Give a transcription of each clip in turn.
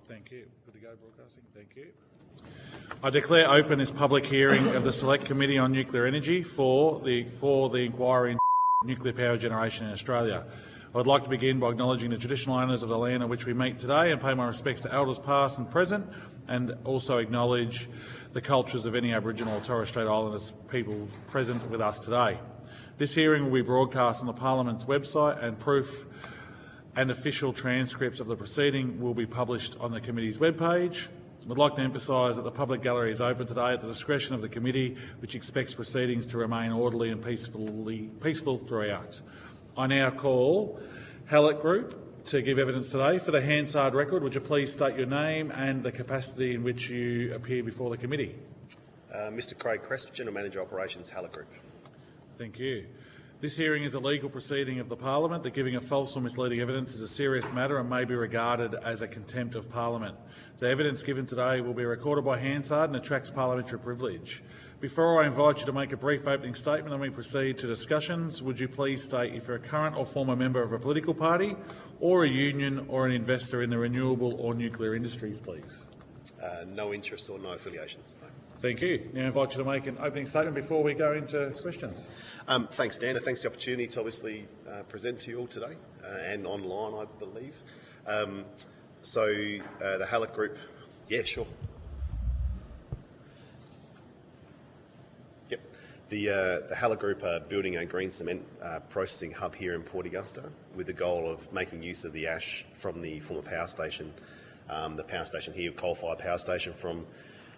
Thank you. Good to go, broadcasting. Thank you. I declare open this public hearing of the Select Committee on Nuclear Energy for the inquiry into nuclear power generation in Australia. I would like to begin by acknowledging the traditional owners of the land on which we meet today and pay my respects to elders past and present, and also acknowledge the cultures of any Aboriginal or Torres Strait Islanders people present with us today. This hearing will be broadcast on the Parliament's website, and proof and official transcripts of the proceeding will be published on the committee's webpage. I'd like to emphasise that the public gallery is open today at the discretion of the committee, which expects proceedings to remain orderly and peaceful throughout. I now call Hallett Group to give evidence today. For the Hansard record, would you please state your name and the capacity in which you appear before the committee? Mr Craig Cresp, General Manager Operations, Hallett Group. Thank you. This hearing is a legal proceeding of the Parliament that giving a false or misleading evidence is a serious matter and may be regarded as a contempt of Parliament. The evidence given today will be recorded by Hansard and attracts parliamentary privilege. Before I invite you to make a brief opening statement and we proceed to discussions, would you please state if you're a current or former member of a political party or a union or an investor in the renewable or nuclear industries, please? No interest or no affiliations, no. Thank you. Now I invite you to make an opening statement before we go into questions. Thanks, Dan, and thanks for the opportunity to obviously present to you all today and online, I believe. The Hallett Group, yeah, sure. Yep. The Hallett Group are building a green cement processing hub here in Port Augusta with the goal of making use of the ash from the former power station. The power station here, coal-fired power station,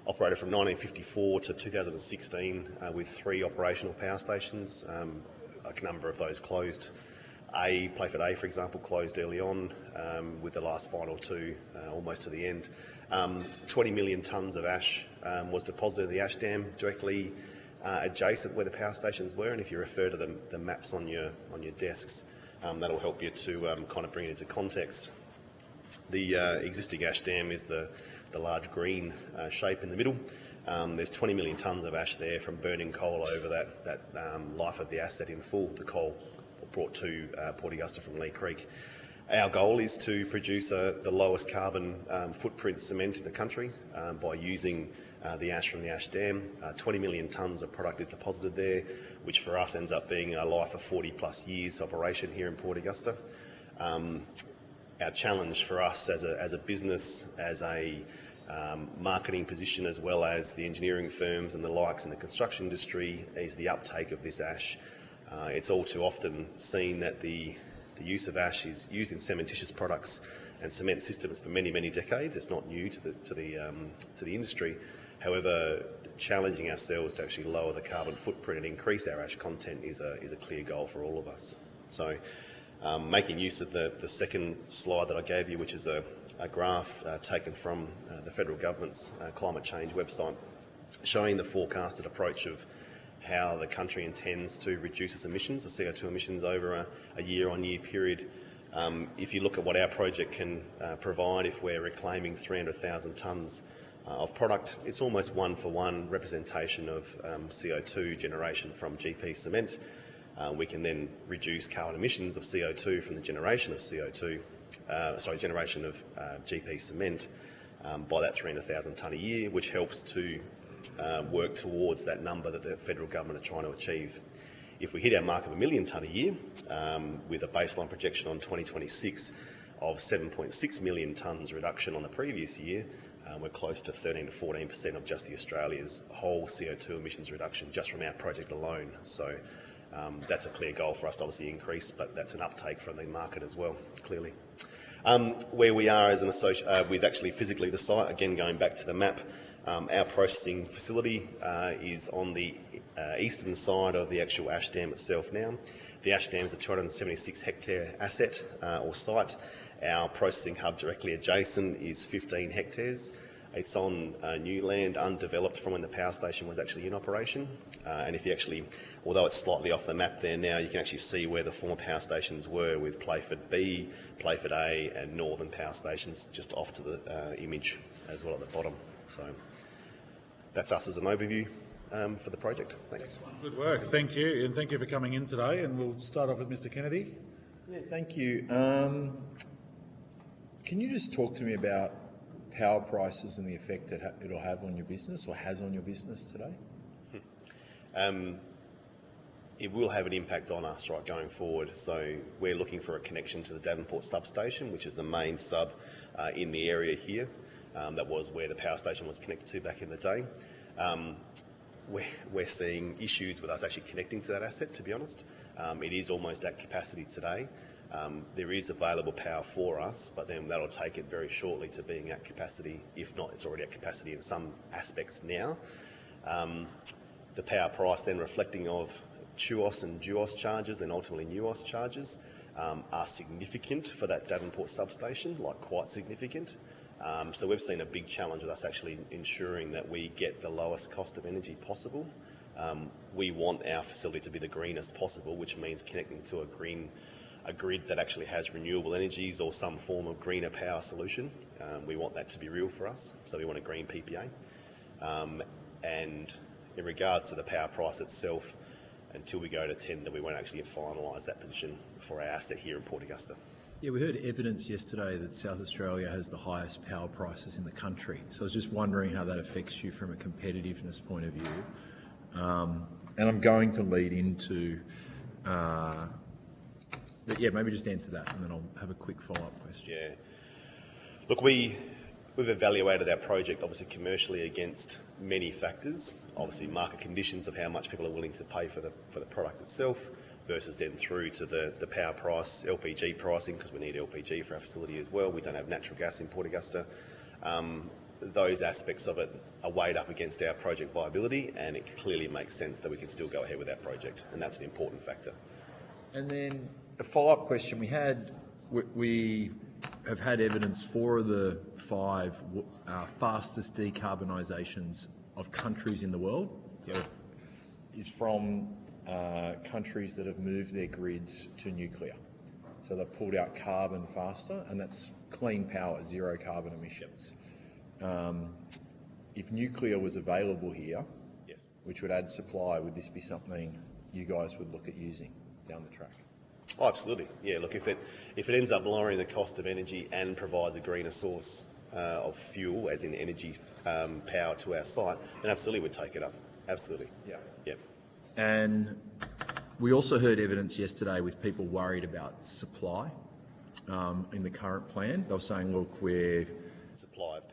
operated from 1954 to 2016 with 3 operational power stations. A number of those closed. Playford A, for example, closed early on, with the last final 2 almost to the end. 20 million tonnes of ash was deposited in the ash dam directly adjacent where the power stations were, and if you refer to the maps on your desks, that'll help you to kind of bring it into context. The existing ash dam is the large green shape in the middle. There's 20 million tonnes of ash there from burning coal over that life of the asset in full, the coal brought to Port Augusta from Lee Creek. Our goal is to produce the lowest carbon footprint cement in the country by using the ash from the ash dam. 20 million tonnes of product is deposited there, which for us ends up being a life of 40 plus years operation here in Port Augusta. Our challenge for us as a business, as a marketing position, as well as the engineering firms and the likes in the construction industry, is the uptake of this ash. It's all too often seen that the use of ash is used in cementitious products and cement systems for many, many decades. It's not new to the industry. However, challenging ourselves to actually lower the carbon footprint and increase our ash content is a clear goal for all of us. So, making use of the second slide that I gave you, which is a graph taken from the federal government's climate change website, showing the forecasted approach of how the country intends to reduce its emissions, the CO2 emissions, over a year-on-year period. If you look at what our project can provide, if we're reclaiming 300,000 tonnes of product, it's almost one-for-one representation of CO2 generation from GP cement. We can then reduce carbon emissions of CO2 from the generation of generation of GP cement by that 300,000 tonne a year, which helps to work towards that number that the federal government are trying to achieve. If we hit our mark of 1 million tonne a year, with a baseline projection on 2026 of 7.6 million tonnes reduction on the previous year, we're close to 13 to 14% of just Australia's whole CO2 emissions reduction just from our project alone. So that's a clear goal for us to obviously increase, but that's an uptake from the market as well, clearly. Where we are as an with actually physically the site, again going back to the map, our processing facility is on the eastern side of the actual ash dam itself now. The ash dam is a 276 hectare asset or site. Our processing hub directly adjacent is 15 hectares. It's on new land, undeveloped from when the power station was actually in operation. And if you actually, although it's slightly off the map there now, you can actually see where the former power stations were, with Playford B, Playford A and Northern power stations just off to the image as well at the bottom. So that's us as an overview for the project. Thanks. Good work. Thank you. And thank you for coming in today. And we'll start off with Mr. Kennedy. Yeah, thank you. Can you just talk to me about power prices and the effect that it'll have on your business or has on your business today? It will have an impact on us going forward. So we're looking for a connection to the Davenport substation, which is the main sub in the area here. That was where the power station was connected to back in the day. We're seeing issues with us actually connecting to that asset, to be honest. It is almost at capacity today. There is available power for us, but then that'll take it very shortly to being at capacity. If not, it's already at capacity in some aspects now. The power price then reflecting of TUOS and DUOS charges, then ultimately NUOS charges, are significant for that Davenport substation, like quite significant. So we've seen a big challenge with us actually ensuring that we get the lowest cost of energy possible. We want our facility to be the greenest possible, which means connecting to a grid that actually has renewable energies or some form of greener power solution. We want that to be real for us, so we want a green PPA. And in regards to the power price itself, until we go to tender, we won't actually finalise that position for our asset here in Port Augusta. Yeah, we heard evidence yesterday that South Australia has the highest power prices in the country. So I was just wondering how that affects you from a competitiveness point of view. And I'm going to lead into, maybe just answer that and then I'll have a quick follow-up question. Yeah. Look, we've evaluated our project obviously commercially against many factors. Obviously market conditions of how much people are willing to pay for the product itself versus then through to the power price, LPG pricing, because we need LPG for our facility as well. We don't have natural gas in Port Augusta. Those aspects of it are weighed up against our project viability, and it clearly makes sense that we can still go ahead with our project, and that's an important factor. And then a follow-up question. We have had evidence 4 of the 5 fastest decarbonisations of countries in the world is from countries that have moved their grids to nuclear. So they've pulled out carbon faster, and that's clean power, zero carbon emissions. If nuclear was available here, yes, which would add supply, would this be something you guys would look at using down the track? Oh, absolutely. Yeah, look, if it ends up lowering the cost of energy and provides a greener source of fuel, as in energy power to our site, then absolutely we'd take it up. Absolutely. Yeah. Yeah. And we also heard evidence yesterday with people worried about supply in the current plan. They were saying, look, we're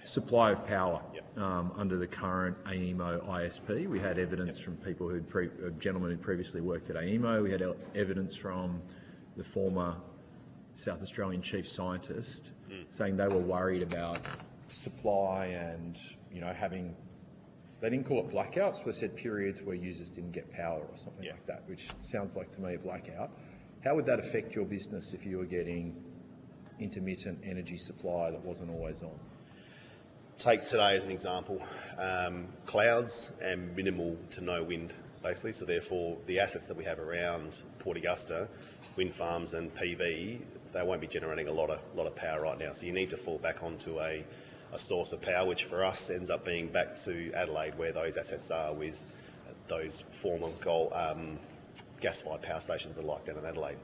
supply of power Yep. Under the current AEMO ISP. We had evidence from people a gentleman who previously worked at AEMO. We had evidence from the former South Australian chief scientist saying they were worried about supply and, having, they didn't call it blackouts, but they said periods where users didn't get power or something like that, which sounds like to me a blackout. How would that affect your business if you were getting intermittent energy supply that wasn't always on? Take today as an example. Clouds and minimal to no wind, basically. So therefore, the assets that we have around Port Augusta, wind farms and PV, they won't be generating a lot of power right now. So you need to fall back onto a source of power, which for us ends up being back to Adelaide, where those assets are with those form of gas-fired power stations are like down in Adelaide.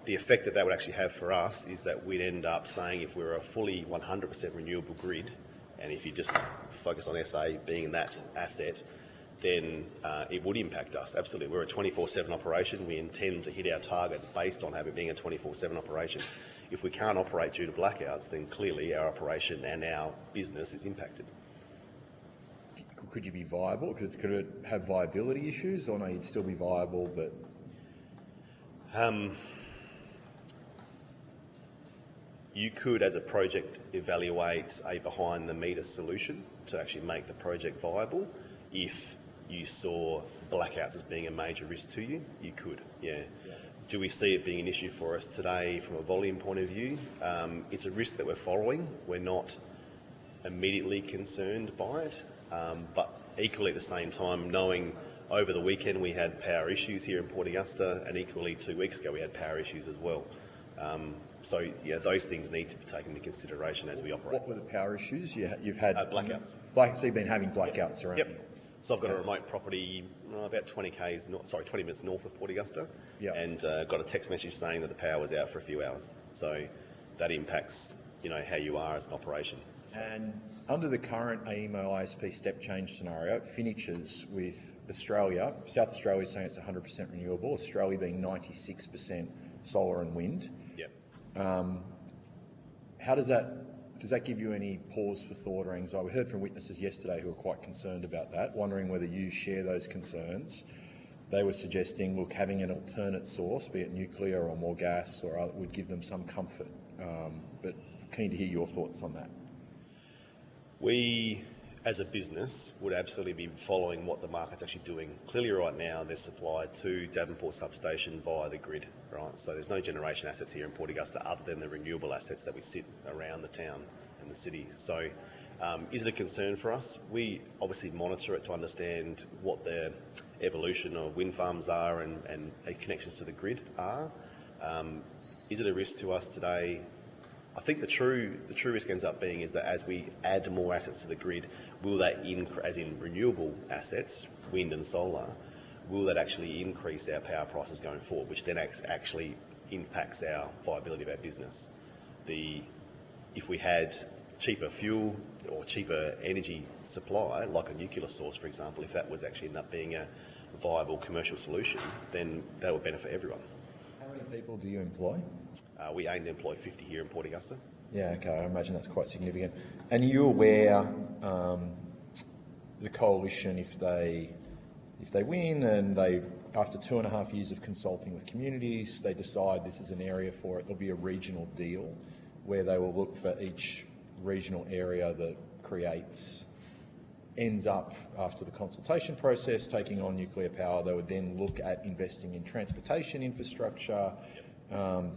The effect that would actually have for us is that we'd end up saying if we're a fully 100% renewable grid, and if you just focus on SA being in that asset, then it would impact us. Absolutely. We're a 24/7 operation. We intend to hit our targets based on being a 24/7 operation. If we can't operate due to blackouts, then clearly our operation and our business is impacted. Could you be viable? Could it have viability issues, or no, you'd still be viable, but... You could, as a project, evaluate a behind-the-meter solution to actually make the project viable. If you saw blackouts as being a major risk to you, you could, yeah. Do we see it being an issue for us today from a volume point of view? It's a risk that we're following. We're not immediately concerned by it, but equally at the same time, knowing over the weekend we had power issues here in Port Augusta, and equally 2 weeks ago we had power issues as well. So yeah, those things need to be taken into consideration as we operate. What were the power issues? You've had blackouts. So you've been having blackouts around. Yep. So I've got a remote property about 20 minutes north of Port Augusta, and got a text message saying that the power was out for a few hours. So that impacts, how you are as an operation. And under the current AEMO ISP step change scenario, it finishes with Australia, South Australia saying it's 100% renewable, Australia being 96% solar and wind. Yep. How does that give you any pause for thought or anxiety? We heard from witnesses yesterday who were quite concerned about that, wondering whether you share those concerns. They were suggesting, look, having an alternate source, be it nuclear or more gas or other, would give them some comfort. But keen to hear your thoughts on that. We, as a business, would absolutely be following what the market's actually doing. Clearly right now they're supplied to Davenport substation via the grid, right? So there's no generation assets here in Port Augusta other than the renewable assets that we sit around the town and the city. So is it a concern for us? We obviously monitor it to understand what the evolution of wind farms are and connections to the grid are. Is it a risk to us today? I think the true risk ends up being is that as we add more assets to the grid, will that as in renewable assets, wind and solar, will that actually increase our power prices going forward, which then actually impacts our viability of our business? If we had cheaper fuel or cheaper energy supply, like a nuclear source, for example, if that was actually end up being a viable commercial solution, then that would benefit everyone. How many people do you employ? We aim to employ 50 here in Port Augusta. Yeah, okay, I imagine that's quite significant. And are you aware the coalition, if they win and they, after 2.5 years of consulting with communities, they decide this is an area for it, there'll be a regional deal where they will look for each regional area that ends up after the consultation process taking on nuclear power. They would then look at investing in transportation infrastructure,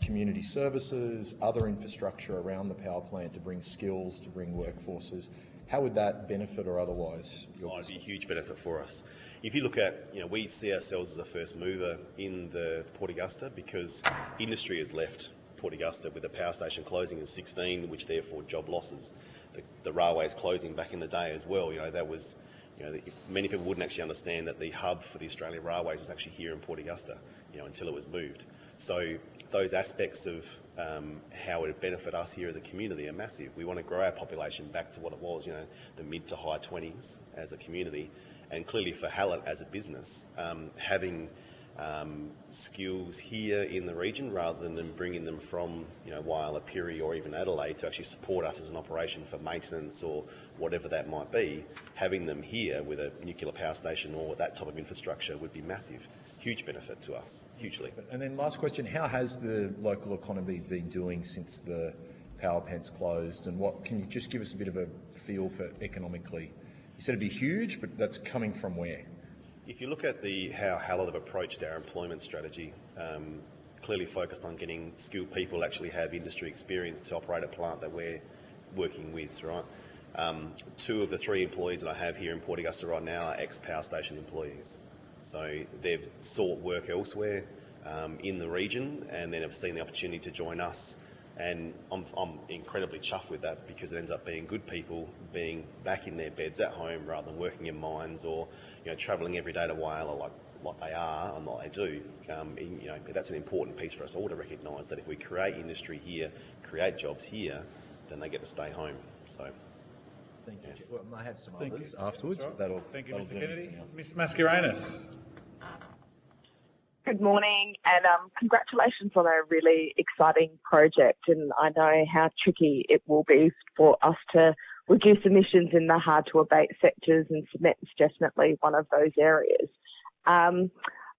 community services, other infrastructure around the power plant to bring skills, to bring workforces. How would that benefit or otherwise? It'd be a huge benefit for us. If you look at, we see ourselves as a first mover in the Port Augusta because industry has left Port Augusta with the power station closing in 2016, which therefore job losses. The railways closing back in the day as well. That was, many people wouldn't actually understand that the hub for the Australian Railways was actually here in Port Augusta, until it was moved. So those aspects of how it would benefit us here as a community are massive. We want to grow our population back to what it was, the mid to high 20s as a community. And clearly for Hallett as a business, having skills here in the region rather than bringing them from Whyalla, Pirrie or even Adelaide to actually support us as an operation for maintenance or whatever that might be, having them here with a nuclear power station or that type of infrastructure would be massive. Huge benefit to us, hugely. And then last question, how has the local economy been doing since the power plants closed, and what can you just give us a bit of a feel for economically? You said it'd be huge, but that's coming from where? If you look at how Hallett have approached our employment strategy, clearly focused on getting skilled people actually have industry experience to operate a plant that we're working with, right? 2 of the 3 employees that I have here in Port Augusta right now are ex-power station employees. So they've sought work elsewhere in the region and then have seen the opportunity to join us. And I'm incredibly chuffed with that because it ends up being good people being back in their beds at home rather than working in mines or travelling every day to Whyalla like they are and what they do. That's an important piece for us all to recognise that if we create industry here, create jobs here, then they get to stay home. So. Thank you. Well, I have some Thank others you. afterwards. Right. That'll, Thank you, that'll Mr do Kennedy. anything else. Ms Mascarenhas. Good morning, and congratulations on a really exciting project. And I know how tricky it will be for us to reduce emissions in the hard-to-abate sectors, and cement is definitely one of those areas.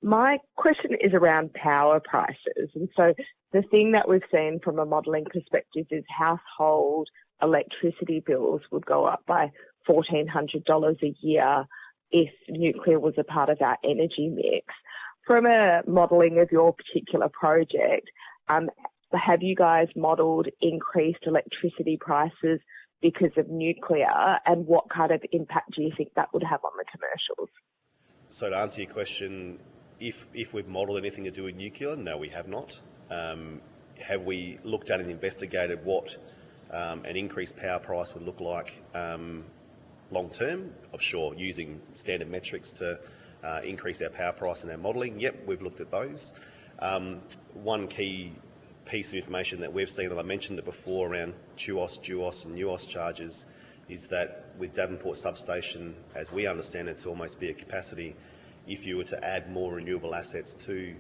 My question is around power prices. And so the thing that we've seen from a modelling perspective is household electricity bills would go up by $1,400 a year if nuclear was a part of our energy mix. From a modelling of your particular project, have you guys modelled increased electricity prices because of nuclear, and what kind of impact do you think that would have on the commercials? So to answer your question, if we've modelled anything to do with nuclear, no, we have not. Have we looked at and investigated what an increased power price would look like long term? Sure, using standard metrics to increase our power price in our modelling. Yep, we've looked at those. One key piece of information that we've seen, and I mentioned it before around TUOS, DUOS and NUOS charges, is that with Davenport substation, as we understand it, to almost be a capacity, if you were to add more renewable assets to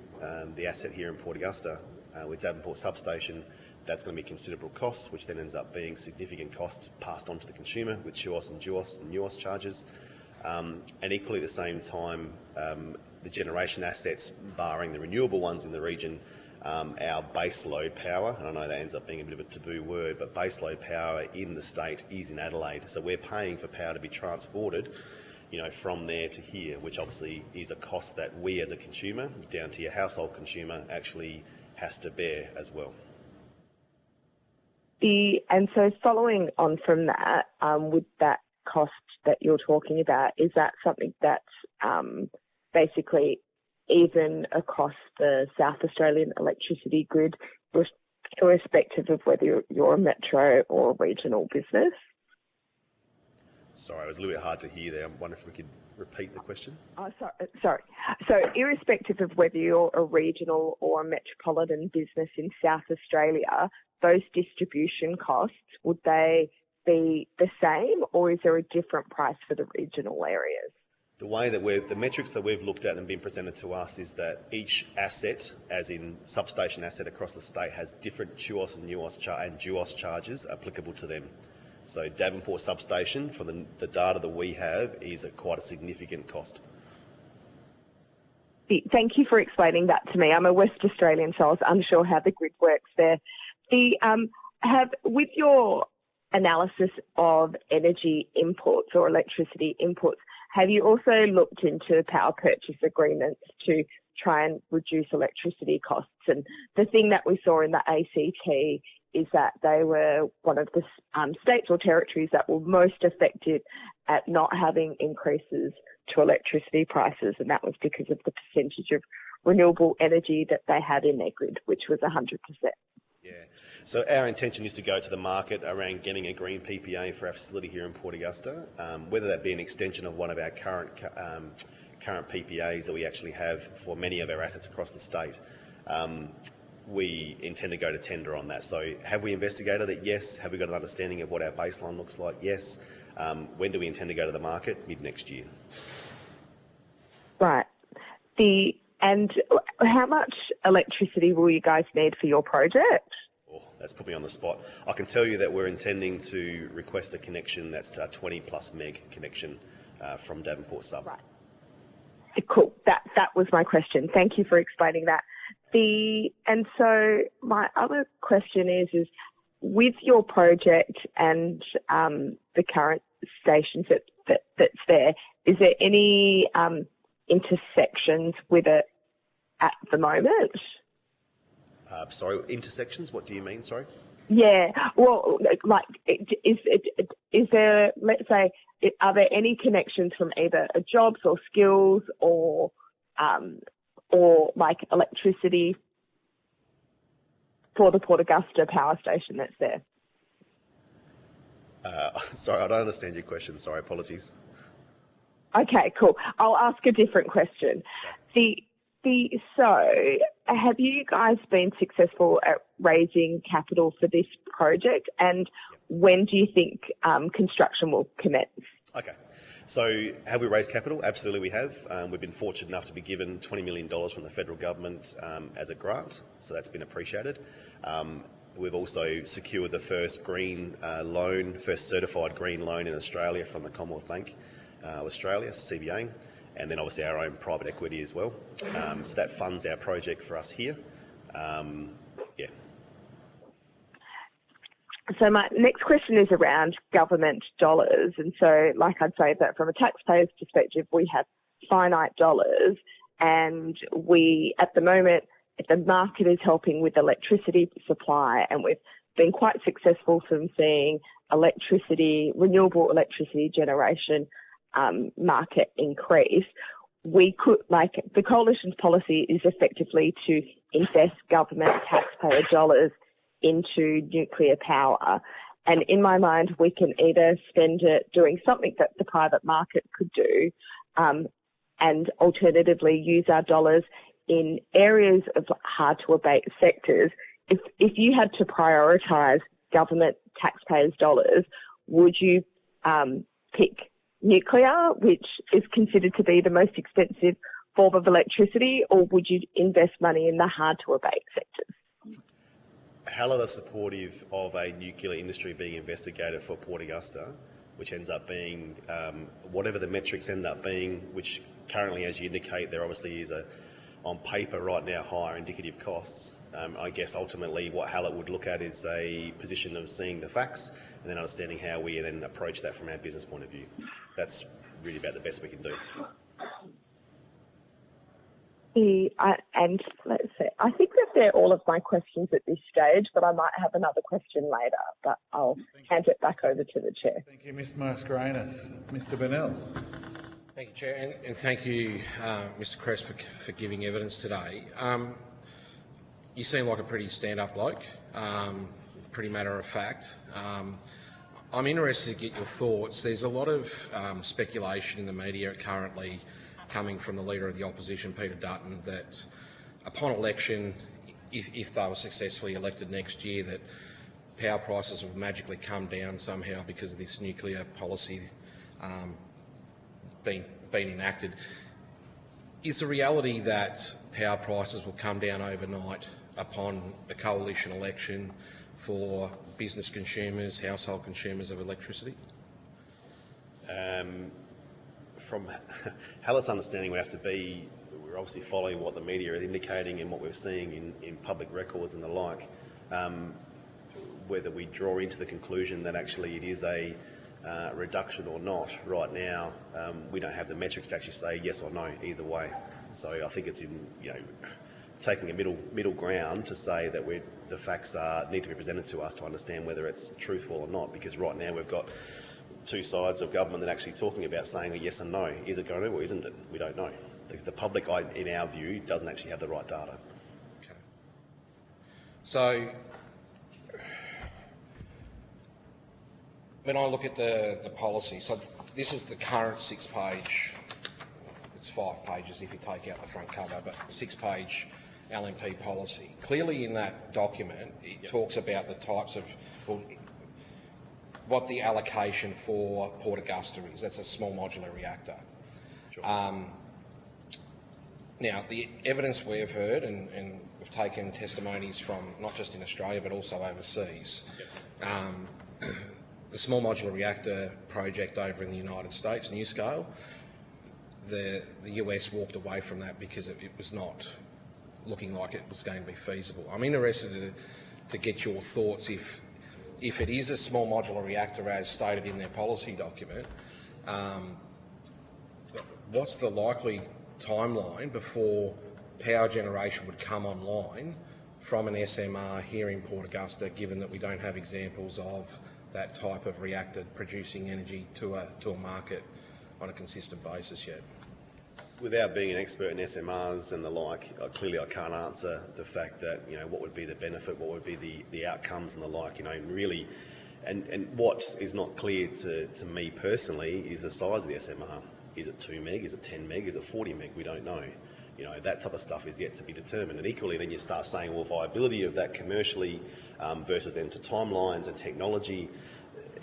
the asset here in Port Augusta, with Davenport substation, that's going to be considerable costs, which then ends up being significant costs passed on to the consumer with TUOS and DUOS and NUOS charges. And equally at the same time, the generation assets, barring the renewable ones in the region, our baseload power, and I know that ends up being a bit of a taboo word, but baseload power in the state is in Adelaide. So we're paying for power to be transported, from there to here, which obviously is a cost that we as a consumer, down to your household consumer, actually has to bear as well. And so following on from that, with that cost that you're talking about, is that something that's basically even across the South Australian electricity grid, irrespective of whether you're a metro or a regional business? Sorry, it was a little bit hard to hear there. I wonder if we could repeat the question. Sorry. So irrespective of whether you're a regional or a metropolitan business in South Australia, those distribution costs, would they be the same, or is there a different price for the regional areas? The way that the metrics that we've looked at and been presented to us is that each asset, as in substation asset across the state, has different TUOS and NUOS and DUOS charges applicable to them. So Davenport substation, for the data that we have, is quite a significant cost. Thank you for explaining that to me. I'm a West Australian, so I was unsure how the grid works there. With your analysis of energy imports or electricity imports, have you also looked into power purchase agreements to try and reduce electricity costs? And the thing that we saw in the ACT is that they were one of the states or territories that were most affected at not having increases to electricity prices, and that was because of the percentage of renewable energy that they had in their grid, which was 100%. Yeah, so our intention is to go to the market around getting a green PPA for our facility here in Port Augusta, whether that be an extension of one of our current PPAs that we actually have for many of our assets across the state. We intend to go to tender on that. So have we investigated it? Yes. Have we got an understanding of what our baseline looks like? Yes. When do we intend to go to the market? Mid-next year. Right. And how much electricity will you guys need for your project? Oh, that's put me on the spot. I can tell you that we're intending to request a connection that's a 20 plus meg connection from Davenport Sub. Right. Cool. That was my question. Thank you for explaining that. And so my other question is with your project and the current stations that's there, is there any intersections with it at the moment? Sorry, intersections? What do you mean? Sorry. Yeah. Well, like, is there? Let's say, are there any connections from either jobs or skills or like electricity for the Port Augusta power station that's there? Sorry, I don't understand your question. Sorry, apologies. Okay, cool. I'll ask a different question. So have you guys been successful at raising capital for this project, and when do you think construction will commence? Okay. So have we raised capital? Absolutely we have. We've been fortunate enough to be given $20 million from the federal government as a grant, so that's been appreciated. We've also secured the first green loan, first certified green loan in Australia from the Commonwealth Bank of Australia, CBA, and then obviously our own private equity as well. So that funds our project for us here. Yeah. So my next question is around government dollars. And so, like I'd say that from a taxpayer's perspective, we have finite dollars, and we, at the moment, the market is helping with electricity supply, and we've been quite successful from seeing renewable electricity generation market increase. We could, like, the coalition's policy is effectively to invest government taxpayer dollars into nuclear power. And in my mind, we can either spend it doing something that the private market could do, and alternatively use our dollars in areas of hard to abate sectors if you had to prioritise government taxpayers' dollars, would you pick nuclear, which is considered to be the most expensive form of electricity, or would you invest money in the hard-to-abate sectors? Hallett are supportive of a nuclear industry being investigated for Port Augusta, which ends up being whatever the metrics end up being, which currently, as you indicate, there obviously is on paper right now, higher indicative costs. I guess ultimately what Hallett would look at is a position of seeing the facts and then understanding how we then approach that from our business point of view. That's really about the best we can do. And let's see, I think that they're all of my questions at this stage, but I might have another question later, but I'll hand it back over to the Chair. Thank you, Ms Mascarenhas. Mr Burnell. Thank you, Chair, and thank you, Mr Cresp, for giving evidence today. You seem like a pretty stand-up bloke, pretty matter of fact. I'm interested to get your thoughts. There's a lot of speculation in the media currently coming from the Leader of the Opposition, Peter Dutton, that upon election, if they were successfully elected next year, that power prices will magically come down somehow because of this nuclear policy being enacted. Is the reality that power prices will come down overnight upon a coalition election for business consumers, household consumers of electricity? From Hallett's understanding would have to be, we're obviously following what the media is indicating and what we're seeing in public records and the like, whether we draw into the conclusion that actually it is a reduction or not. Right now, we don't have the metrics to actually say yes or no either way. So I think it's in, taking a middle ground to say that the facts need to be presented to us to understand whether it's truthful or not, because right now we've got two sides of government that are actually talking about saying a yes and no. Is it going to or isn't it? We don't know. The public, in our view, doesn't actually have the right data. Okay. So when I look at the policy, so this is the current 6-page, it's 5 pages if you take out the front cover, but 6-page LNP policy. Clearly in that document, it talks about the types of, what the allocation for Port Augusta is. That's a small modular reactor. Sure. Now, the evidence we've heard, and we've taken testimonies from not just in Australia but also overseas, the small modular reactor project over in the United States, NuScale, the US walked away from that because it was not looking like it was going to be feasible. I'm interested to get your thoughts if it is a small modular reactor as stated in their policy document, what's the likely timeline before power generation would come online from an SMR here in Port Augusta, given that we don't have examples of that type of reactor producing energy to a market on a consistent basis yet? Without being an expert in SMRs and the like, clearly I can't answer the fact that, what would be the benefit, what would be the outcomes and the like, really. And what is not clear to me personally is the size of the SMR. Is it 2 meg? Is it 10 meg? Is it 40 meg? We don't know. That type of stuff is yet to be determined. And equally, then you start saying, well, viability of that commercially versus then to timelines and technology.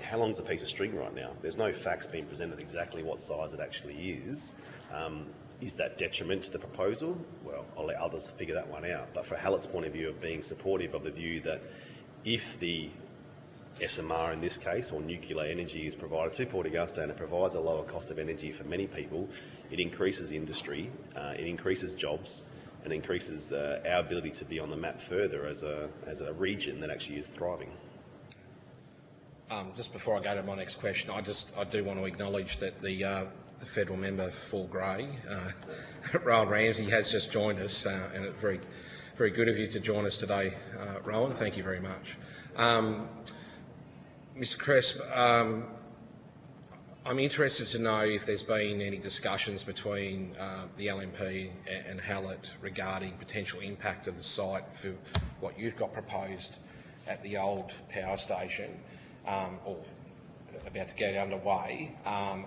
How long's a piece of string right now? There's no facts being presented exactly what size it actually is. Is that detriment to the proposal? Well, I'll let others figure that one out. But for Hallett's point of view of being supportive of the view that if the SMR in this case, or nuclear energy, is provided to Port Augusta and it provides a lower cost of energy for many people, it increases industry, it increases jobs, and increases our ability to be on the map further as a region that actually is thriving. Just before I go to my next question, I do want to acknowledge that the federal member for Grey, Rowan Ramsey, has just joined us, and it's very, very good of you to join us today, Rowan. Thank you very much. Mr Cresp, I'm interested to know if there's been any discussions between the LNP and Hallett regarding potential impact of the site for what you've got proposed at the old power station, or about to get underway,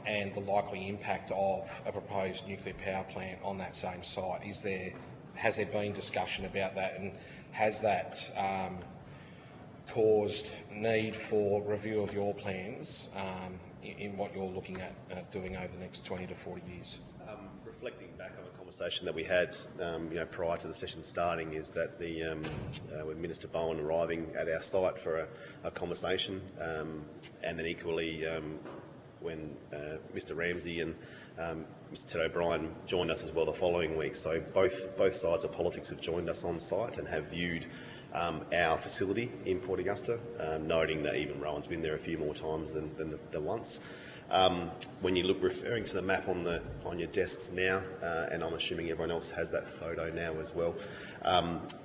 and the likely impact of a proposed nuclear power plant on that same site. Is there has there been discussion about that, and has that caused need for review of your plans in what you're looking at doing over the next 20 to 40 years? Reflecting back on a conversation that we had, prior to the session starting, is that with Minister Bowen arriving at our site for a conversation, and then equally when Mr. Ramsey and Mr. Ted O'Brien joined us as well the following week. So both sides of politics have joined us on site and have viewed our facility in Port Augusta, noting that even Rowan's been there a few more times than once. When you look, referring to the map on your desks now, and I'm assuming everyone else has that photo now as well,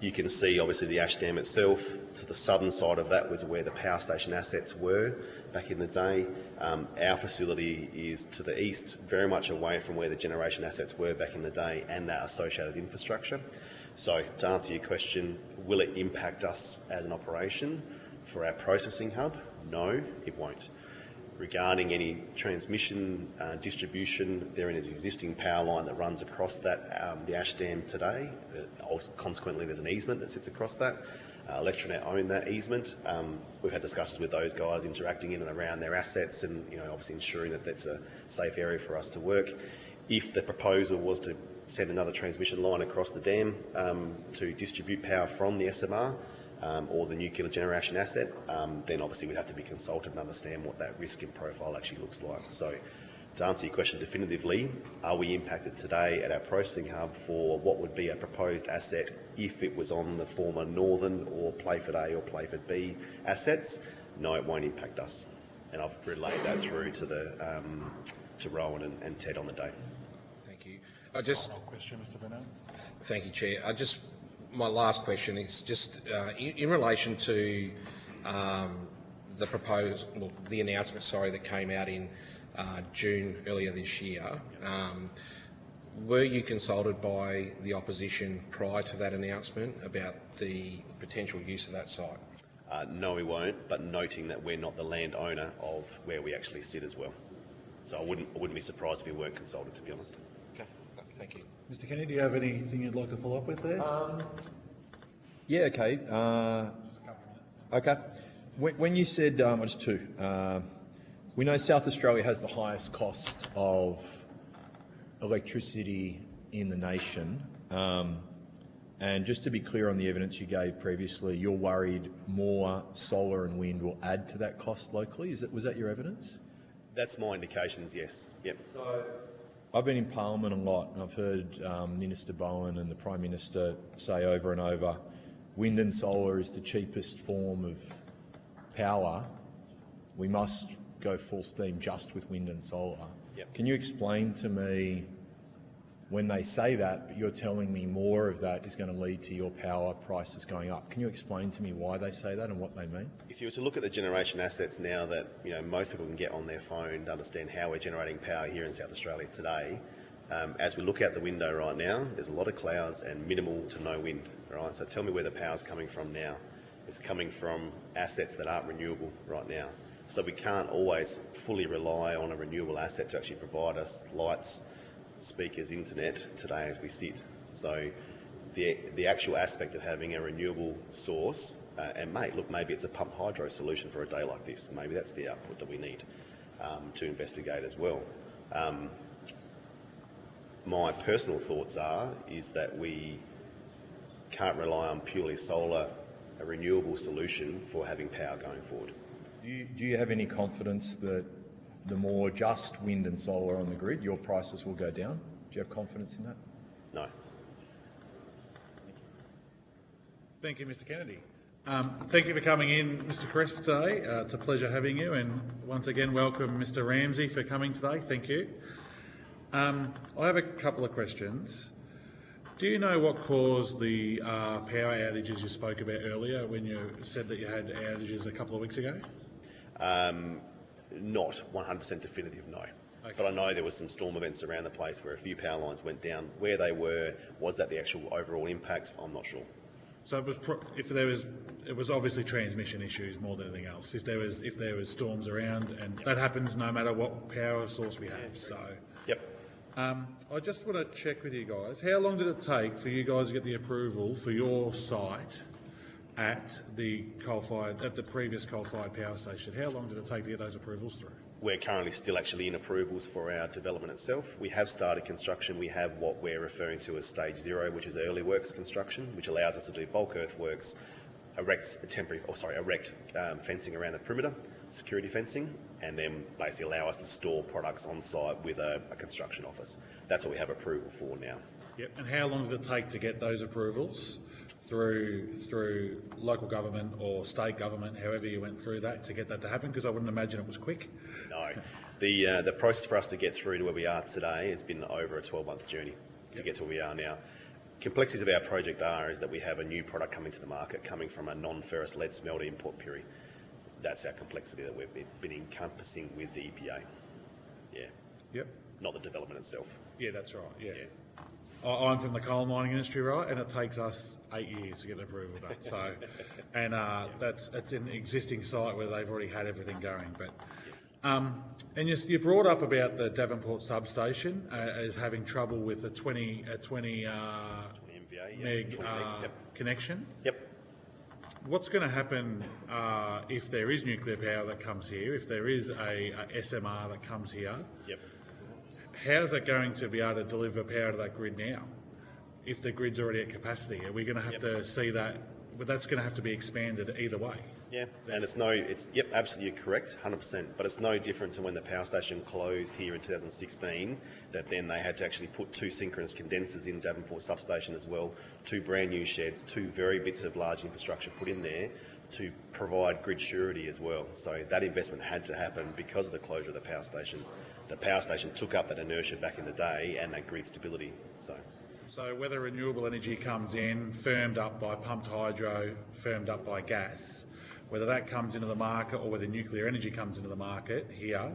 you can see obviously the ash dam itself. To the southern side of that was where the power station assets were back in the day. Our facility is to the east, very much away from where the generation assets were back in the day and that associated infrastructure. So to answer your question, will it impact us as an operation for our processing hub? No, it won't. Regarding any transmission, distribution, there is an existing power line that runs across that, the ash dam today. Consequently, there's an easement that sits across that. Electronet own that easement. We've had discussions with those guys interacting in and around their assets, and obviously ensuring that that's a safe area for us to work. If the proposal was to send another transmission line across the dam to distribute power from the SMR, or the nuclear generation asset, then obviously we'd have to be consulted and understand what that risk and profile actually looks like. So to answer your question definitively, are we impacted today at our processing hub for what would be a proposed asset if it was on the former Northern or Playford A or Playford B assets? No, it won't impact us. And I've relayed that through to Rowan and Ted on the day. Thank you. Final question, Mr. Bennett. Thank you, Chair. My last question is just in relation to the announcement, that came out in June earlier this year. Were you consulted by the opposition prior to that announcement about the potential use of that site? No, we won't, but noting that we're not the landowner of where we actually sit as well. So I wouldn't be surprised if we weren't consulted, to be honest. Okay, thank you. Mr. Kenny, do you have anything you'd like to follow up with there? Yeah, okay. Okay. When you said, just two, we know South Australia has the highest cost of electricity in the nation. And just to be clear on the evidence you gave previously, you're worried more solar and wind will add to that cost locally. Was that your evidence? That's my indications, yes. Yep. So I've been in Parliament a lot, and I've heard Minister Bowen and the Prime Minister say over and over, wind and solar is the cheapest form of power. We must go full steam just with wind and solar. Yep. Can you explain to me, when they say that, but you're telling me more of that is going to lead to your power prices going up? Can you explain to me why they say that and what they mean? If you were to look at the generation assets now that most people can get on their phone to understand how we're generating power here in South Australia today, as we look out the window right now, there's a lot of clouds and minimal to no wind. Right, so tell me where the power's coming from now. It's coming from assets that aren't renewable right now. So we can't always fully rely on a renewable asset to actually provide us lights, speakers, internet today as we sit. So the actual aspect of having a renewable source, and maybe it's a pump hydro solution for a day like this. Maybe that's the output that we need to investigate as well. My personal thoughts is that we can't rely on purely solar, a renewable solution for having power going forward. Do you have any confidence that the more just wind and solar on the grid, your prices will go down? Do you have confidence in that? No. Thank you, Mr. Kennedy. Thank you for coming in, Mr. Crisp, today. It's a pleasure having you, and once again, welcome Mr. Ramsey for coming today. Thank you. I have a couple of questions. Do you know what caused the power outages you spoke about earlier when you said that you had outages a couple of weeks ago? Not 100% definitive, no. Okay. But I know there was some storm events around the place where a few power lines went down. Where they were, was that the actual overall impact? I'm not sure. So it was obviously transmission issues more than anything else. If there was storms around, and that happens no matter what power source we have. So. Yep. I just want to check with you guys. How long did it take for you guys to get the approval for your site at the previous coal-fired power station? How long did it take to get those approvals through? We're currently still actually in approvals for our development itself. We have started construction. We have what we're referring to as stage 0, which is early works construction, which allows us to do bulk earthworks, erect fencing around the perimeter, security fencing, and then basically allow us to store products on site with a construction office. That's what we have approval for now. Yep. And how long did it take to get those approvals through local government or state government, however you went through that, to get that to happen? Because I wouldn't imagine it was quick. No. The process for us to get through to where we are today has been over a 12-month journey to get to where we are now. Complexities of our project is that we have a new product coming to the market, coming from a non-ferrous lead smelter in Port Pirie. That's our complexity that we've been encompassing with the EPA. Yeah. Yep. Not the development itself. Yeah, that's right. Yeah. I'm from the coal mining industry, right, and it takes us 8 years to get an approval done. So, and it's an existing site where they've already had everything going. But, yes. And you brought up about the Devonport substation as having trouble with the 20 MVA, meg connection. Yep. What's going to happen if there is nuclear power that comes here? If there is a SMR that comes here? Yep. How's that going to be able to deliver power to that grid now? If the grid's already at capacity, are we going to have to see that? But that's going to have to be expanded either way. Yeah, and absolutely correct, 100%. But it's no different to when the power station closed here in 2016. That then they had to actually put 2 synchronous condensers in Devonport substation as well, 2 brand new sheds, 2 very bits of large infrastructure put in there to provide grid surety as well. So that investment had to happen because of the closure of the power station. The power station took up that inertia back in the day and that grid stability. So whether renewable energy comes in, firmed up by pumped hydro, firmed up by gas, whether that comes into the market or whether nuclear energy comes into the market here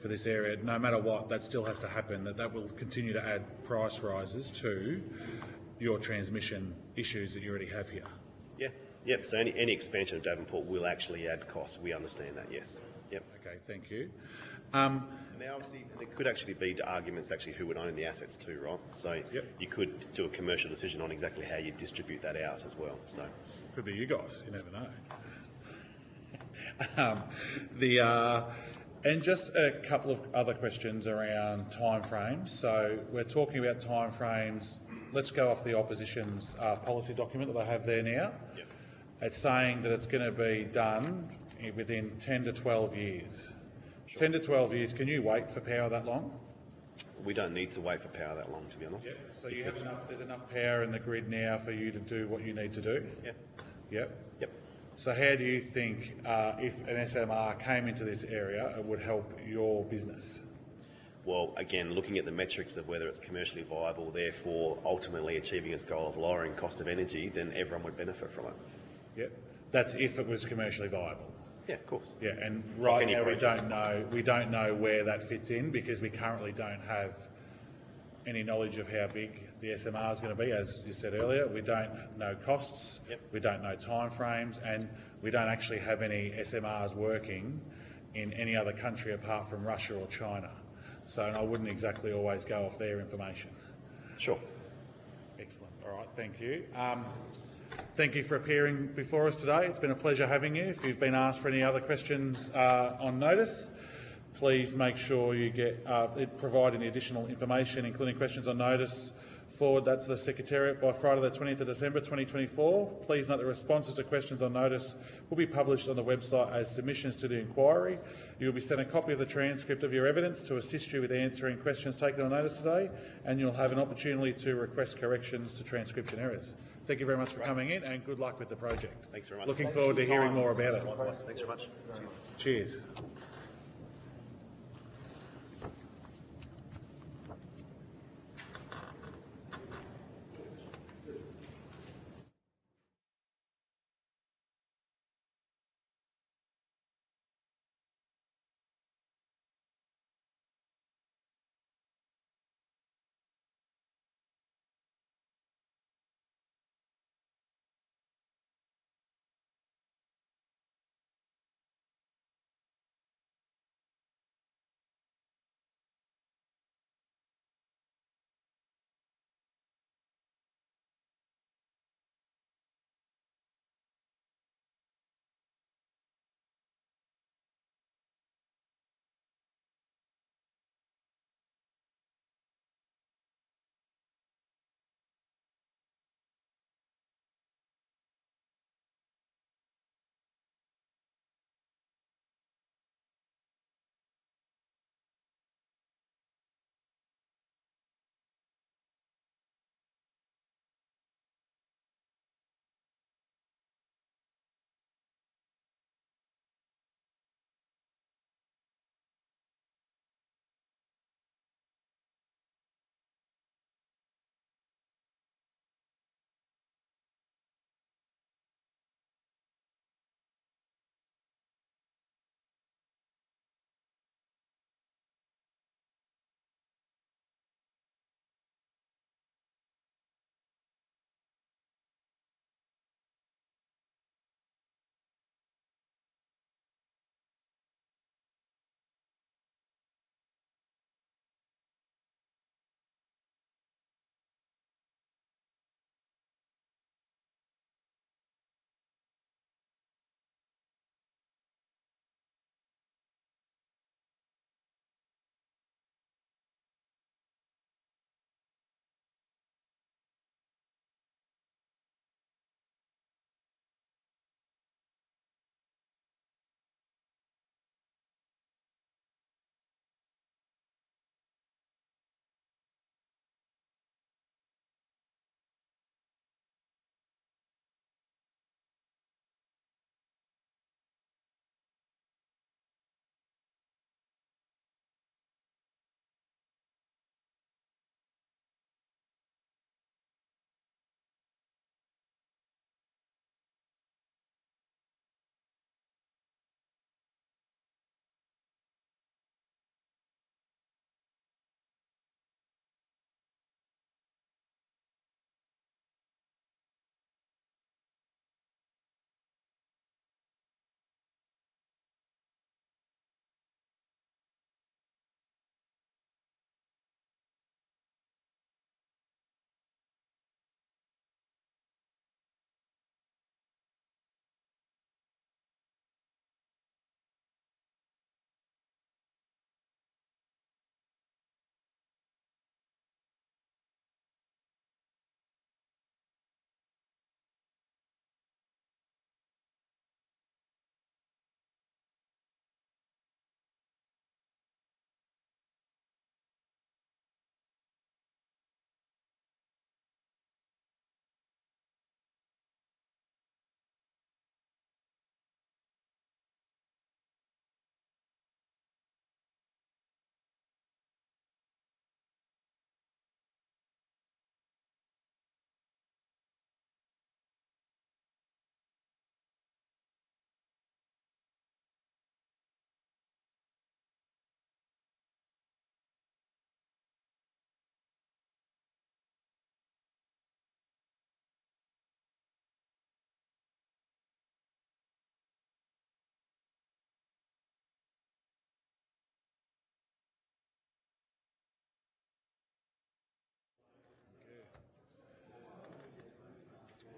for this area, no matter what, that still has to happen, that will continue to add price rises to your transmission issues that you already have here. Yeah. Yep, so any expansion of Devonport will actually add costs. We understand that, yes. Yep. Okay, thank you. And now, obviously, there could actually be arguments actually who would own the assets too, right? So you could do a commercial decision on exactly how you distribute that out as well. So could be you guys. You never know. And just a couple of other questions around timeframes. So we're talking about timeframes. Let's go off the opposition's policy document that they have there now. Yep. It's saying that it's going to be done within 10 to 12 years. Sure. 10 to 12 years, can you wait for power that long? We don't need to wait for power that long, to be honest. Yep. So there's enough power in the grid now for you to do what you need to do? Yeah. Yep. Yep. So how do you think if an SMR came into this area, it would help your business? Well, again, looking at the metrics of whether it's commercially viable, therefore ultimately achieving its goal of lowering cost of energy, then everyone would benefit from it. Yep. That's if it was commercially viable. Yeah, of course. Yeah, and it's right now we don't know where that fits in because we currently don't have any knowledge of how big the SMR is going to be. As you said earlier, we don't know costs, we don't know timeframes, and we don't actually have any SMRs working in any other country apart from Russia or China. So I wouldn't exactly always go off their information. Sure. Excellent. All right, thank you. Thank you for appearing before us today. It's been a pleasure having you. If you've been asked for any other questions on notice, please make sure you provide any additional information, including questions on notice. Forward that to the Secretariat by Friday the 20th of December 2024. Please note the responses to questions on notice will be published on the website as submissions to the inquiry. You will be sent a copy of the transcript of your evidence to assist you with answering questions taken on notice today, and you'll have an opportunity to request corrections to transcription errors. Thank you very much for coming in, and good luck with the project. Thanks very much. Looking forward to hearing more about it. Thanks very much. Cheers.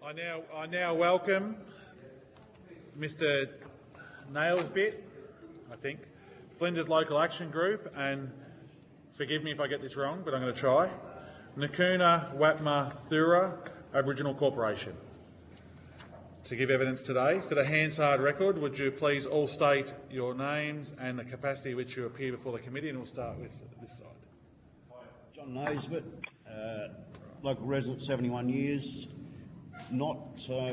I now welcome Mr. Nailsbit, I think, Flinders Local Action Group, and forgive me if I get this wrong, but I'm going to try, Nakuna Watma Thura Aboriginal Corporation, to give evidence today. For the Hansard record, would you please all state your names and the capacity which you appear before the committee, and we'll start with this side. John Naisbitt, local resident, 71 years, not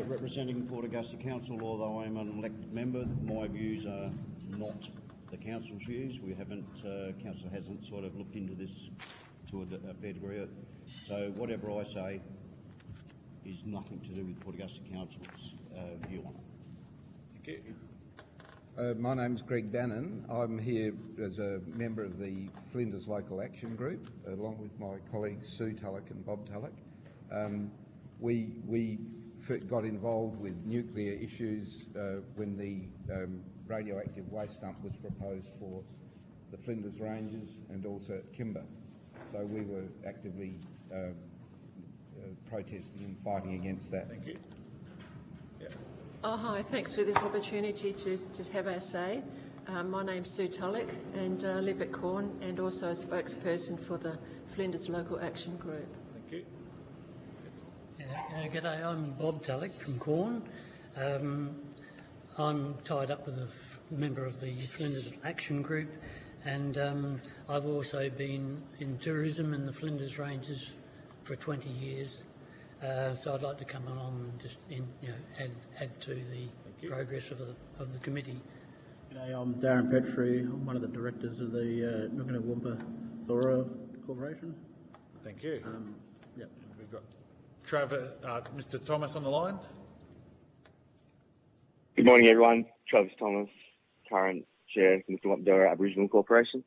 representing Port Augusta Council, although I'm an elected member. My views are not the council's views. We haven't, council hasn't sort of looked into this to a fair degree. So whatever I say is nothing to do with Port Augusta Council's view on it. Thank you. My name's Greg Bannon. I'm here as a member of the Flinders Local Action Group, along with my colleagues Sue Tulloch and Bob Tulloch. We got involved with nuclear issues when the radioactive waste dump was proposed for the Flinders Ranges and also at Kimber. So we were actively protesting and fighting against that. Thank you. Yeah. Oh, hi, thanks for this opportunity to have our say. My name's Sue Tulloch and I live at Corn and also a spokesperson for the Flinders Local Action Group. Thank you. G'day, I'm Bob Tulloch from Corn. I'm tied up with a member of the Flinders Action Group, and I've also been in tourism in the Flinders Ranges for 20 years. So I'd like to come along and just add to the progress of the committee. G'day, I'm Darren Petrie. I'm one of the directors of the Nakuna Watma Thura Corporation. Thank you. Yep. We've got Mr. Thomas on the line. Good morning, everyone. Travis Thomas, current chair of the Commonwealth Aboriginal Corporation.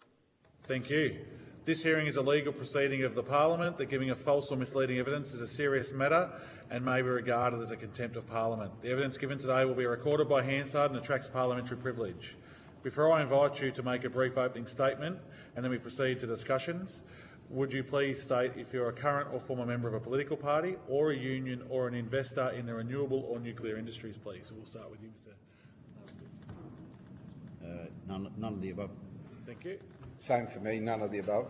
Thank you. This hearing is a legal proceeding of the Parliament. The giving of false or misleading evidence is a serious matter and may be regarded as a contempt of Parliament. The evidence given today will be recorded by Hansard and attracts parliamentary privilege. Before I invite you to make a brief opening statement and then we proceed to discussions, would you please state if you're a current or former member of a political party or a union or an investor in the renewable or nuclear industries, please? We'll start with you, Mr. None of the above. Thank you. Same for me, none of the above.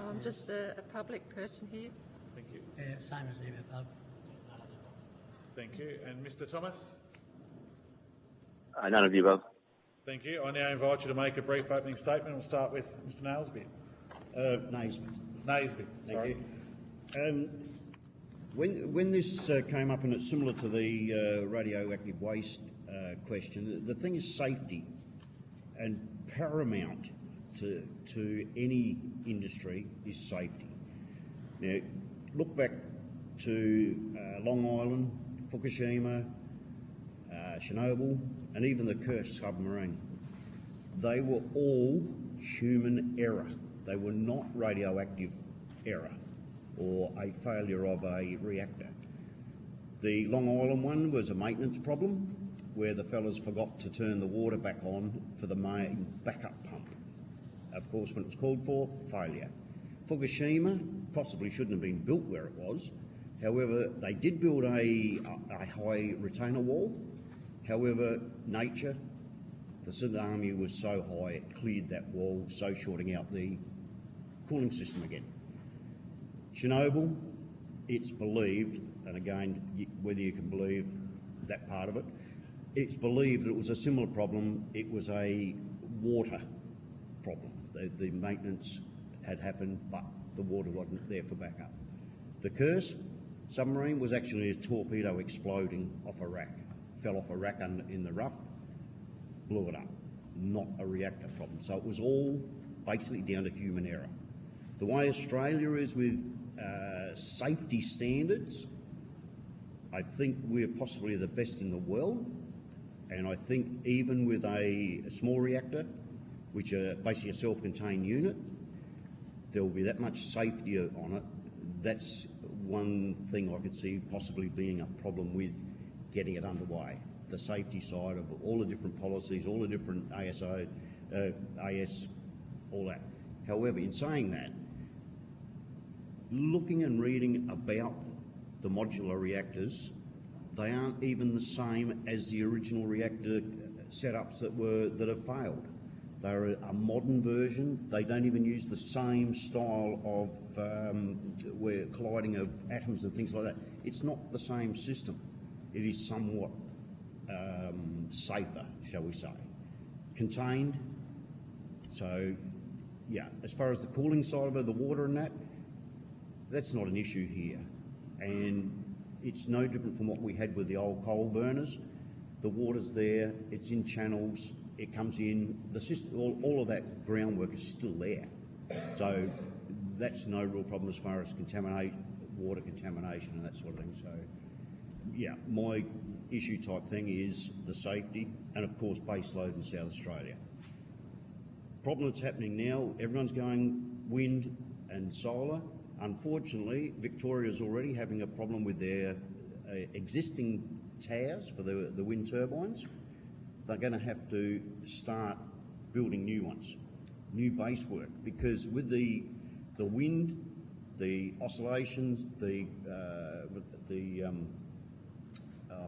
I'm just a public person here. Thank you. Yeah, same as the above. Thank you. And Mr. Thomas? None of the above. Thank you. I now invite you to make a brief opening statement. We'll start with Mr. Nailsby. Naisbitt. Naisby, sorry. Thank you. When this came up, and it's similar to the radioactive waste question, the thing is safety, and paramount to any industry is safety. Now, look back to Long Island, Fukushima, Chernobyl, and even the Kursk submarine. They were all human error. They were not radioactive error or a failure of a reactor. The Long Island one was a maintenance problem where the fellas forgot to turn the water back on for the main backup pump. Of course, when it was called for, failure. Fukushima possibly shouldn't have been built where it was. However, they did build a high retainer wall. However, nature, the tsunami was so high it cleared that wall, so shorting out the cooling system again. Chernobyl, it's believed, and again, whether you can believe that part of it, it's believed that it was a similar problem. It was a water problem. The maintenance had happened, but the water wasn't there for backup. The Kursk submarine was actually a torpedo exploding off a rack. Fell off a rack in the rough, blew it up. Not a reactor problem. So it was all basically down to human error. The way Australia is with safety standards, I think we're possibly the best in the world. And I think even with a small reactor, which are basically a self-contained unit, there will be that much safety on it. That's one thing I could see possibly being a problem with getting it underway. The safety side of all the different policies, all the different ASO, AS, all that. However, in saying that, looking and reading about the modular reactors, They aren't even the same as the original reactor setups that have failed. They're a modern version. They don't even use the same style of where colliding of atoms and things like that. It's not the same system. It is somewhat safer, shall we say. Contained. So, yeah, as far as the cooling side of it, the water and that, that's not an issue here. And it's no different from what we had with the old coal burners. The water's there, it's in channels, it comes in, the system, all of that groundwork is still there. So that's no real problem as far as water contamination and that sort of thing. So yeah, my issue type thing is the safety and of course base load in South Australia. Problem that's happening now, everyone's going wind and solar. Unfortunately, Victoria's already having a problem with their existing towers for the wind turbines. They're going to have to start building new ones, new base work, because with the wind, the oscillations, I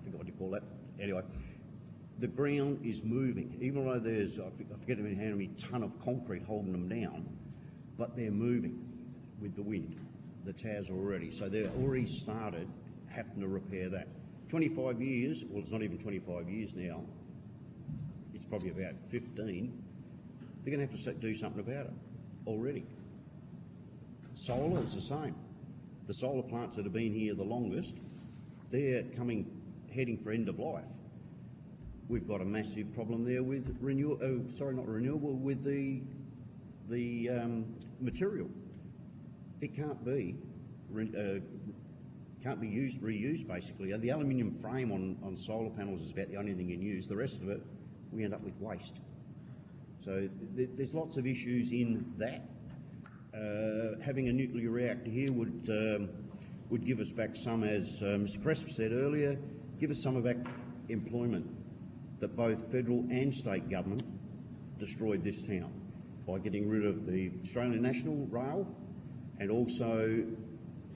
forget what you call that. Anyway, the ground is moving, even though there's, I forget how many ton of concrete holding them down, but they're moving with the wind. The towers are already, so they're already started having to repair that. 25 years, well, it's not even 25 years now, it's probably about 15, they're going to have to do something about it already. Solar is the same. The solar plants that have been here the longest, they're heading for end of life. We've got a massive problem there with with the material. It can't be reused basically. The aluminium frame on solar panels is about the only thing you can use. The rest of it, we end up with waste. So there's lots of issues in that. Having a nuclear reactor here would give us back some, as Mr. Cresp said earlier, give us some of that employment that both federal and state government destroyed this town by getting rid of the Australian National Rail and also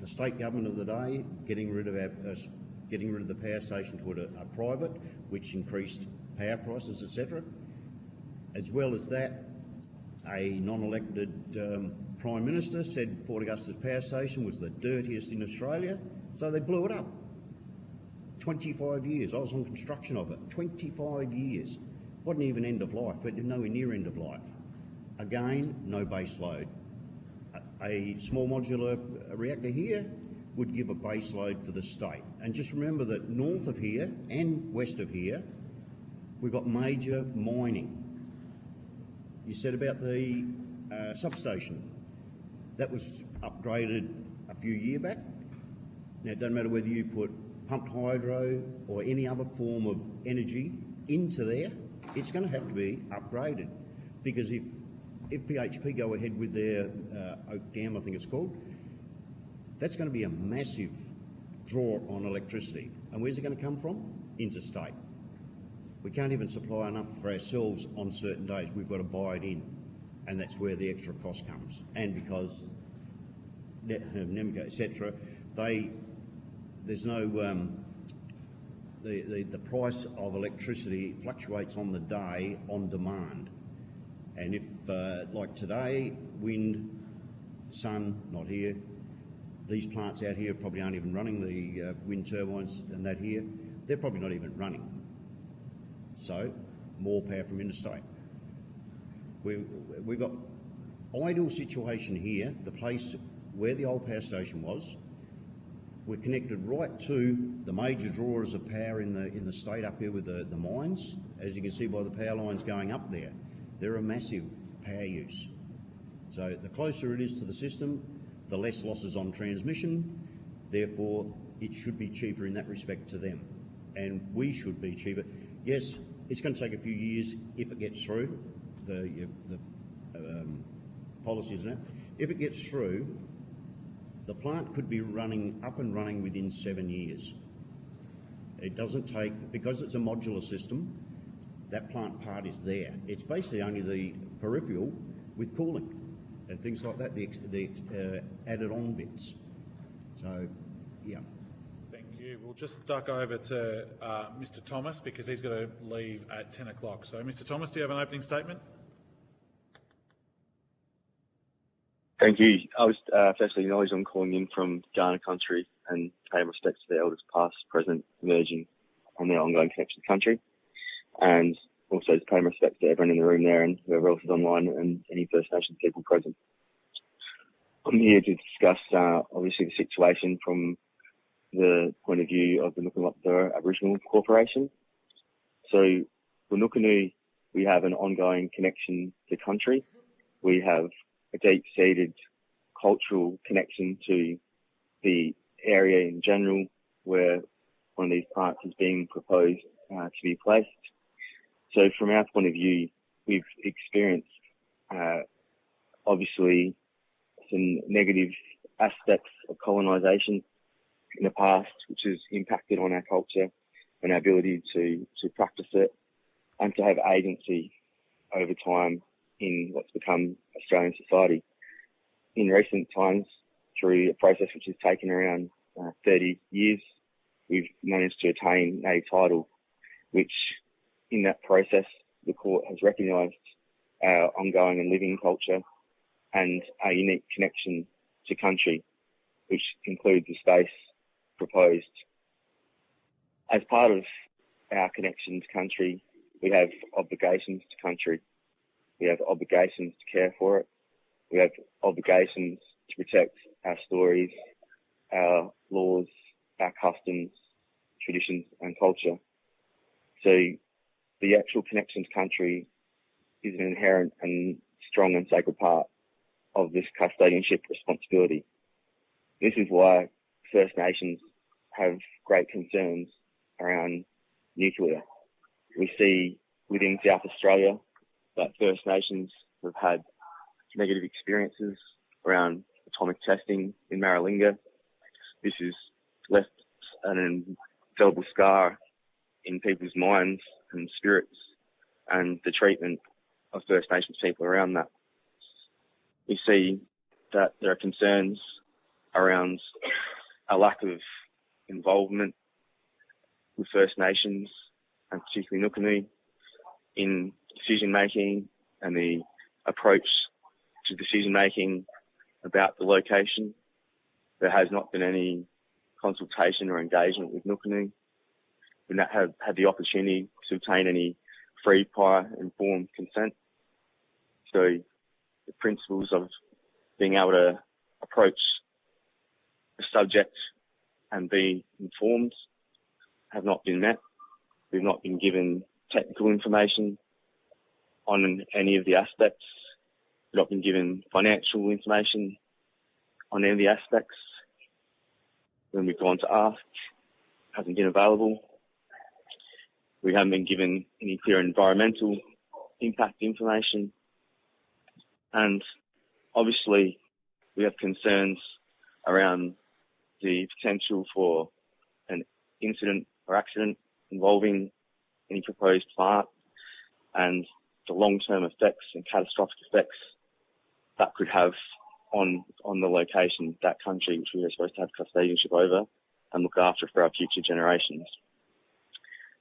the state government of the day getting rid of the power station to a private, which increased power prices, etc. As well as that, a non-elected Prime Minister said Port Augusta's power station was the dirtiest in Australia, so they blew it up. 25 years, I was on construction of it, 25 years. Wasn't even end of life, but nowhere near end of life. Again, no base load. A small modular reactor here would give a base load for the state. And just remember that north of here and west of here, we've got major mining. You said about the substation. That was upgraded a few years back. Now, it doesn't matter whether you put pumped hydro or any other form of energy into there, it's going to have to be upgraded. Because if PHP go ahead with their Oak Dam, I think it's called, that's going to be a massive draw on electricity. And where's it going to come from? Interstate. We can't even supply enough for ourselves on certain days. We've got to buy it in, and that's where the extra cost comes. And because NEMCO, etc., there's no the price of electricity fluctuates on the day on demand. And if, like today, wind, sun, not here, these plants out here probably aren't even running, the wind turbines and that here, they're probably not even running. So, more power from interstate. We've got ideal situation here, the place where the old power station was. We're connected right to the major drawers of power in the state up here with the mines, as you can see by the power lines going up there. They're a massive power use. So the closer it is to the system, the less losses on transmission, therefore it should be cheaper in that respect to them. And we should be cheaper. Yes, it's going to take a few years if it gets through, the policies and that. If it gets through, the plant could be up and running within 7 years. It doesn't take, because it's a modular system, that plant part is there. It's basically only the peripheral with cooling and things like that, the added on bits. So, yeah. Thank you. We'll We'll just duck over to Mr Thomas because he's got to leave at 10 o'clock. So, Mr Thomas, do you have an opening statement? Thank you. I was firstly acknowledge I'm calling in from Ghana country and pay respects to the elders past, present, emerging and their ongoing connection to the country. And also to pay respects to everyone in the room there and whoever else is online and any First Nations people present. I'm here to discuss obviously the situation from the point of view of the Nuku'alofa Aboriginal Corporation. So for Nukunu, we have an ongoing connection to country. We have a deep-seated cultural connection to the area in general where one of these parks is being proposed to be placed. So from our point of view, we've experienced obviously some negative aspects of colonisation in the past, which has impacted on our culture and our ability to practice it and to have agency over time in what's become Australian society. In recent times, through a process which has taken around 30 years, we've managed to attain native title, which in that process, the court has recognised our ongoing and living culture and our unique connection to country, which includes the space proposed. As part of our connection to country, we have obligations to country. We have obligations to care for it. We have obligations to protect our stories, our laws, our customs, traditions and culture. So the actual connection to country is an inherent and strong and sacred part of this custodianship responsibility. This is why First Nations have great concerns around nuclear. We see within South Australia that First Nations have had negative experiences around atomic testing in Maralinga. This has left an indelible scar in people's minds and spirits and the treatment of First Nations people around that. We see that there are concerns around a lack of involvement with First Nations and particularly Nukunu in decision making and the approach to decision making about the location. There has not been any consultation or engagement with Nukunu. We've not had the opportunity to obtain any free, prior, informed consent. So the principles of being able to approach the subject and be informed have not been met. We've not been given technical information on any of the aspects. We've not been given financial information on any of the aspects. When we've gone to ask, it hasn't been available. We haven't been given any clear environmental impact information. And obviously, we have concerns around the potential for an incident or accident involving any proposed plant and the long-term effects and catastrophic effects that could have on the location, that country, which we are supposed to have custodianship over and look after for our future generations.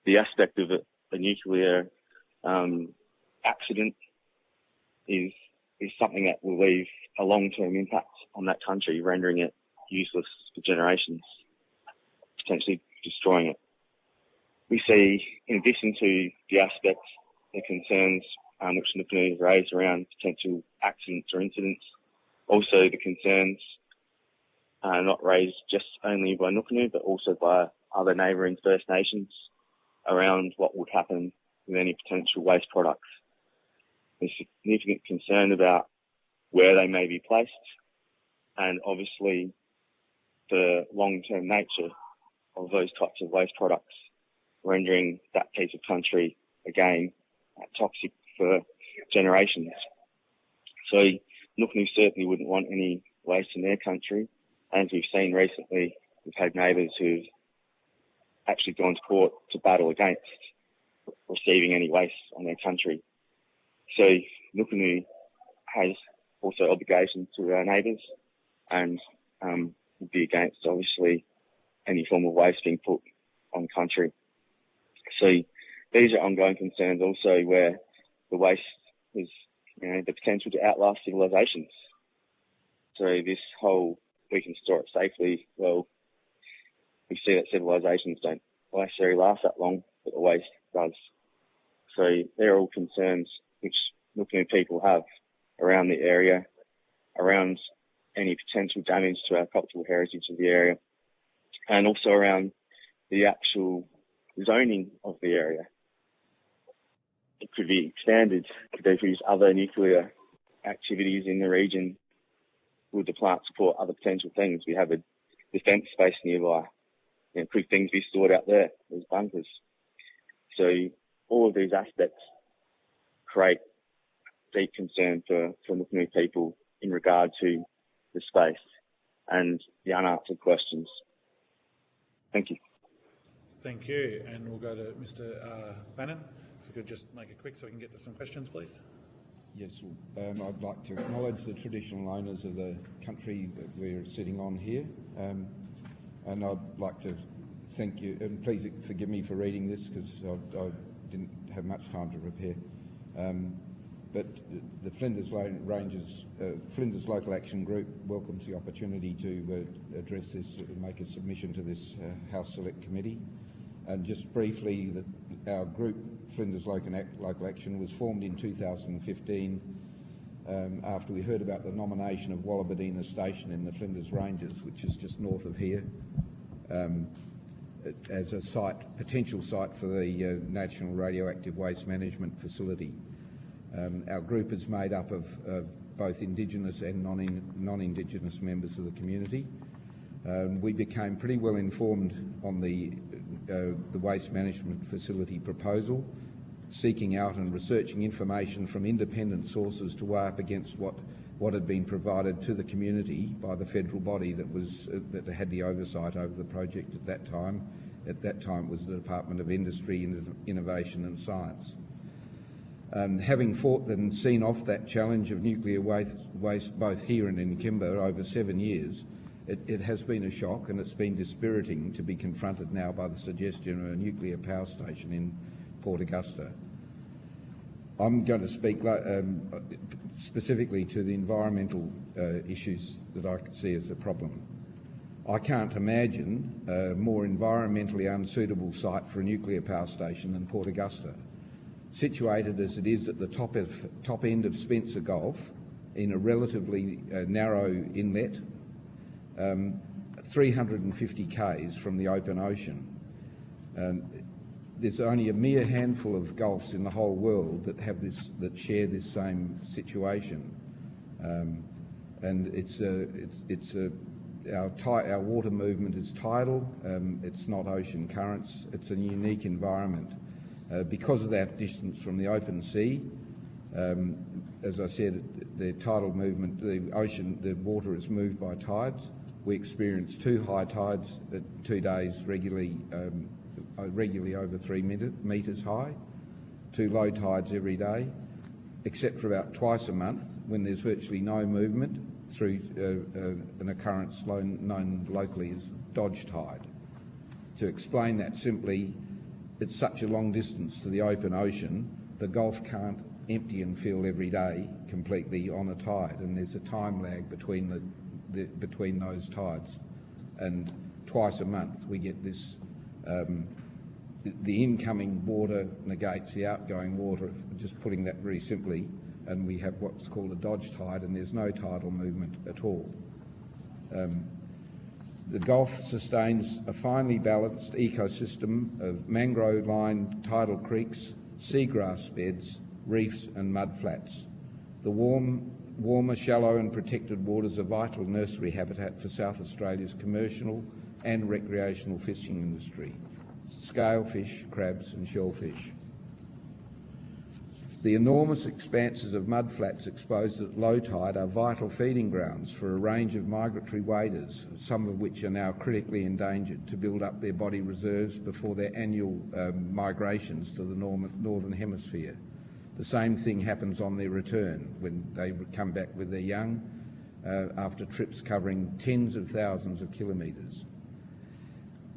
The aspect of a nuclear accident is something that will leave a long-term impact on that country, rendering it useless for generations, potentially destroying it. We see, in addition to the aspects, the concerns which Nukunu has raised around potential accidents or incidents, also the concerns not raised just only by Nukunu, but also by other neighbouring First Nations around what would happen with any potential waste products. There's significant concern about where they may be placed and obviously the long-term nature of those types of waste products, rendering that piece of country, again, toxic for generations. So Nukunu certainly wouldn't want any waste in their country. As we've seen recently, we've had neighbours who've actually gone to court to battle against receiving any waste on their country. So Nukunu has also obligations to our neighbours and would be against, obviously, any form of waste being put on country. So these are ongoing concerns also, where the waste has, the potential to outlast civilizations. So this whole, we can store it safely, well, we see that civilizations don't necessarily last that long, but the waste does. So they're all concerns which Nuku people have around the area, around any potential damage to our cultural heritage of the area, and also around the actual zoning of the area. It could be expanded, could they produce other nuclear activities in the region? Would the plant support other potential things? We have a defence space nearby. Could things be stored out there as bunkers? So all of these aspects create deep concern for Nuku people in regard to the space and the unanswered questions. Thank you. Thank you. And we'll go to Mr. Bannon. If you could just make it quick so we can get to some questions, please. Yes, I'd like to acknowledge the traditional owners of the country that we're sitting on here. And I'd like to thank you, and please forgive me for reading this because I didn't have much time to prepare. But the Flinders Ranges, Flinders Local Action Group welcomes the opportunity to address this and make a submission to this House Select Committee. And just briefly, our group, Flinders Local Action, was formed in 2015 after we heard about the nomination of Wallabadina Station in the Flinders Ranges, which is just north of here, as a potential site for the National Radioactive Waste Management Facility. Our group is made up of both Indigenous and non-Indigenous members of the community. We became pretty well informed on the waste management facility proposal, seeking out and researching information from independent sources to weigh up against what had been provided to the community by the federal body that had the oversight over the project at that time. At that time it was the Department of Industry, Innovation and Science. Having fought and seen off that challenge of nuclear waste both here and in Kimber over 7 years, it has been a shock, and it's been dispiriting to be confronted now by the suggestion of a nuclear power station in Port Augusta. I'm going to speak specifically to the environmental issues that I see as a problem. I can't imagine a more environmentally unsuitable site for a nuclear power station than Port Augusta. Situated as it is at the top end of Spencer Gulf, in a relatively narrow inlet, 350 k's from the open ocean. There's only a mere handful of gulfs in the whole world that share this same situation, and our water movement is tidal. It's not ocean currents. It's a unique environment. Because of that distance from the open sea, as I said, the tidal movement, the water is moved by tides. We experience 2 high tides at 2 days regularly over 3 metres high, 2 low tides every day, except for about twice a month when there's virtually no movement through an occurrence known locally as Dodge tide. To explain that simply, it's such a long distance to the open ocean, the Gulf can't empty and fill every day completely on a tide, and there's a time lag between those tides. And twice a month we get this, the incoming water negates the outgoing water, just putting that very simply, and we have what's called a Dodge tide, and there's no tidal movement at all. The Gulf sustains a finely balanced ecosystem of mangrove-lined tidal creeks, seagrass beds, reefs and mudflats. The warmer, shallow and protected waters are vital nursery habitat for South Australia's commercial and recreational fishing industry, scalefish, crabs and shellfish. The enormous expanses of mudflats exposed at low tide are vital feeding grounds for a range of migratory waders, some of which are now critically endangered, to build up their body reserves before their annual migrations to the northern hemisphere. The same thing happens on their return when they would come back with their young after trips covering tens of thousands of kilometres.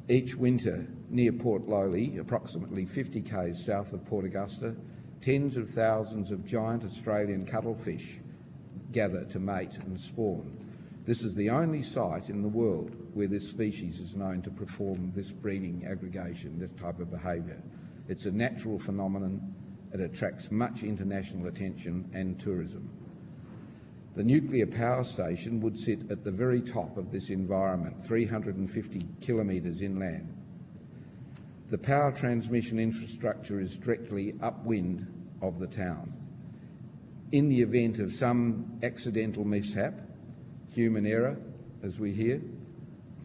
Each winter, near Port Lowley, approximately 50 k's south of Port Augusta, tens of thousands of giant Australian cuttlefish gather to mate and spawn. This is the only site in the world where this species is known to perform this breeding aggregation, this type of behaviour. It's a natural phenomenon. It attracts much international attention and tourism. The nuclear power station would sit at the very top of this environment, 350 kilometres inland. The power transmission infrastructure is directly upwind of the town. In the event of some accidental mishap, human error, as we hear,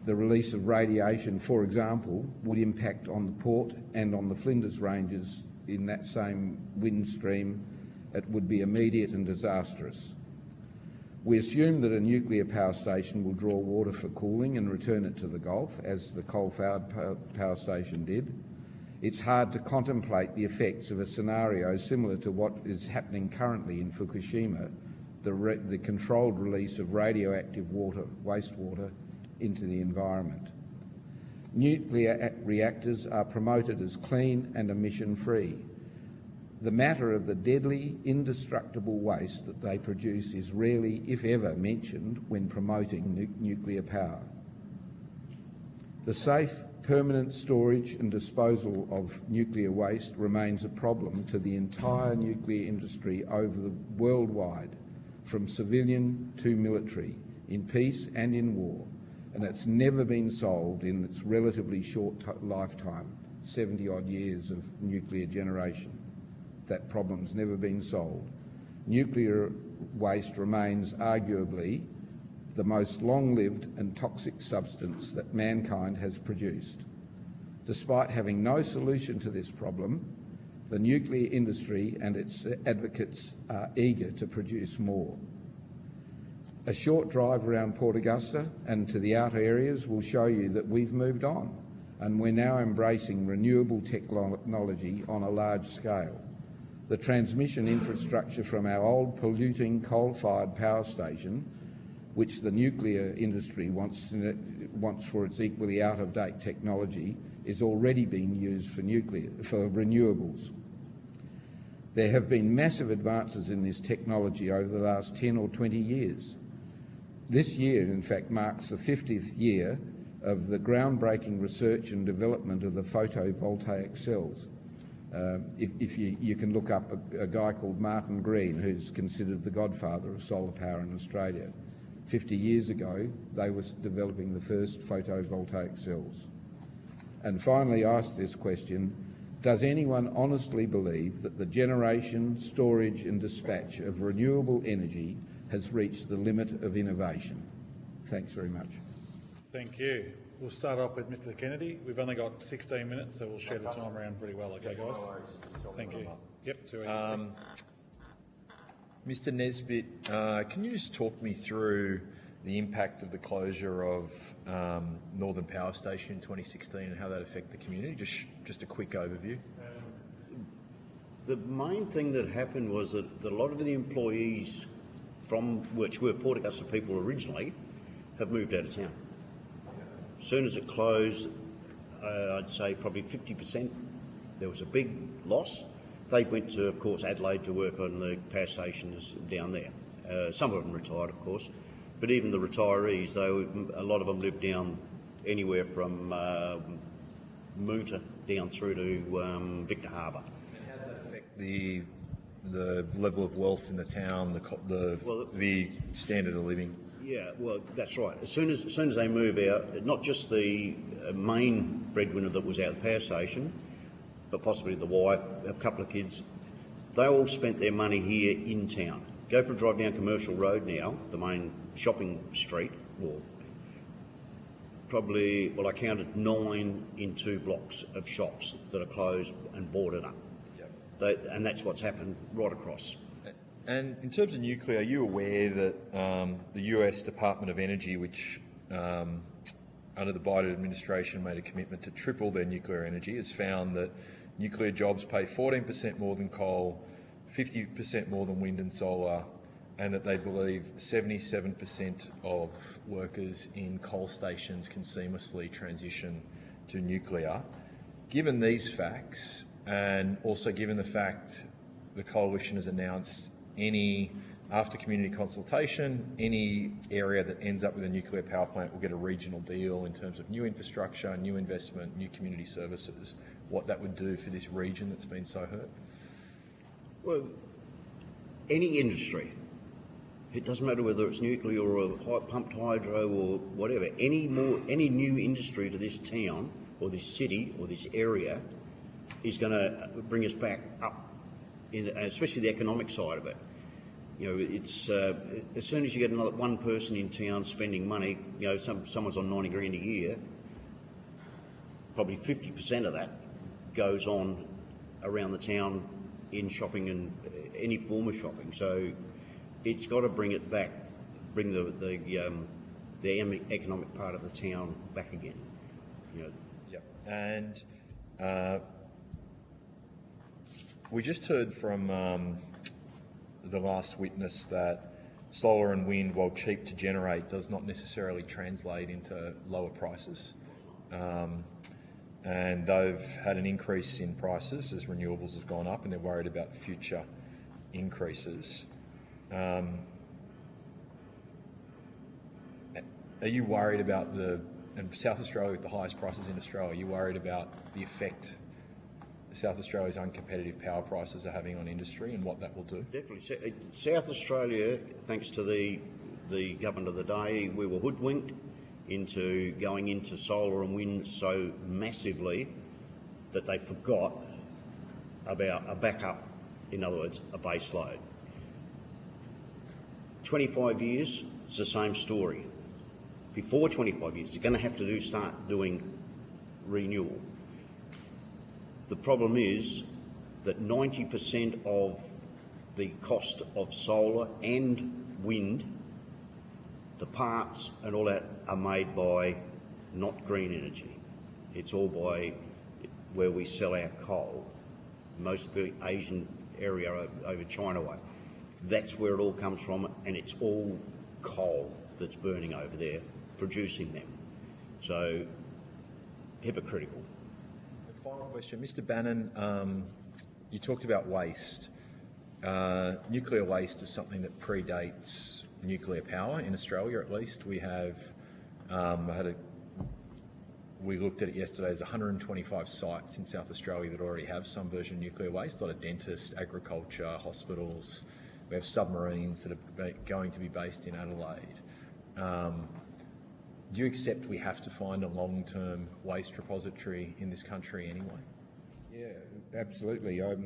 the release of radiation, for example, would impact on the port and on the Flinders Ranges in that same wind stream. It would be immediate and disastrous. We assume that a nuclear power station will draw water for cooling and return it to the Gulf, as the coal-fired power station did. It's hard to contemplate the effects of a scenario similar to what is happening currently in Fukushima, the controlled release of radioactive wastewater into the environment. Nuclear reactors are promoted as clean and emission-free. The matter of the deadly, indestructible waste that they produce is rarely, if ever, mentioned when promoting nuclear power. The safe, permanent storage and disposal of nuclear waste remains a problem to the entire nuclear industry worldwide, from civilian to military, in peace and in war, and it's never been solved in its relatively short lifetime, 70-odd years of nuclear generation. That problem's never been solved. Nuclear waste remains arguably the most long-lived and toxic substance that mankind has produced. Despite having no solution to this problem, the nuclear industry and its advocates are eager to produce more. A short drive around Port Augusta and to the outer areas will show you that we've moved on, and we're now embracing renewable technology on a large scale. The transmission infrastructure from our old polluting coal-fired power station, which the nuclear industry wants for its equally out-of-date technology, is already being used for renewables. There have been massive advances in this technology over the last 10 or 20 years. This year, in fact, marks the 50th year of the groundbreaking research and development of the photovoltaic cells. If you can look up a guy called Martin Green, who's considered the godfather of solar power in Australia. 50 years ago, they were developing the first photovoltaic cells. And finally, ask this question: does anyone honestly believe that the generation, storage and dispatch of renewable energy has reached the limit of innovation? Thanks very much. Thank you. We'll start off with Mr Kennedy. We've only got 16 minutes, so we'll share the time around pretty well. Okay, guys? Thank you. Yep, too easy. Mr Nesbitt, can you just talk me through the impact of the closure of Northern Power Station in 2016 and how that affected the community? Just a quick overview. The main thing that happened was that a lot of the employees from which were Port Augusta people originally have moved out of town. As soon as it closed, I'd say probably 50%, there was a big loss. They went to, of course, Adelaide to work on the power stations down there. Some of them retired, of course, but even the retirees, though, a lot of them lived down anywhere from Moonta down through to Victor Harbour. And how did that affect the level of wealth in the town, the standard of living? Yeah, well, that's right. As soon as they move out, not just the main breadwinner that was out of the power station, but possibly the wife, a couple of kids, they all spent their money here in town. Go for a drive down Commercial Road now, the main shopping street, or probably, well, I counted 9 in 2 blocks of shops that are closed and boarded up. Yep. And that's what's happened right across. And in terms of nuclear, are you aware that the US Department of Energy, which under the Biden administration made a commitment to triple their nuclear energy, has found that nuclear jobs pay 14% more than coal, 50% more than wind and solar, and that they believe 77% of workers in coal stations can seamlessly transition to nuclear. Given these facts, and also given the fact the Coalition has announced after community consultation, any area that ends up with a nuclear power plant will get a regional deal in terms of new infrastructure, new investment, new community services, what that would do for this region that's been so hurt? Well, any industry, it doesn't matter whether it's nuclear or pumped hydro or whatever, any new industry to this town or this city or this area is going to bring us back up, especially the economic side of it. You know, it's as soon as you get another one person in town spending money, you know, someone's on 90 grand a year, probably 50% of that goes on around the town in shopping and any form of shopping. So it's got to bring it back, bring the economic part of the town back again. You know. Yep. And we just heard from the last witness that solar and wind, while cheap to generate, does not necessarily translate into lower prices. And they've had an increase in prices as renewables have gone up, and they're worried about future increases. Are you worried about and South Australia with the highest prices in Australia, are you worried about the effect South Australia's uncompetitive power prices are having on industry and what that will do? Definitely. South Australia, thanks to the government of the day, we were hoodwinked into going into solar and wind so massively that they forgot about a backup, in other words, a base load. 25 years, it's the same story. Before 25 years, you're going to have to start doing renewal. The problem is that 90% of the cost of solar and wind, the parts and all that, are made by not green energy. It's all by where we sell our coal, most of the Asian area over China way. That's where it all comes from, and it's all coal that's burning over there, producing them. So, hypocritical. Final question. Mr. Bannon, you talked about waste. Nuclear waste is something that predates nuclear power in Australia, at least. We have, we looked at it yesterday, there's 125 sites in South Australia that already have some version of nuclear waste, a lot of dentists, agriculture, hospitals. We have submarines that are going to be based in Adelaide. Do you accept we have to find a long-term waste repository in this country anyway? Yeah, absolutely. I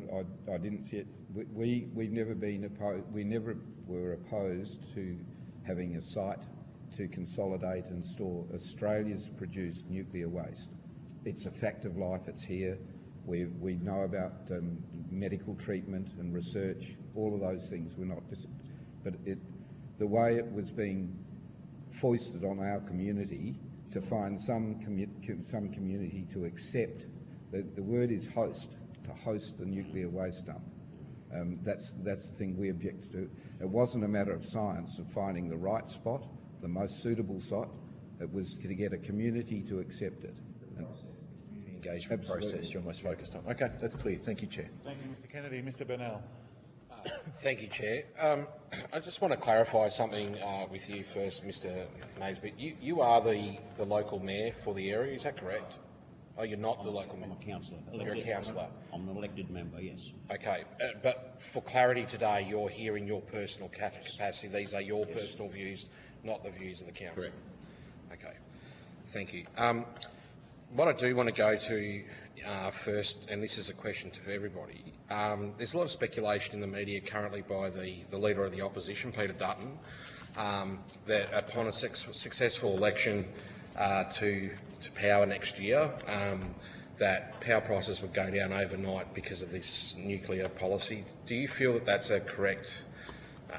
didn't see it. We've never been opposed. We never were opposed to having a site to consolidate and store Australia's produced nuclear waste. It's a fact of life. It's here. We know about medical treatment and research. All of those things. We're not, but the way it was being foisted on our community to find some community to accept. The word is host, to host the nuclear waste dump. That's the thing we object to. It wasn't a matter of science of finding the right spot, the most suitable spot. It was to get a community to accept it. It's the process, the community engagement process you're most focused on. Okay, that's clear. Thank you, Chair. Thank you, Mr. Kennedy. Mr. Burnell. Thank you, Chair. I just want to clarify something with you first, Mr. Naisbitt. You are the local mayor for the area, is that correct? Oh, you're not the local mayor? I'm a councillor. You're a councillor? I'm an elected member, yes. Okay, but for clarity today, you're here in your personal capacity. These are your personal views, not the views of the council? Correct. Okay, thank you. What I do want to go to first, and this is a question to everybody, there's a lot of speculation in the media currently by the Leader of the Opposition, Peter Dutton, that upon a successful election to power next year, that power prices would go down overnight because of this nuclear policy. Do you feel that that's a correct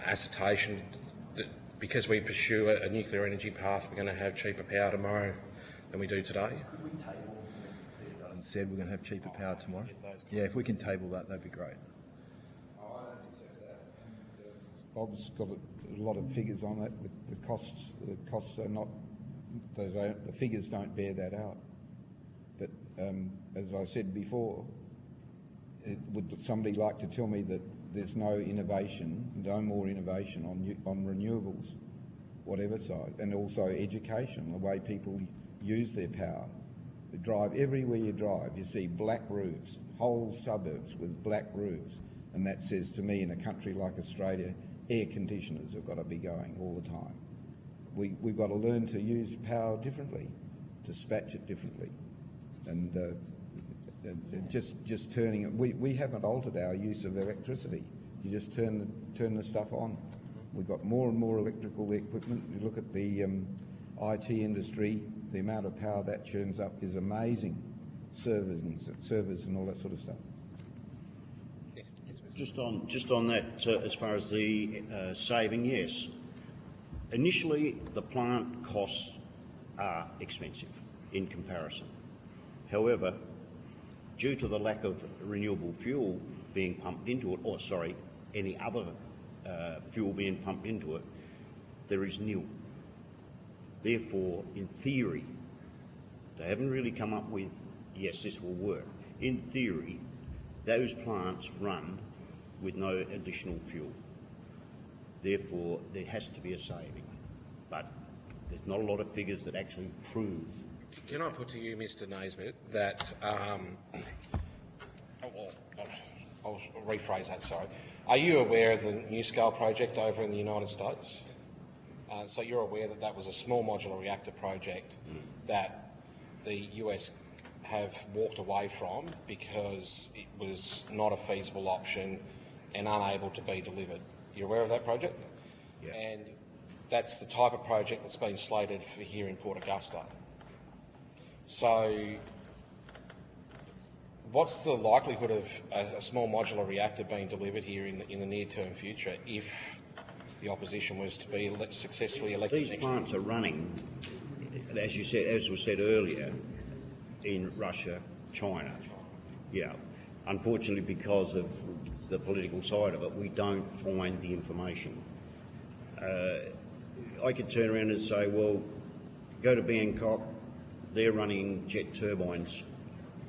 assertion, that because we pursue a nuclear energy path, we're going to have cheaper power tomorrow than we do today? Could we table and said we're going to have cheaper power tomorrow? Yeah, if we can table that, that'd be great. I don't accept that. Bob's got a lot of figures on it. The costs are not. The figures don't bear that out. But as I said before, would somebody like to tell me that there's no innovation, no more innovation on renewables, whatever side, and also education, the way people use their power. You drive everywhere you drive, you see black roofs, whole suburbs with black roofs, and that says to me, in a country like Australia, air conditioners have got to be going all the time. We've got to learn to use power differently, dispatch it differently, and just turning it. We haven't altered our use of electricity. You just turn the stuff on. We've got more and more electrical equipment. You look at the IT industry, the amount of power that churns up is amazing. Servers and all that sort of stuff. Just on that, as far as the saving, yes. Initially, the plant costs are expensive in comparison. However, due to the lack of renewable fuel being pumped into it, or sorry, any other fuel being pumped into it, there is nil. Therefore, in theory, they haven't really come up with, yes, this will work. In theory, those plants run with no additional fuel. Therefore, there has to be a saving. But there's not a lot of figures that actually prove. Can I put to you, Mr. Naismith, that I'll rephrase that, sorry. Are you aware of the NuScale project over in the United States? So you're aware that that was a small modular reactor project that the US have walked away from because it was not a feasible option and unable to be delivered. You're aware of that project? Yeah. And that's the type of project that's been slated for here in Port Augusta. So what's the likelihood of a small modular reactor being delivered here in the near-term future if the opposition was to be successfully elected? These plants are running, as you said, as was said earlier, in Russia, China. Yeah. Unfortunately, because of the political side of it, we don't find the information. I could turn around and say, well, go to Bangkok, they're running jet turbines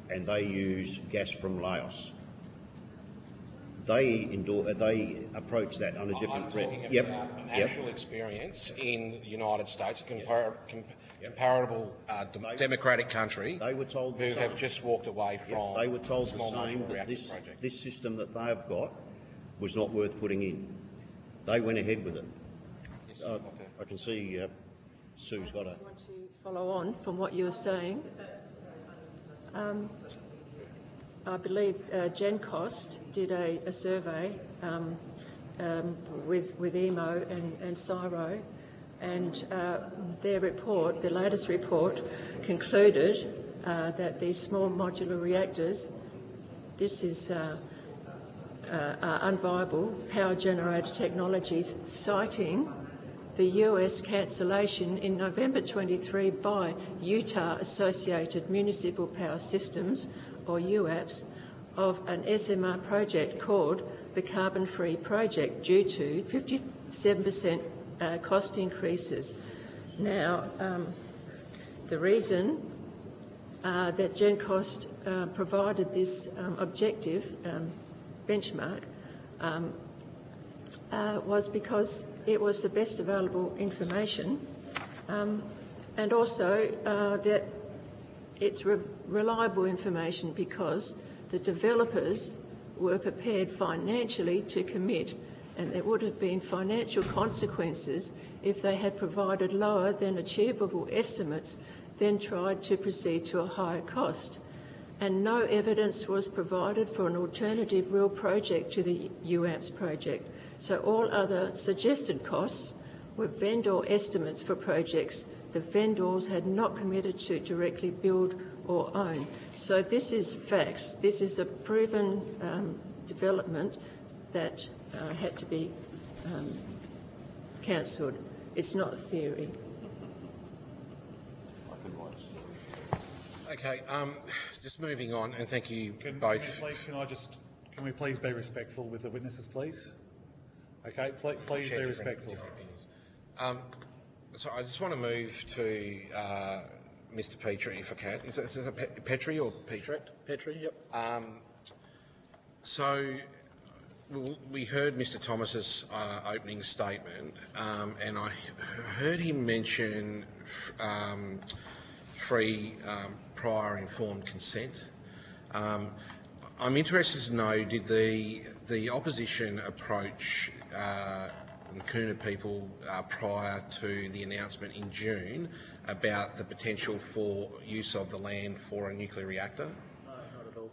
and they use gas from Laos. They approach that on a different... I'm talking about an actual experience in the United States, a comparable democratic country they were told who have just walked away from they were told the small same, modular that reactor project. this system that they've got was not worth putting in. They went ahead with it. Yes, I can see Sue's got a... I want to follow on from what you were saying. I believe GenCost did a survey with EMO and CSIRO, and their report, the latest report, concluded that these small modular reactors, this is are unviable power generator technologies, citing the US cancellation in November 23 by Utah Associated Municipal Power Systems, or UAPS, of an SMR project called the Carbon Free Project due to 57% cost increases. Now, the reason that GenCost provided this objective benchmark was because it was the best available information, and also that it's reliable information because the developers were prepared financially to commit, and there would have been financial consequences if they had provided lower than achievable estimates, then tried to proceed to a higher cost. And no evidence was provided for an alternative real project to the UAPS project. So all other suggested costs were vendor estimates for projects the vendors had not committed to directly build or own. So this is facts. This is a proven development that had to be cancelled. It's not theory. Okay, just moving on, and thank you both. Can we please be respectful with the witnesses, please? Okay, please be respectful. So I just want to move to Mr. Petrie, if I can. Is it Petrie or Petrie? Petrie, yep. So we heard Mr. Thomas's opening statement, and I heard him mention free prior informed consent. I'm interested to know, did the opposition approach the Kuna people prior to the announcement in June about the potential for use of the land for a nuclear reactor? No, not at all.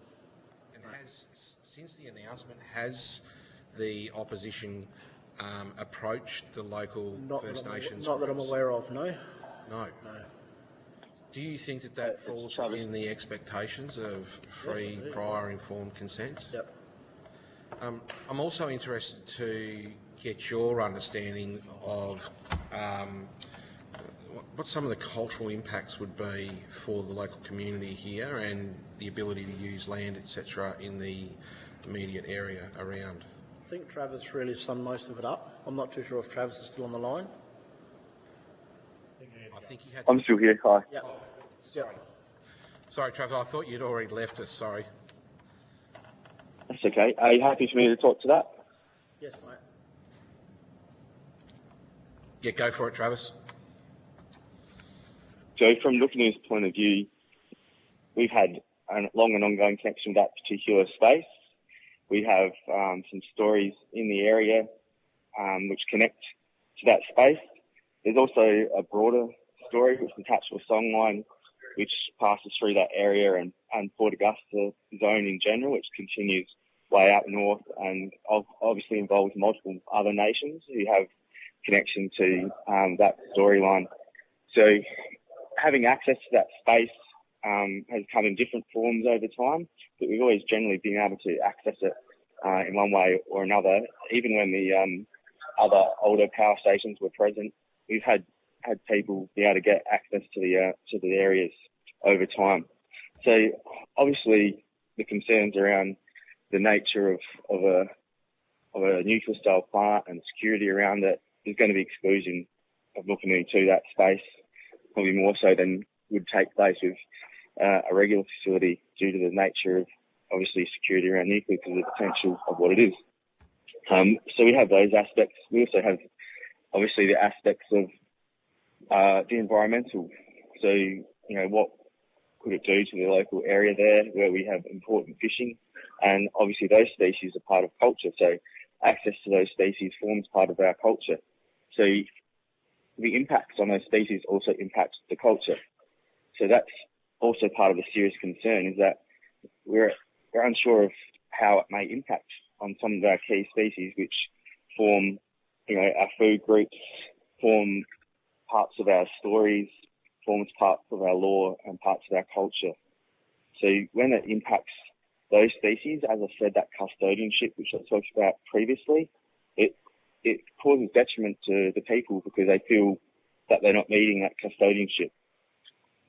And since the announcement, has the opposition approached the local First Nations? Not that I'm groups? aware of, no. No. No. Do you think that falls within the expectations of free, prior, informed consent? Yep. I'm also interested to get your understanding of what some of the cultural impacts would be for the local community here and the ability to use land, etc., in the immediate area around. I think Travis really summed most of it up. I'm not too sure if Travis is still on the line. I think he had. I'm still here. Hi. Yep. Oh, sorry. Sorry, Travis, I thought you'd already left us, sorry. That's okay. Are you happy for me to talk to that? Yes, mate. Yeah, go for it, Travis. So from looking at his point of view, we've had a long and ongoing connection with that particular space. We have some stories in the area which connect to that space. There's also a broader story which is attached to a songline which passes through that area and Port Augusta zone in general, which continues way up north and obviously involves multiple other nations who have connection to that storyline. So having access to that space has come in different forms over time, but we've always generally been able to access it in one way or another. Even when the other older power stations were present, we've had people be able to get access to the areas over time. So obviously the concerns around the nature of a nuclear style plant and security around it, there's going to be exclusion of looking into that space, probably more so than would take place with a regular facility due to the nature of obviously security around nuclear because of the potential of what it is. So we have those aspects. We also have obviously the aspects of the environmental. So, what could it do to the local area there where we have important fishing? And obviously those species are part of culture. So access to those species forms part of our culture. So the impacts on those species also impact the culture. So that's also part of the serious concern, is that we're unsure of how it may impact on some of our key species which form, our food groups, form parts of our stories, forms parts of our law and parts of our culture. So when it impacts those species, as I said, that custodianship, which I talked about previously, it causes detriment to the people because they feel that they're not meeting that custodianship.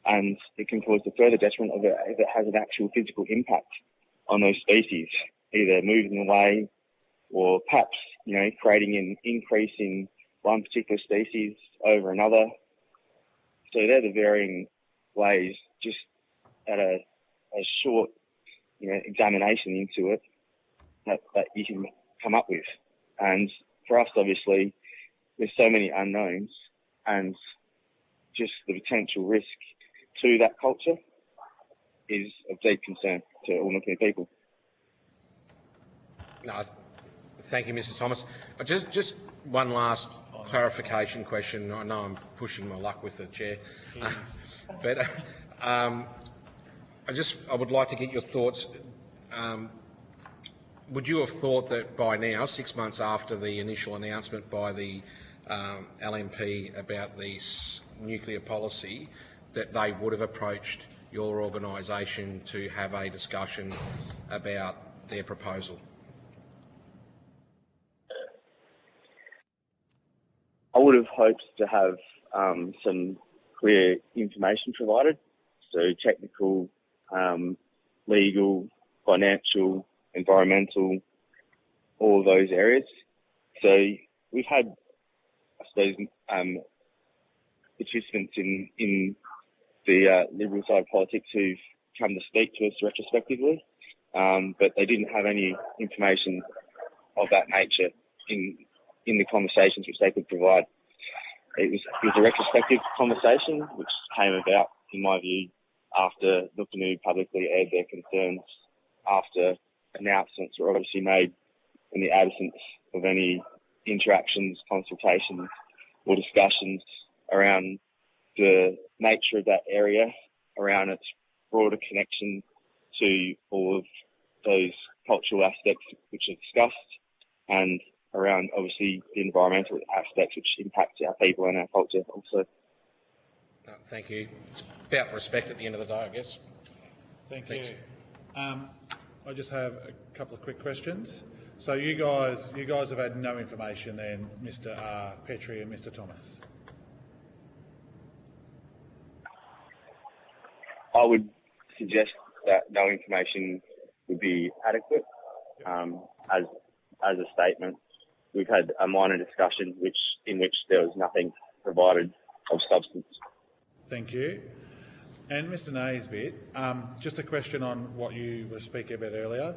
And it can cause the further detriment of it if it has an actual physical impact on those species, either moving away or perhaps, creating an increase in one particular species over another. So they're the varying ways, just at a short, examination into it that you can come up with. And for us, obviously, there's so many unknowns and just the potential risk to that culture is of deep concern to all Nuclear people. No, thank you, Mr. Thomas. Just one last clarification question. I know I'm pushing my luck with the chair, but I would like to get your thoughts. Would you have thought that by now, 6 months after the initial announcement by the LNP about this nuclear policy, that they would have approached your organisation to have a discussion about their proposal? I would have hoped to have some clear information provided, so technical, legal, financial, environmental, all of those areas. So we've had, I suppose, participants in the Liberal side of politics who've come to speak to us retrospectively, but they didn't have any information of that nature in the conversations which they could provide. It was a retrospective conversation which came about, in my view, after Nuku publicly aired their concerns after announcements were obviously made in the absence of any interactions, consultations or discussions around the nature of that area, around its broader connection to all of those cultural aspects which are discussed, and around obviously the environmental aspects which impact our people and our culture also. Thank you. It's about respect at the end of the day, I guess. Thank you. I just have a couple of quick questions. So you guys have had no information then, Mr. Petrie and Mr. Thomas? I would suggest that no information would be adequate. As a statement, we've had a minor discussion in which there was nothing provided of substance. Thank you. And Mr. Naisbitt, just a question on what you were speaking about earlier.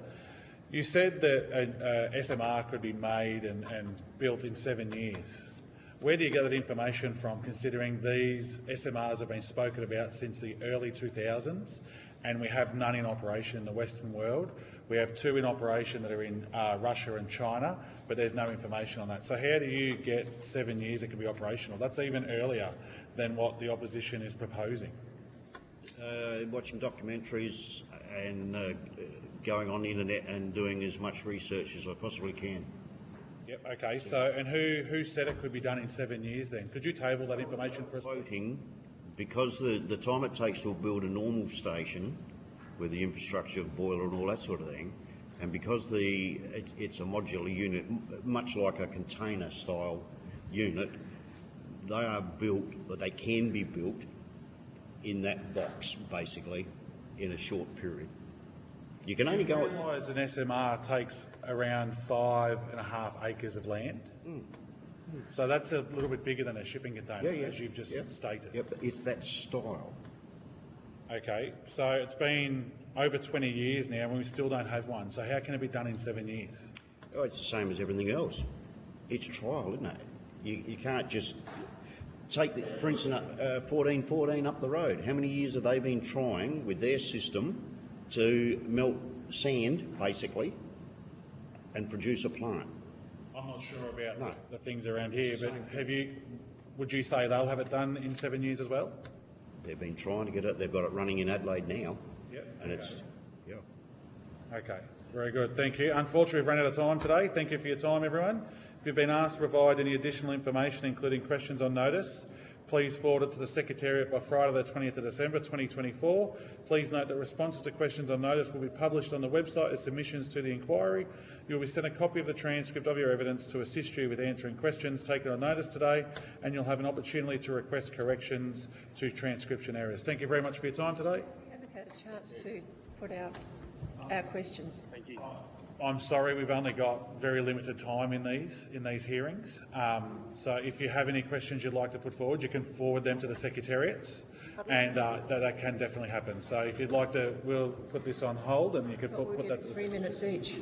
You said that a SMR could be made and built in 7 years. Where do you get that information from, considering these SMRs have been spoken about since the early 2000s and we have none in operation in the Western world? We have 2 in operation that are in Russia and China, but there's no information on that. So how do you get 7 years it can be operational? That's even earlier than what the opposition is proposing. Watching documentaries and going on the internet and doing as much research as I possibly can. Yep, okay. So, and who said it could be done in 7 years then? Could you table that information for us? Voting, because the time it takes to build a normal station with the infrastructure, boiler and all that sort of thing, and because it's a modular unit, much like a container style unit, they are built, but they can be built in that box basically in a short period. You can only go. Realise an SMR takes around 5.5 acres of land. So that's a little bit bigger than a shipping container, as you've just stated. Yep, it's that style. Okay, so it's been over 20 years now and we still don't have one. So how can it be done in 7 years? Oh, it's the same as everything else. It's trial, isn't it? You can't just take, for instance, 1414 up the road. How many years have they been trying with their system to melt sand, basically, and produce a plant? I'm not sure about the things around here, but would you say they'll have it done in 7 years as well? They've been trying to get it. They've got it running in Adelaide now. Yep. And okay. Okay, very good. Thank you. Unfortunately, we've run out of time today. Thank you for your time, everyone. If you've been asked to provide any additional information, including questions on notice, please forward it to the Secretariat by Friday the 20th of December 2024. Please note that responses to questions on notice will be published on the website as submissions to the inquiry. You will be sent a copy of the transcript of your evidence to assist you with answering questions taken on notice today, and you'll have an opportunity to request corrections to transcription errors. Thank you very much for your time today. We haven't had a chance to put our questions. Thank you. I'm sorry, we've only got very limited time in these hearings. So if you have any questions you'd like to put forward, you can forward them to the secretariats, and that can definitely happen. So if you'd like to, we'll put this on hold, and you can put that to the 3 minutes each.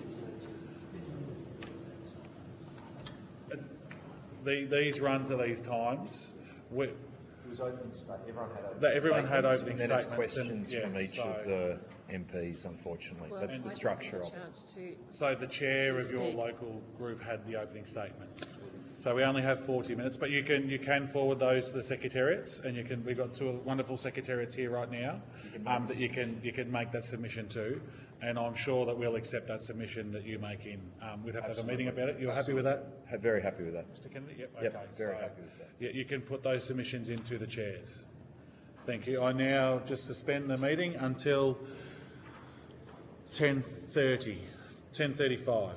These run to these times. It was opening statement. Everyone had opening statements. Everyone had opening and then it's statements. questions from each of the MPs, unfortunately. Well, that's the structure of it. So the chair of your local group had the opening statement. So we only have 40 minutes, but you can forward those to the secretariats, and we've got 2 wonderful secretariats here right now that you can make that submission to, and I'm sure that we'll accept that submission that you make in. We'd have to have a meeting about it. You're happy with that? Very happy with that. Mr. Kennedy? Yep. Yep, okay. very happy with that. Yeah, you can put those submissions into the chairs. Thank you. I now just suspend the meeting until 10:35.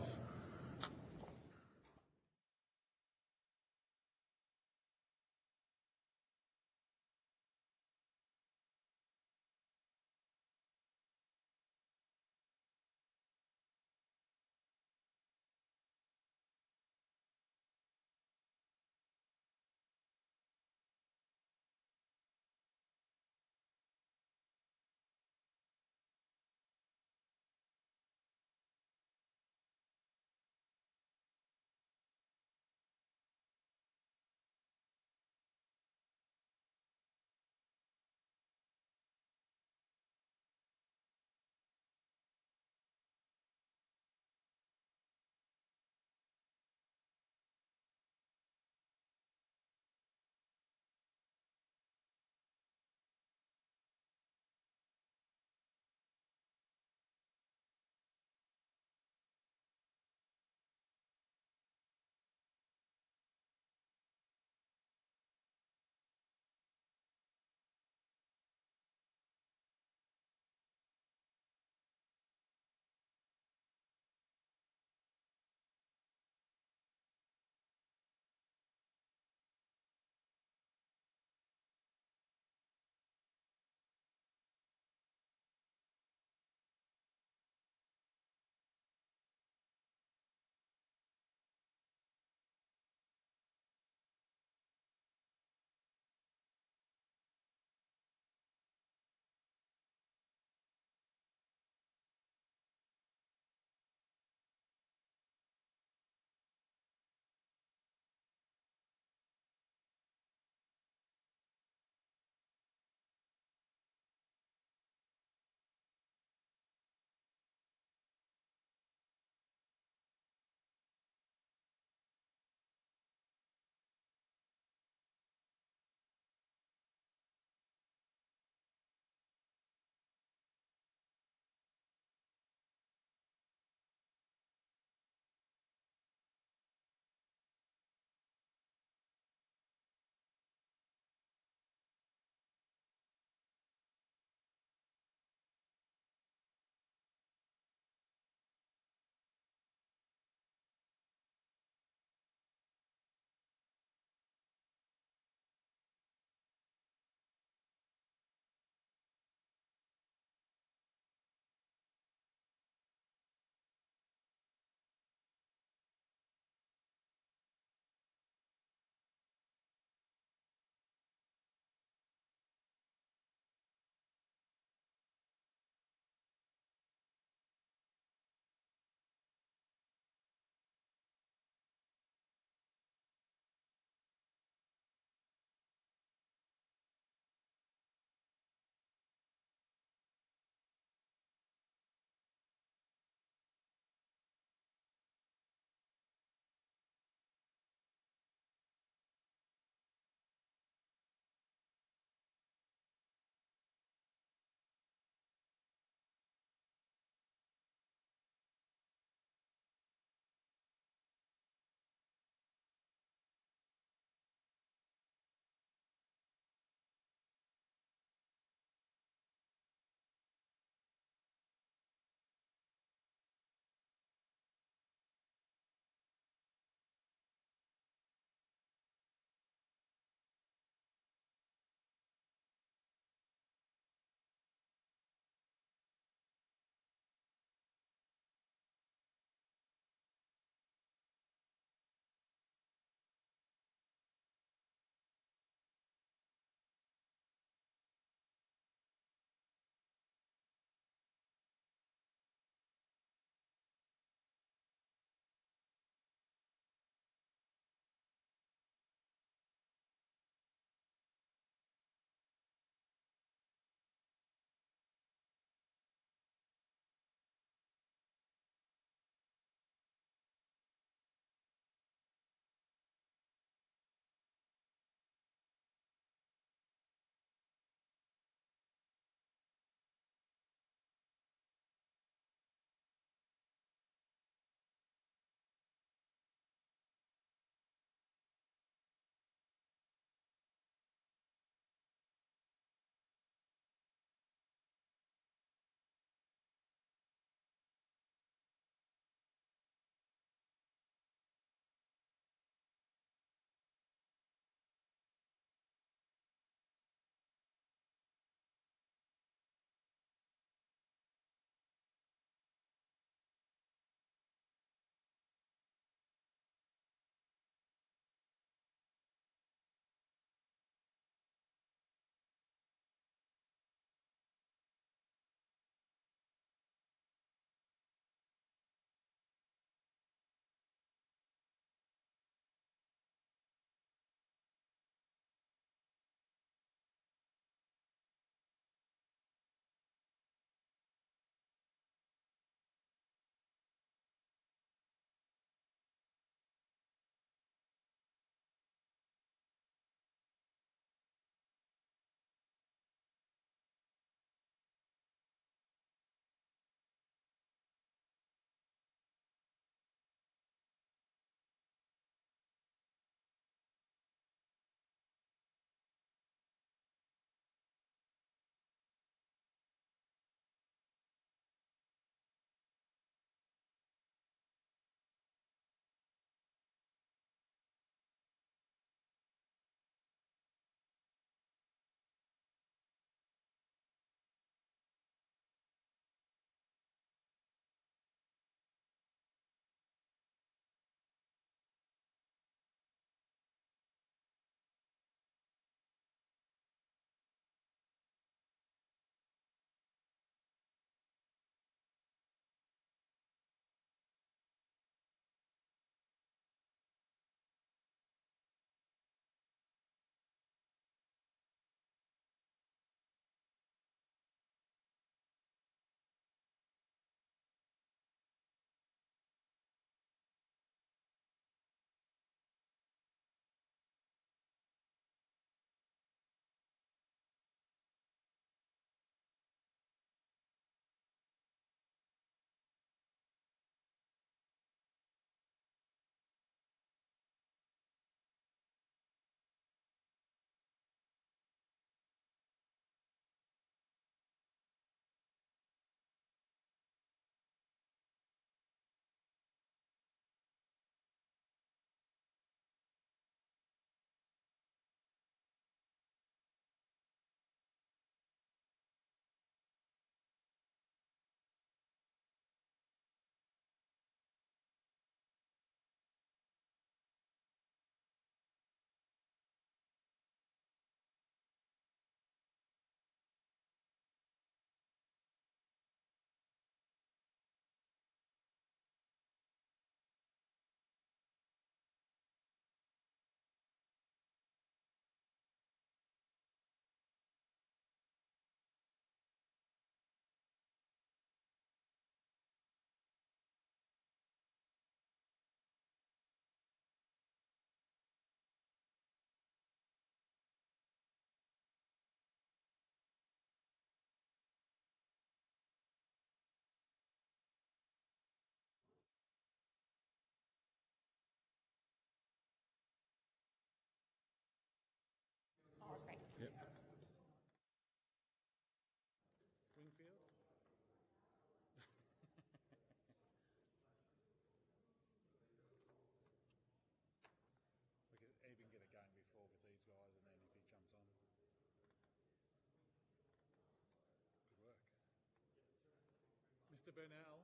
Mr. Burnell,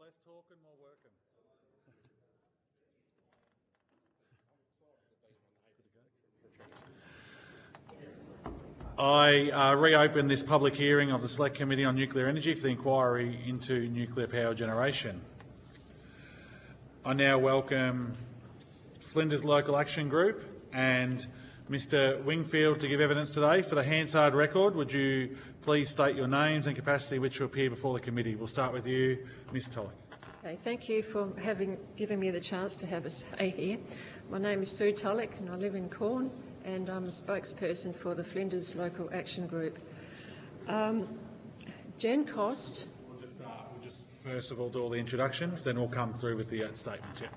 let's talk and more working. I reopen this public hearing of the Select Committee on Nuclear Energy for the inquiry into nuclear power generation. I now welcome Flinders Local Action Group and Mr. Wingfield to give evidence today. For the Hansard record, would you please state your names and capacity which you appear before the committee? We'll start with you, Ms. Tulloch. Okay, thank you for given me the chance to have a say here. My name is Sue Tulloch and I live in Corn, and I'm a spokesperson for the Flinders Local Action Group. Jen Cost. We'll just first of all do all the introductions, then we'll come through with the statements. Yeah.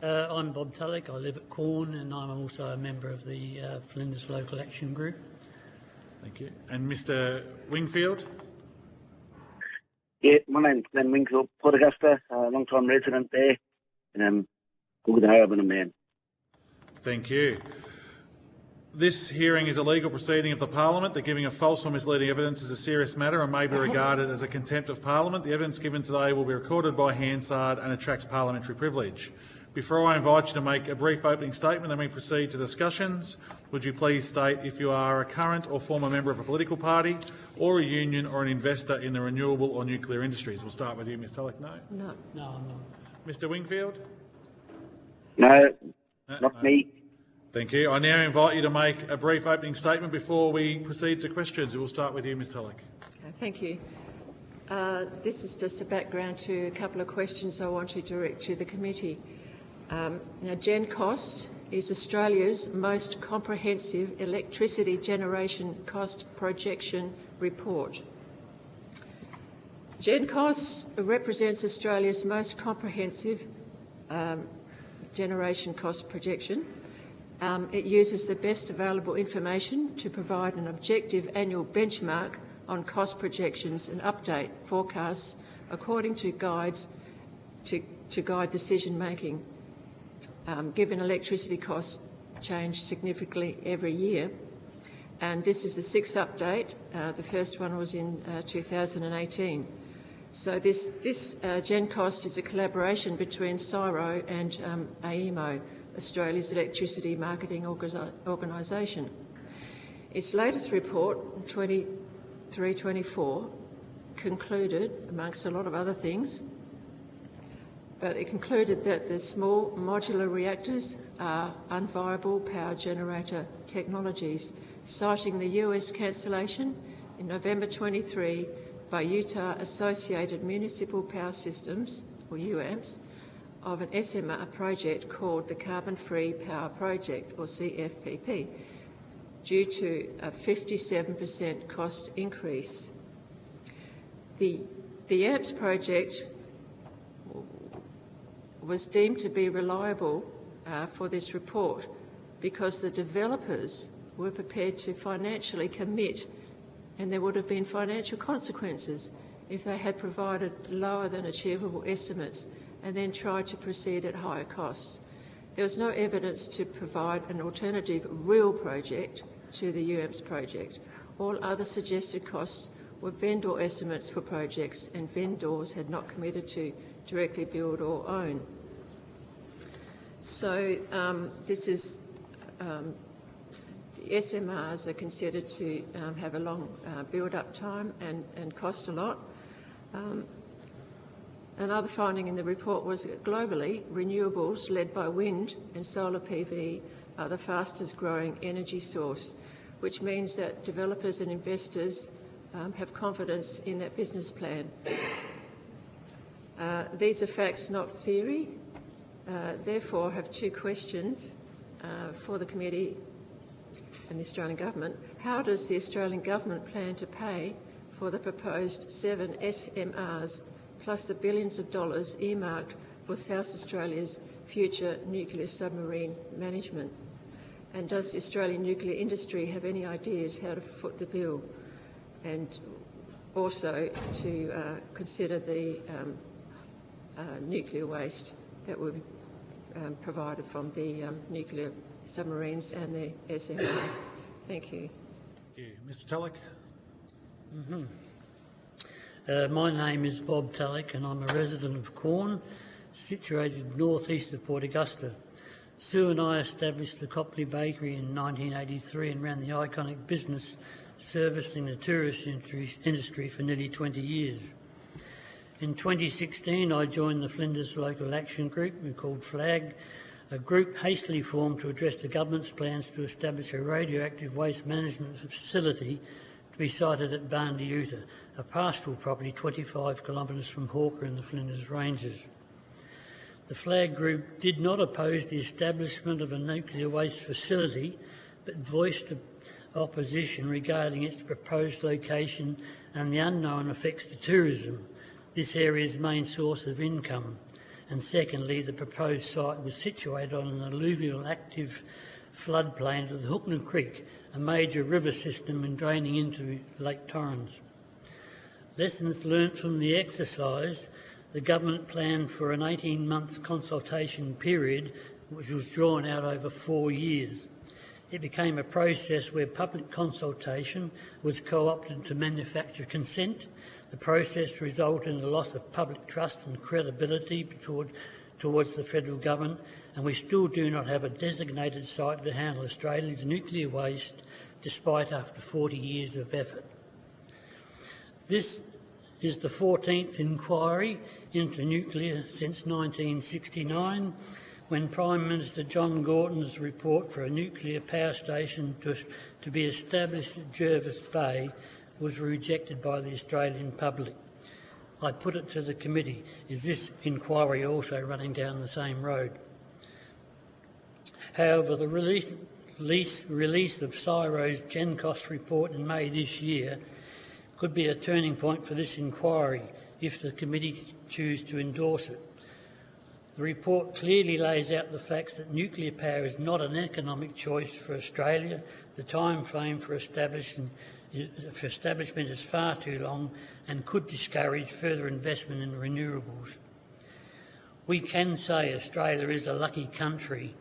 I'm Bob Tulloch. I live at Corn, and I'm also a member of the Flinders Local Action Group. Thank you. And Mr. Wingfield. Yeah, my name's Glenn Wingfield, Port Augusta, long-time resident there, and I'm good to have a man. Thank you. This hearing is a legal proceeding of the Parliament. The giving of false or misleading evidence is a serious matter and may be regarded as a contempt of Parliament. The evidence given today will be recorded by Hansard and attracts parliamentary privilege. Before I invite you to make a brief opening statement, then we proceed to discussions. Would you please state if you are a current or former member of a political party or a union or an investor in the renewable or nuclear industries? We'll start with you, Ms. Tulloch. No? No, I'm not. Mr. Wingfield? No, not me. Thank you. I now invite you to make a brief opening statement before we proceed to questions. We'll start with you, Ms. Tulloch. Okay, thank you. This is just a background to a couple of questions I want to direct to the committee. Now, Gen Cost is Australia's most comprehensive electricity generation cost projection report. Gen Cost represents Australia's most comprehensive generation cost projection. It uses the best available information to provide an objective annual benchmark on cost projections and update forecasts according to guides to guide decision making. Given electricity costs change significantly every year, and this is the sixth update. The first one was in 2018. So this Gen Cost is a collaboration between CSIRO and AEMO, Australia's electricity marketing organisation. Its latest report, 23-24, concluded, amongst a lot of other things, but it concluded that the small modular reactors are unviable power generator technologies, citing the US cancellation in November 23 by Utah Associated Municipal Power Systems, or UAMPS, of an SMR project called the Carbon Free Power Project, or CFPP, due to a 57% cost increase. The AMPS project was deemed to be reliable for this report because the developers were prepared to financially commit, and there would have been financial consequences if they had provided lower than achievable estimates and then tried to proceed at higher costs. There was no evidence to provide an alternative real project to the UAMPS project. All other suggested costs were vendor estimates for projects, and vendors had not committed to directly build or own. So this is the SMRs are considered to have a long build-up time and cost a lot. Another finding in the report was that globally, renewables led by wind and solar PV are the fastest growing energy source, which means that developers and investors have confidence in that business plan. These are facts, not theory. Therefore, I have two questions for the committee and the Australian Government. How does the Australian Government plan to pay for the proposed 7 SMRs plus the billions of dollars earmarked for South Australia's future nuclear submarine management? And does the Australian nuclear industry have any ideas how to foot the bill? And also to consider the nuclear waste that will be provided from the nuclear submarines and the SMRs. Thank you. Thank you. Mr. Tulloch. My name is Bob Tallick and I'm a resident of Corn, situated northeast of Port Augusta. Sue and I established the Copley Bakery in 1983 and ran the iconic business servicing the tourist industry for nearly 20 years. In 2016, I joined the Flinders Local Action Group, we called FLAG, a group hastily formed to address the government's plans to establish a radioactive waste management facility to be sited at Barndiuta, a pastoral property 25 kilometres from Hawker in the Flinders Ranges. The FLAG group did not oppose the establishment of a nuclear waste facility, but voiced opposition regarding its proposed location and the unknown effects to tourism, this area's main source of income. And secondly, the proposed site was situated on an alluvial active floodplain of the Hookner Creek, a major river system and draining into Lake Torrens. Lessons learnt from the exercise, the government planned for an 18-month consultation period, which was drawn out over 4 years. It became a process where public consultation was co-opted to manufacture consent. The process resulted in the loss of public trust and credibility towards the federal government, and we still do not have a designated site to handle Australia's nuclear waste, despite after 40 years of effort. This is the 14th inquiry into nuclear since 1969, when Prime Minister John Gorton's report for a nuclear power station to be established at Jervis Bay was rejected by the Australian public. I put it to the committee, is this inquiry also running down the same road? However, the release of CSIRO's GenCost report in May this year could be a turning point for this inquiry if the committee choose to endorse it. The report clearly lays out the facts that nuclear power is not an economic choice for Australia. The time frame for establishment is far too long and could discourage further investment in renewables. We can say Australia is a lucky country.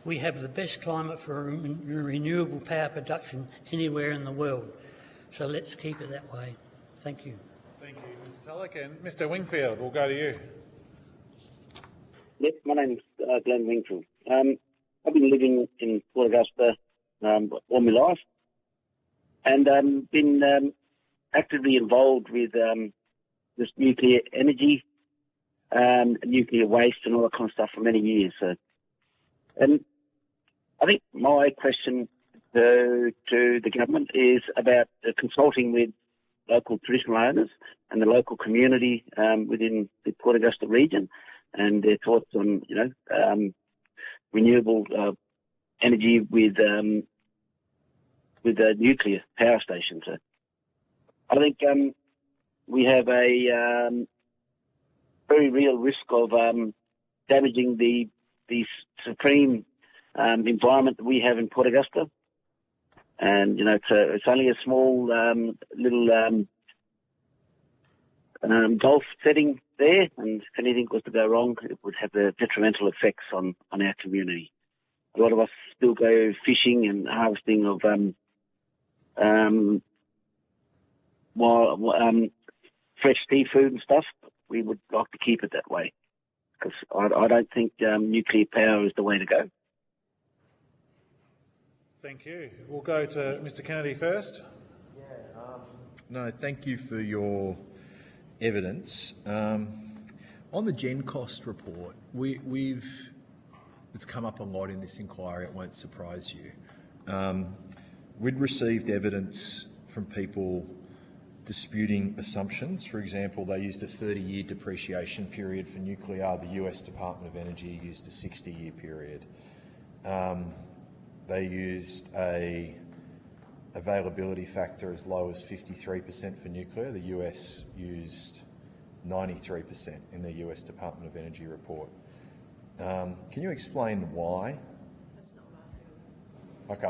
We have the best climate for renewable power production anywhere in the world. So let's keep it that way. Thank you. Thank you, Mr Tulloch. And Mr Wingfield, we'll go to you. Yes, my name's Glenn Wingfield. I've been living in Port Augusta all my life and been actively involved with this nuclear energy, nuclear waste and all that kind of stuff for many years. So, and I think my question to the government is about consulting with local traditional owners and the local community within the Port Augusta region and their thoughts on, renewable energy with nuclear power stations. So I think we have a very real risk of damaging the supreme environment that we have in Port Augusta. And, it's only a small little golf setting there, and if anything was to go wrong, it would have detrimental effects on our community. A lot of us still go fishing and harvesting of fresh seafood and stuff. We would like to keep it that way because I don't think nuclear power is the way to go. Thank you. We'll go to Mr Kennedy first. No, thank you for your evidence. On the GenCost report, it's come up a lot in this inquiry, it won't surprise you. We'd received evidence from people disputing assumptions. For example, they used a 30-year depreciation period for nuclear. The US Department of Energy used a 60-year period. They used a availability factor as low as 53% for nuclear. The US used 93% in the US Department of Energy report. Can you explain why? That's not my field. Okay,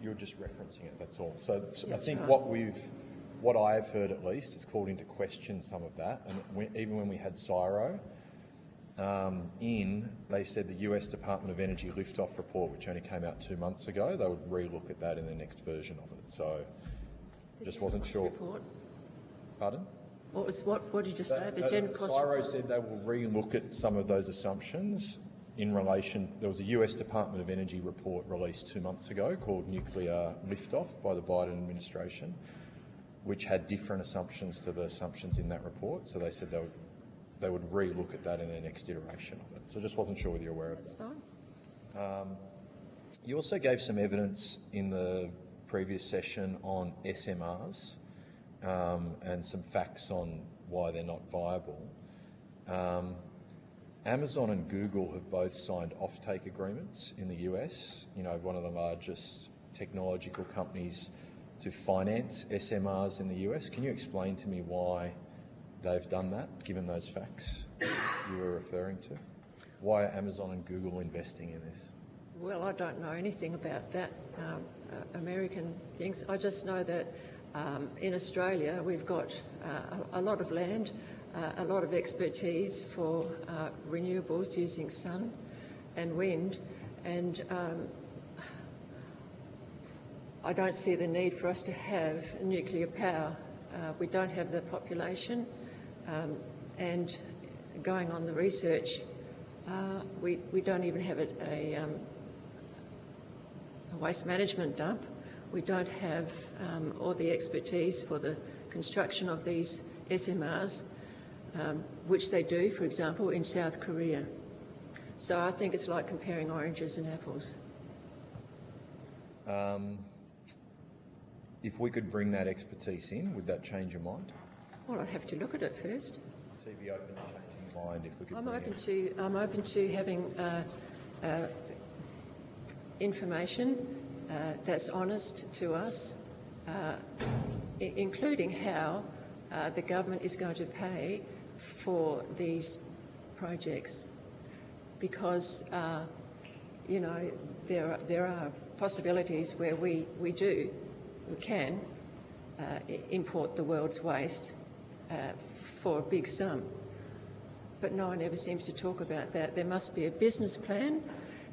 you're just referencing it, that's all. So I think what I've heard at least is called into question some of that. And even when we had CSIRO, they said the US Department of Energy liftoff report, which only came out 2 months ago, they would re-look at that in the next version of it. So just wasn't sure. Report? Pardon? What did you say? The general cost. CSIRO said they will re-look at some of those assumptions in relation. There was a US Department of Energy report released 2 months ago called Nuclear Liftoff by the Biden administration, which had different assumptions to the assumptions in that report. So they said they would re-look at that in their next iteration of it. So I just wasn't sure whether you're aware of that. That's fine. You also gave some evidence in the previous session on SMRs and some facts on why they're not viable. Amazon and Google have both signed offtake agreements in the US, one of the largest technological companies to finance SMRs in the US. Can you explain to me why they've done that, given those facts you were referring to? Why are Amazon and Google investing in this? Well, I don't know anything about that, American things. I just know that in Australia we've got a lot of land, a lot of expertise for renewables using sun and wind, and I don't see the need for us to have nuclear power. We don't have the population, and going on the research, we don't even have a waste management dump. We don't have all the expertise for the construction of these SMRs, which they do, for example, in South Korea. So I think it's like comparing oranges and apples. If we could bring that expertise in, would that change your mind? Well, I'd have to look at it first. So you'd be open to changing your mind if we could I'm bring it? I'm open to having information that's honest to us, including how the government is going to pay for these projects, because there are possibilities where we can import the world's waste for a big sum. But no one ever seems to talk about that. There must be a business plan,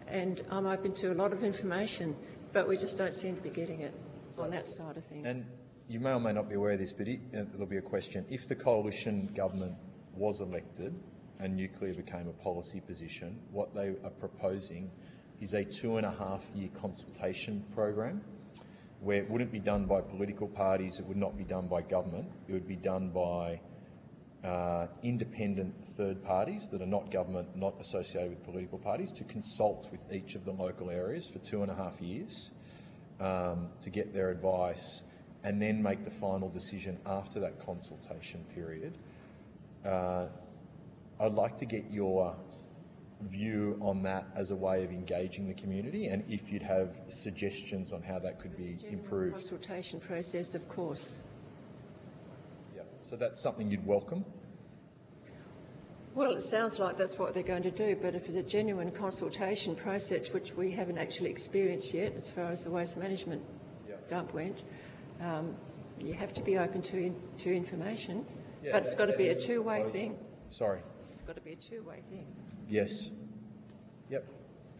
and I'm open to a lot of information, but we just don't seem to be getting it on that side of things. And you may or may not be aware of this, but there'll be a question. If the coalition government was elected and nuclear became a policy position, what they are proposing is a 2.5-year consultation program where it wouldn't be done by political parties, it would not be done by government, it would be done by independent third parties that are not government, not associated with political parties, to consult with each of the local areas for 2.5 years to get their advice and then make the final decision after that consultation period. I'd like to get your view on that as a way of engaging the community, and if you'd have suggestions on how that could be improved. Consultation process, of course. Yeah. So that's something you'd welcome? Well, it sounds like that's what they're going to do, but if it's a genuine consultation process, which we haven't actually experienced yet as far as the waste management dump went, you have to be open to information, but it's got to be a two-way thing. Sorry? It's got to be a two-way thing. Yes. Yep.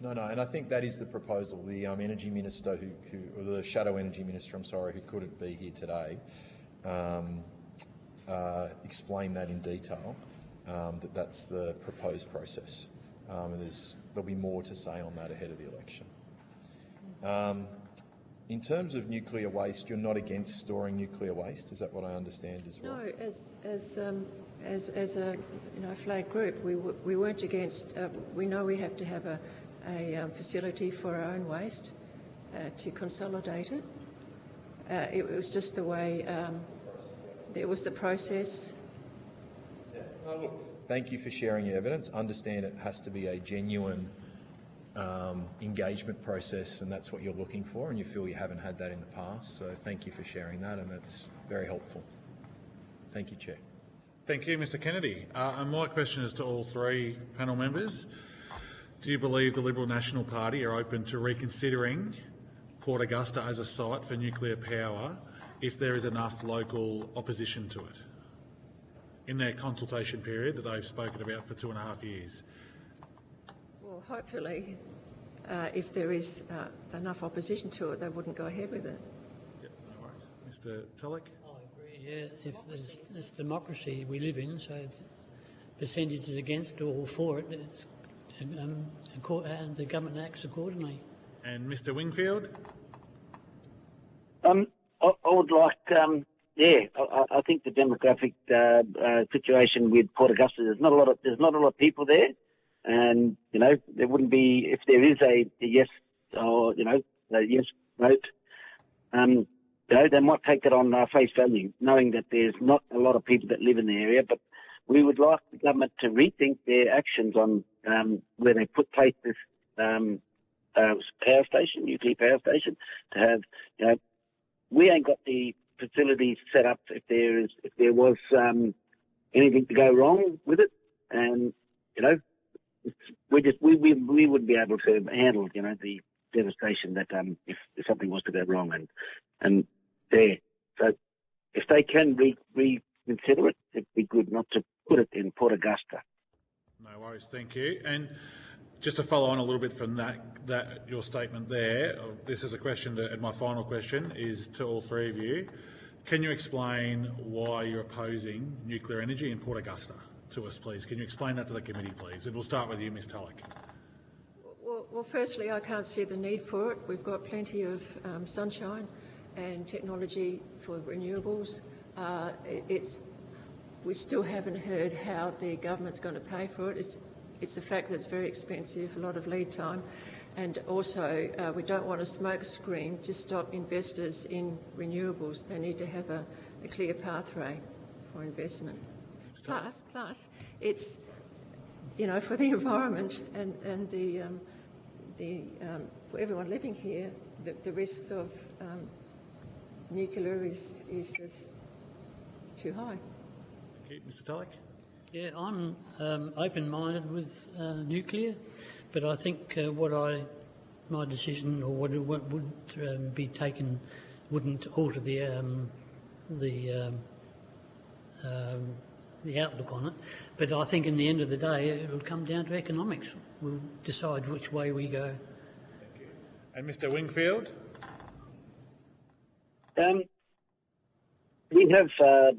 No, and I think that is the proposal. The Energy Minister, or the Shadow Energy Minister, I'm sorry, who couldn't be here today, explained that in detail, that's the proposed process. And there'll be more to say on that ahead of the election. In terms of nuclear waste, you're not against storing nuclear waste, is that what I understand as well? No, as a flag group, we weren't against. We know we have to have a facility for our own waste to consolidate it. It was just the way. It was the process. Yeah. Oh, look, thank you for sharing your evidence. Understand it has to be a genuine engagement process, and that's what you're looking for, and you feel you haven't had that in the past. So thank you for sharing that, and that's very helpful. Thank you, Chair. Thank you, Mr Kennedy. And my question is to all three panel members. Do you believe the Liberal National Party are open to reconsidering Port Augusta as a site for nuclear power if there is enough local opposition to it in their consultation period that they've spoken about for 2.5 years? Well, hopefully, if there is enough opposition to it, they wouldn't go ahead with it. Yep, no worries. Mr Tulloch? I agree. Yeah, if it's democracy we live in, so if percentages against or for it, and the government acts accordingly. And Mr. Wingfield? I would like, I think the demographic situation with Port Augusta, there's not a lot of people there, and there wouldn't be, if there is a yes or a yes vote. They might take it on face value, knowing that there's not a lot of people that live in the area, but we would like the government to rethink their actions on where they place this power station, nuclear power station, to have, we ain't got the facilities set up if there was anything to go wrong with it, and we wouldn't be able to handle the devastation that if something was to go wrong and there. So if they can reconsider it, it'd be good not to put it in Port Augusta. No worries, thank you. And just to follow on a little bit from that your statement there, this is a question and my final question is to all three of you. Can you explain why you're opposing nuclear energy in Port Augusta to us, please? Can you explain that to the committee, please? And we'll start with you, Ms Tulloch. Well, firstly, I can't see the need for it. We've got plenty of sunshine and technology for renewables. We still haven't heard how the government's going to pay for it. It's a fact that it's very expensive, a lot of lead time, and also we don't want a smoke screen to stop investors in renewables. They need to have a clear pathway for investment. Plus, it's for the environment and for everyone living here, the risks of nuclear is just too high. Thank you. Mr Tulloch? Yeah, I'm open-minded with nuclear, but I think my decision or what would be taken wouldn't alter the outlook on it. But I think in the end of the day, it will come down to economics. We'll decide which way we go. Thank you. And Mr Wingfield? We have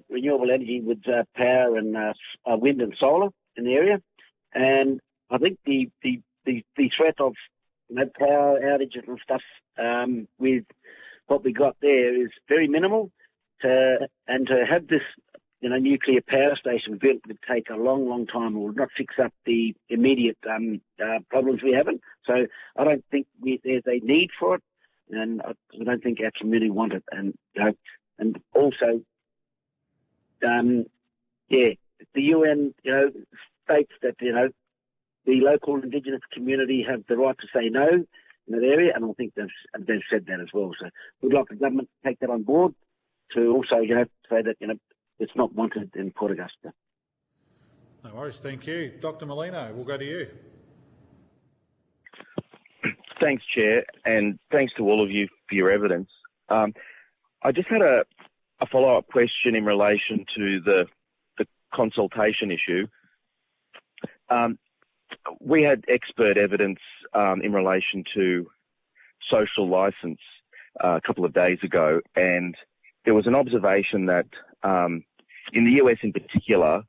renewable energy with power and wind and solar in the area, and I think the threat of power outages and stuff with what we got there is very minimal. To have this nuclear power station built would take a long time. It would not fix up the immediate problems we're having. So I don't think there's a need for it, and I don't think our community want it. And also, the UN, states that the local Indigenous community have the right to say no in that area, and I think they've said that as well. So we'd like the government to take that on board to also, say that it's not wanted in Port Augusta. No worries, thank you. Dr. Molino, we'll go to you. Thanks, Chair, and thanks to all of you for your evidence. I just had a follow-up question in relation to the consultation issue. We had expert evidence in relation to social licence a couple of days ago, and there was an observation that in the US in particular,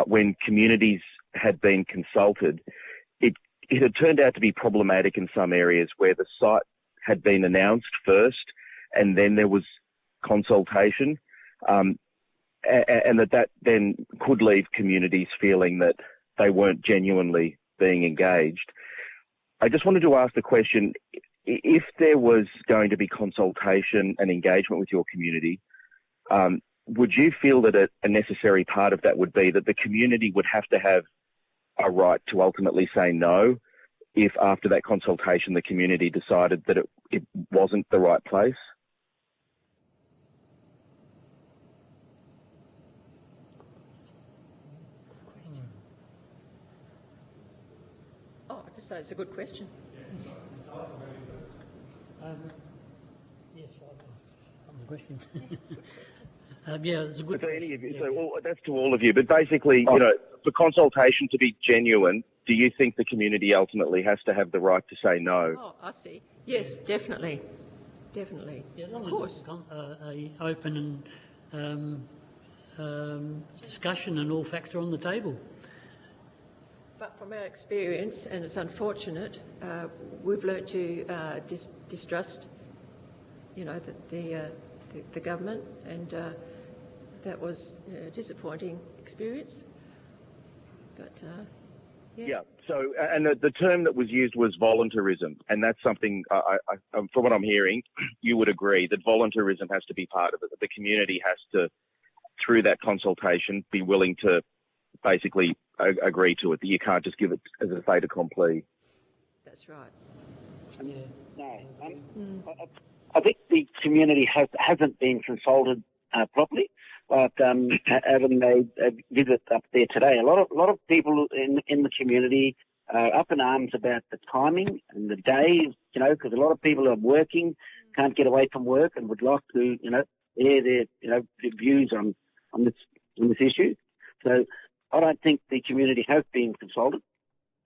when communities had been consulted, it had turned out to be problematic in some areas where the site had been announced first and then there was consultation, and that then could leave communities feeling that they weren't genuinely being engaged. I just wanted to ask the question, if there was going to be consultation and engagement with your community, would you feel that a necessary part of that would be that the community would have to have a right to ultimately say no if after that consultation the community decided that it wasn't the right place? So it's a good question. Yes, the question. Yeah, it's a good question. So that's to all of you. But basically, for consultation to be genuine, do you think the community ultimately has to have the right to say no? Oh, I see. Yes, definitely. Definitely. Yeah, of course. Open discussion and all facts are on the table. But from our experience, and it's unfortunate, we've learnt to distrust, the government, and that was a disappointing experience. But Yeah. So, and the term that was used was voluntarism, and that's something, from what I'm hearing, you would agree that voluntarism has to be part of it. That the community has to, through that consultation, be willing to basically agree to it. That you can't just give it as a fait accompli. that's right. Yeah. No, I think the community hasn't been consulted properly. But having a visit up there today, a lot of people in the community are up in arms about the timing and the days, because a lot of people are working, can't get away from work, and would like to, air their views on this issue. So I don't think the community has been consulted,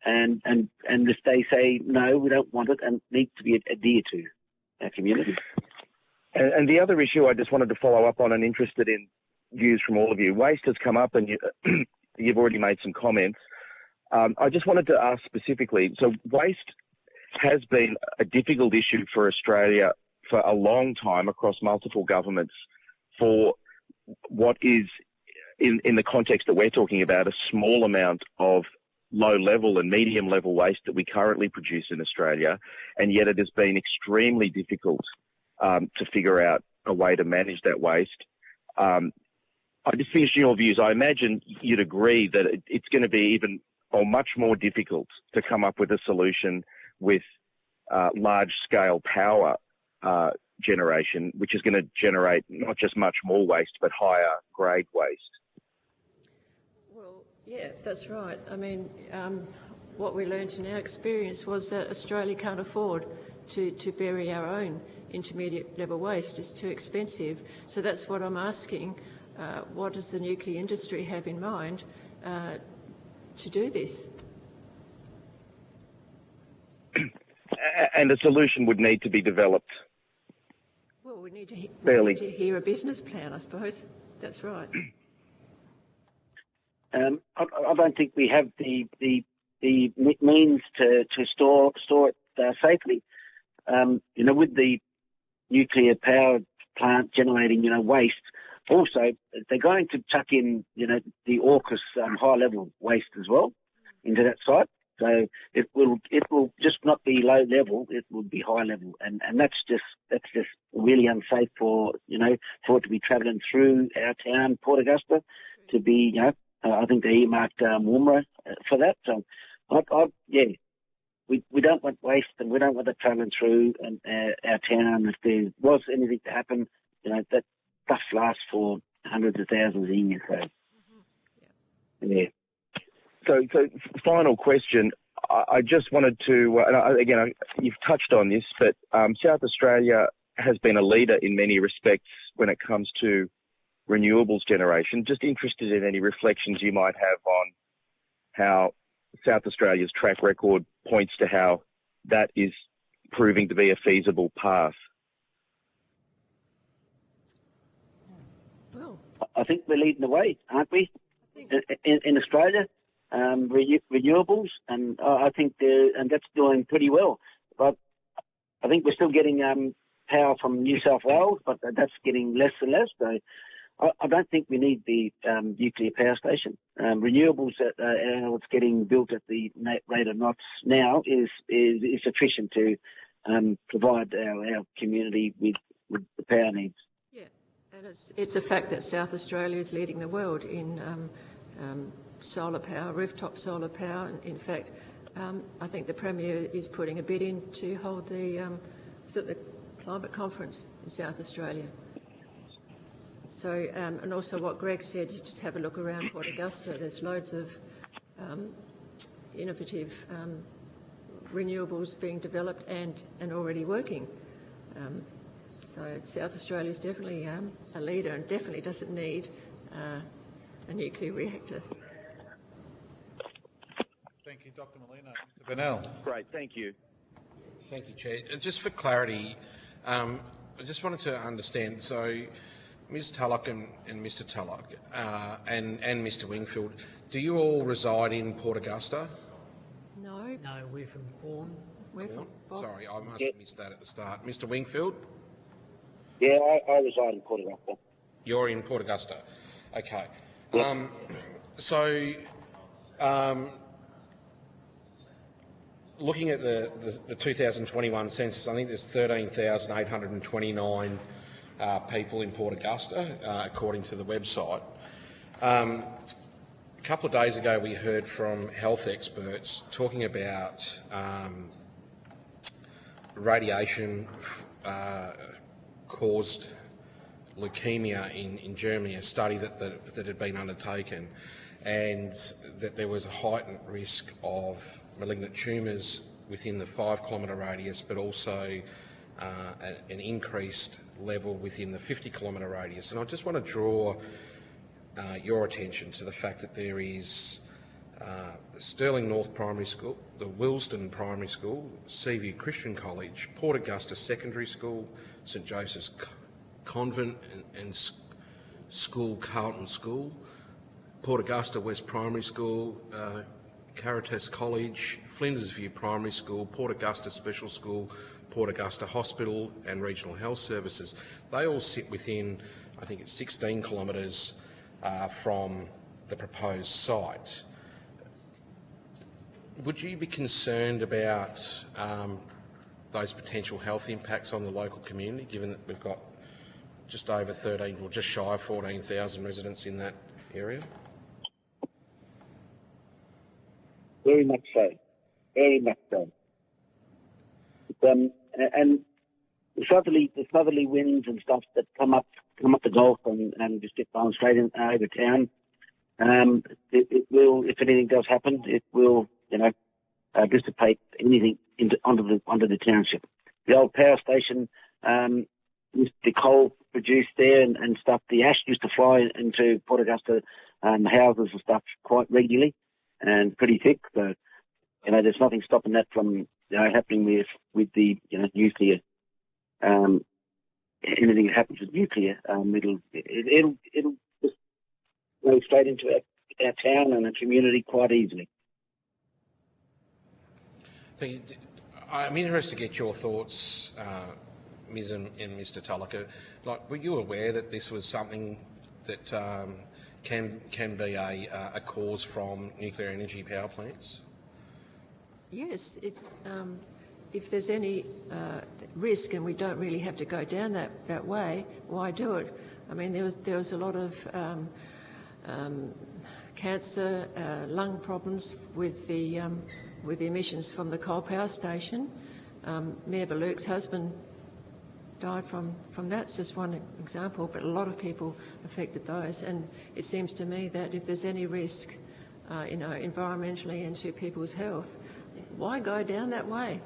and if they say no, we don't want it, and it needs to be adhered to our community. And the other issue I just wanted to follow up on, and interested in views from all of you. Waste has come up, and you've already made some comments. I just wanted to ask specifically, so waste has been a difficult issue for Australia for a long time across multiple governments for what is, in the context that we're talking about, a small amount of low-level and medium-level waste that we currently produce in Australia, and yet it has been extremely difficult to figure out a way to manage that waste. I just finish your views. I imagine you'd agree that it's going to be even or much more difficult to come up with a solution with large-scale power generation, which is going to generate not just much more waste, but higher grade waste. Well, yeah, that's right. I mean, what we learnt in our experience was that Australia can't afford to bury our own intermediate level waste. It's too expensive. So that's what I'm asking. What does the nuclear industry have in mind to do this? And a solution would need to be developed. Well, we need to hear a business plan, I suppose. That's right. I don't think we have the means to store it safely. With the nuclear power plant generating, waste. Also, they're going to chuck in, the AUKUS high-level waste as well into that site. So it will just not be low level; it will be high level, and that's just really unsafe for for it to be travelling through our town, Port Augusta, to be I think they earmarked Woomera for that. So we don't want waste, and we don't want it travelling through our town. If there was anything to happen, that stuff lasts for hundreds of thousands of years. So, yeah. So final question. I just wanted to, again, you've touched on this, but South Australia has been a leader in many respects when it comes to renewables generation. Just interested in any reflections you might have on how South Australia's track record points to how that is proving to be a feasible path. Well, I think we're leading the way, aren't we? In Australia, renewables, and I think that's doing pretty well. But I think we're still getting power from New South Wales, but that's getting less and less. So I don't think we need the nuclear power station. Renewables, what's getting built at the rate of knots now is sufficient to provide our community with the power needs. yeah, and it's a fact that South Australia is leading the world in solar power, rooftop solar power. In fact, I think the Premier is putting a bid in to hold the climate conference in South Australia. So, and also what Greg said, you just have a look around Port Augusta. There's loads of innovative renewables being developed and already working. So South Australia is definitely a leader and definitely doesn't need a nuclear reactor. Thank you, Dr. Molina. Mr. Burnell. Great, thank you. Thank you, Chair. Just for clarity, I just wanted to understand, so Ms Tulloch and Mr Tulloch and Mr Wingfield, do you all reside in Port Augusta? No. No, we're from Quorn. We're from Bob. Sorry, I must have missed that at the start. Mr Wingfield? Yeah, I reside in Port Augusta. You're in Port Augusta. Okay. Yep. Looking at the 2021 census, I think there's 13,829 people in Port Augusta, according to the website. A couple of days ago, we heard from health experts talking about radiation caused leukemia in Germany, a study that had been undertaken, and that there was a heightened risk of malignant tumours within the 5 kilometre radius, but also an increased level within the 50 kilometre radius. And I just want to draw your attention to the fact that there is the Stirling North Primary School, the Willesden Primary School, Seaview Christian College, Port Augusta Secondary School, St Joseph's Convent and School, Carlton School, Port Augusta West Primary School, Caritas College, Flinders View Primary School, Port Augusta Special School, Port Augusta Hospital and Regional Health Services. They all sit within, I think it's 16 kilometres from the proposed site. Would you be concerned about those potential health impacts on the local community, given that we've got just over 13, or just shy of 14,000 residents in that area? Very much so. Very much so. And the southerly winds and stuff that come up the Gulf and just get blown straight over town. It will, if anything does happen, it will, dissipate anything onto the township. The old power station, the coal produced there and stuff, the ash used to fly into Port Augusta houses and stuff quite regularly and pretty thick. So, there's nothing stopping that from happening with the nuclear. Anything that happens with nuclear, it'll just go straight into our town and our community quite easily. I'm interested to get your thoughts, Ms. and Mr. Tulloch. Were you aware that this was something that can be a cause from nuclear energy power plants? Yes, it's if there's any risk and we don't really have to go down that way, why do it? I mean, there was a lot of cancer, lung problems with the emissions from the coal power station. Mayor Baluch's husband died from that. It's just one example, but a lot of people affected those. And it seems to me that if there's any risk, environmentally and to people's health, why go down that way?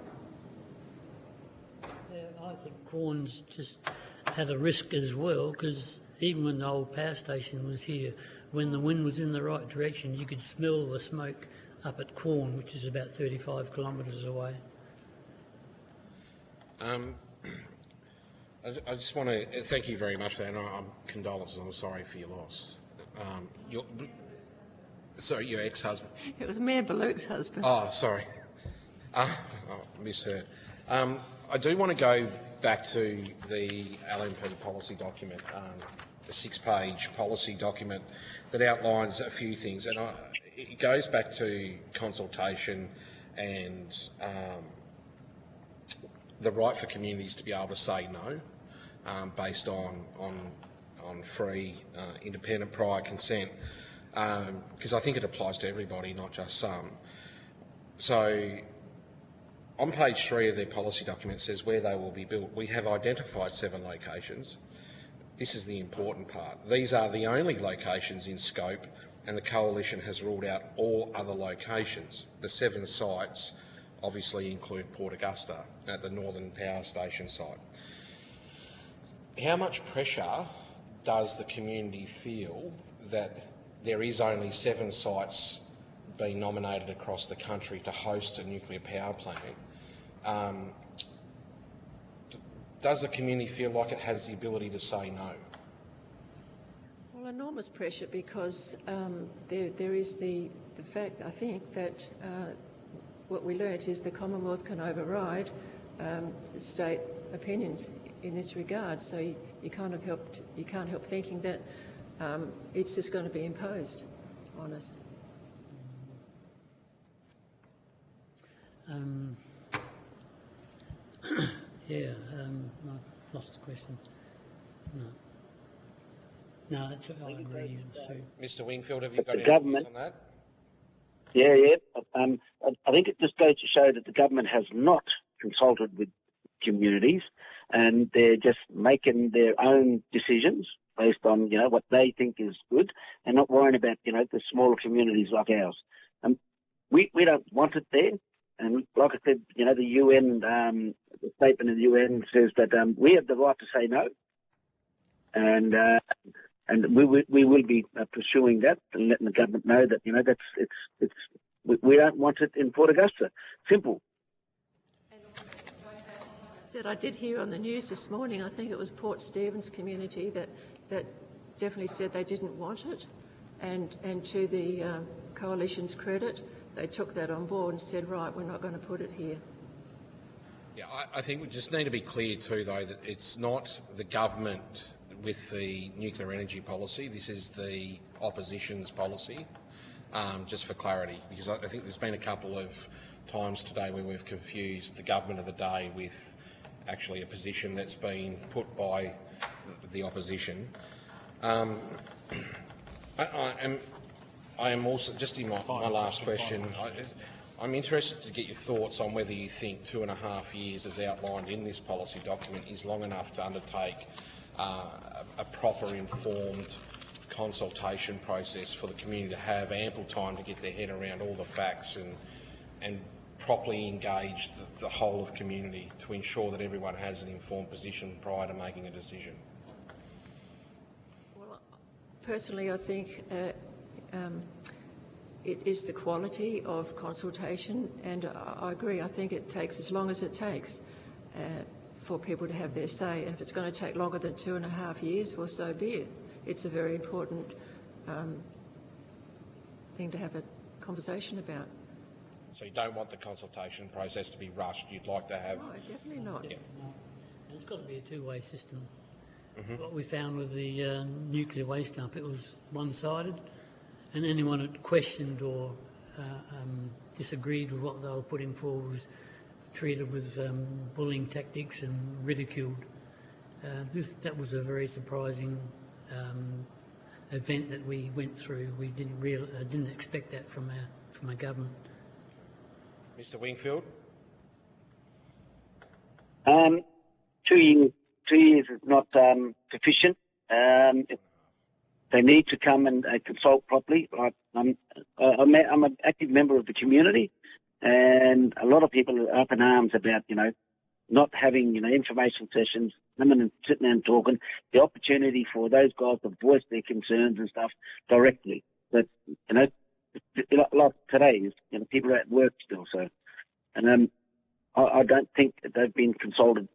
Yeah, I think Quorn's just had a risk as well, because even when the old power station was here, when the wind was in the right direction, you could smell the smoke up at Quorn, which is about 35 kilometres away. I just want to thank you very much for that, and I'm condolences. I'm sorry for your loss. Your ex-husband. It was Mayor Baluch's husband. Oh, sorry. Misheard. I do want to go back to the LNP policy document, the 6-page policy document that outlines a few things, and it goes back to consultation and the right for communities to be able to say no, based on free, independent prior consent, because I think it applies to everybody, not just some. So, on page 3 of their policy document, it says where they will be built. We have identified 7 locations. This is the important part. These are the only locations in scope, and the Coalition has ruled out all other locations. The 7 sites obviously include Port Augusta at the Northern Power Station site. How much pressure does the community feel that there is only 7 sites being nominated across the country to host a nuclear power plant? Does the community feel like it has the ability to say no? enormous pressure because there is the fact, I think, that what we learnt is the Commonwealth can override state opinions in this regard. So you can't help thinking that it's just going to be imposed on us. Yeah, I lost the question. No, that's what I agree. Mr. Wingfield, have you got The any government- views on that? Yeah. I think it just goes to show that the government has not consulted with communities, and they're just making their own decisions based on what they think is good, and not worrying about the smaller communities like ours. We don't want it there, and like I said, the UN, the statement of the UN says that we have the right to say no, and we will be pursuing that and letting the government know that we don't want it in Port Augusta. Simple. I did hear on the news this morning, I think it was Port Stephens community that definitely said they didn't want it, and to the coalition's credit, they took that on board and said, right, we're not going to put it here. Yeah, I think we just need to be clear too, though, that it's not the government with the nuclear energy policy. This is the opposition's policy, just for clarity, because I think there's been a couple of times today where we've confused the government of the day with actually a position that's been put by the opposition. I am also, just in my last question, I'm interested to get your thoughts on whether you think 2.5 years, as outlined in this policy document, is long enough to undertake a proper informed consultation process for the community to have ample time to get their head around all the facts and properly engage the whole of community to ensure that everyone has an informed position prior to making a decision. Well, personally, I think it is the quality of consultation, and I agree. I think it takes as long as it takes for people to have their say, and if it's going to take longer than 2.5 years, well, so be it. It's a very important thing to have a conversation about. So you don't want the consultation process to be rushed. You'd like to have... No, definitely not. Yeah. And it's got to be a two-way system. What we found with the nuclear waste dump, it was one-sided, and anyone that questioned or disagreed with what they were putting forward was treated with bullying tactics and ridiculed. That was a very surprising event that we went through. We didn't expect that from our government. Mr. Wingfield? 2 years is not sufficient. They need to come and consult properly. I'm an active member of the community, and a lot of people are up in arms about, not having, information sessions, coming and sitting there and talking, the opportunity for those guys to voice their concerns and stuff directly. But, like today, people are at work still, so, and I don't think that they've been consulted,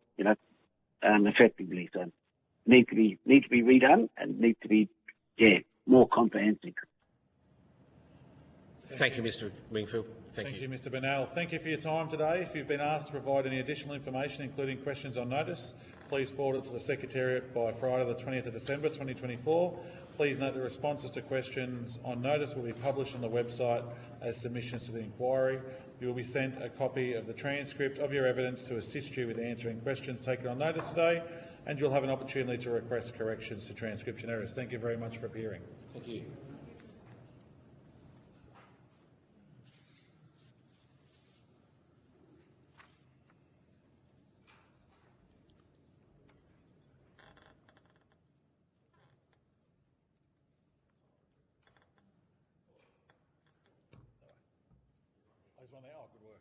effectively. So, need to be redone and need to be, more comprehensive. Thank you, Mr. Wingfield. Thank you, Mr. Bennell. Thank you for your time today. If you've been asked to provide any additional information, including questions on notice, please forward it to the Secretariat by Friday the 20th of December 2024. Please note the responses to questions on notice will be published on the website as submissions to the inquiry. You will be sent a copy of the transcript of your evidence to assist you with answering questions taken on notice today, and you'll have an opportunity to request corrections to transcription errors. Thank you very much for appearing. Thank you. There's one there. Oh, good work.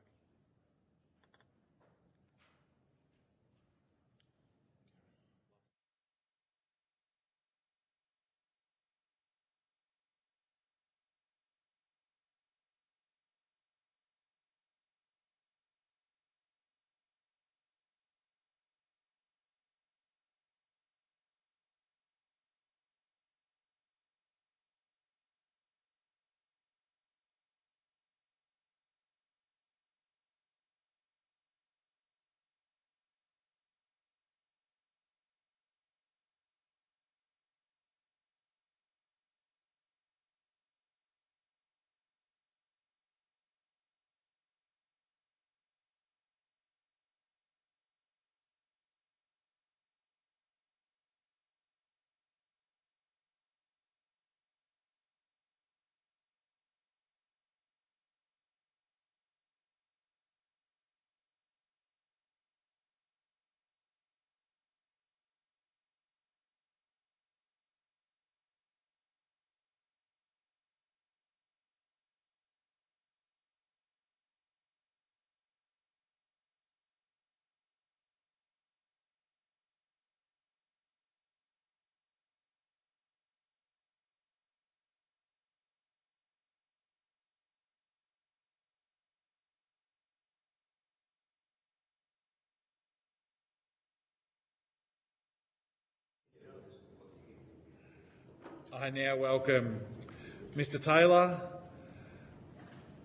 I now welcome Mr Taylor,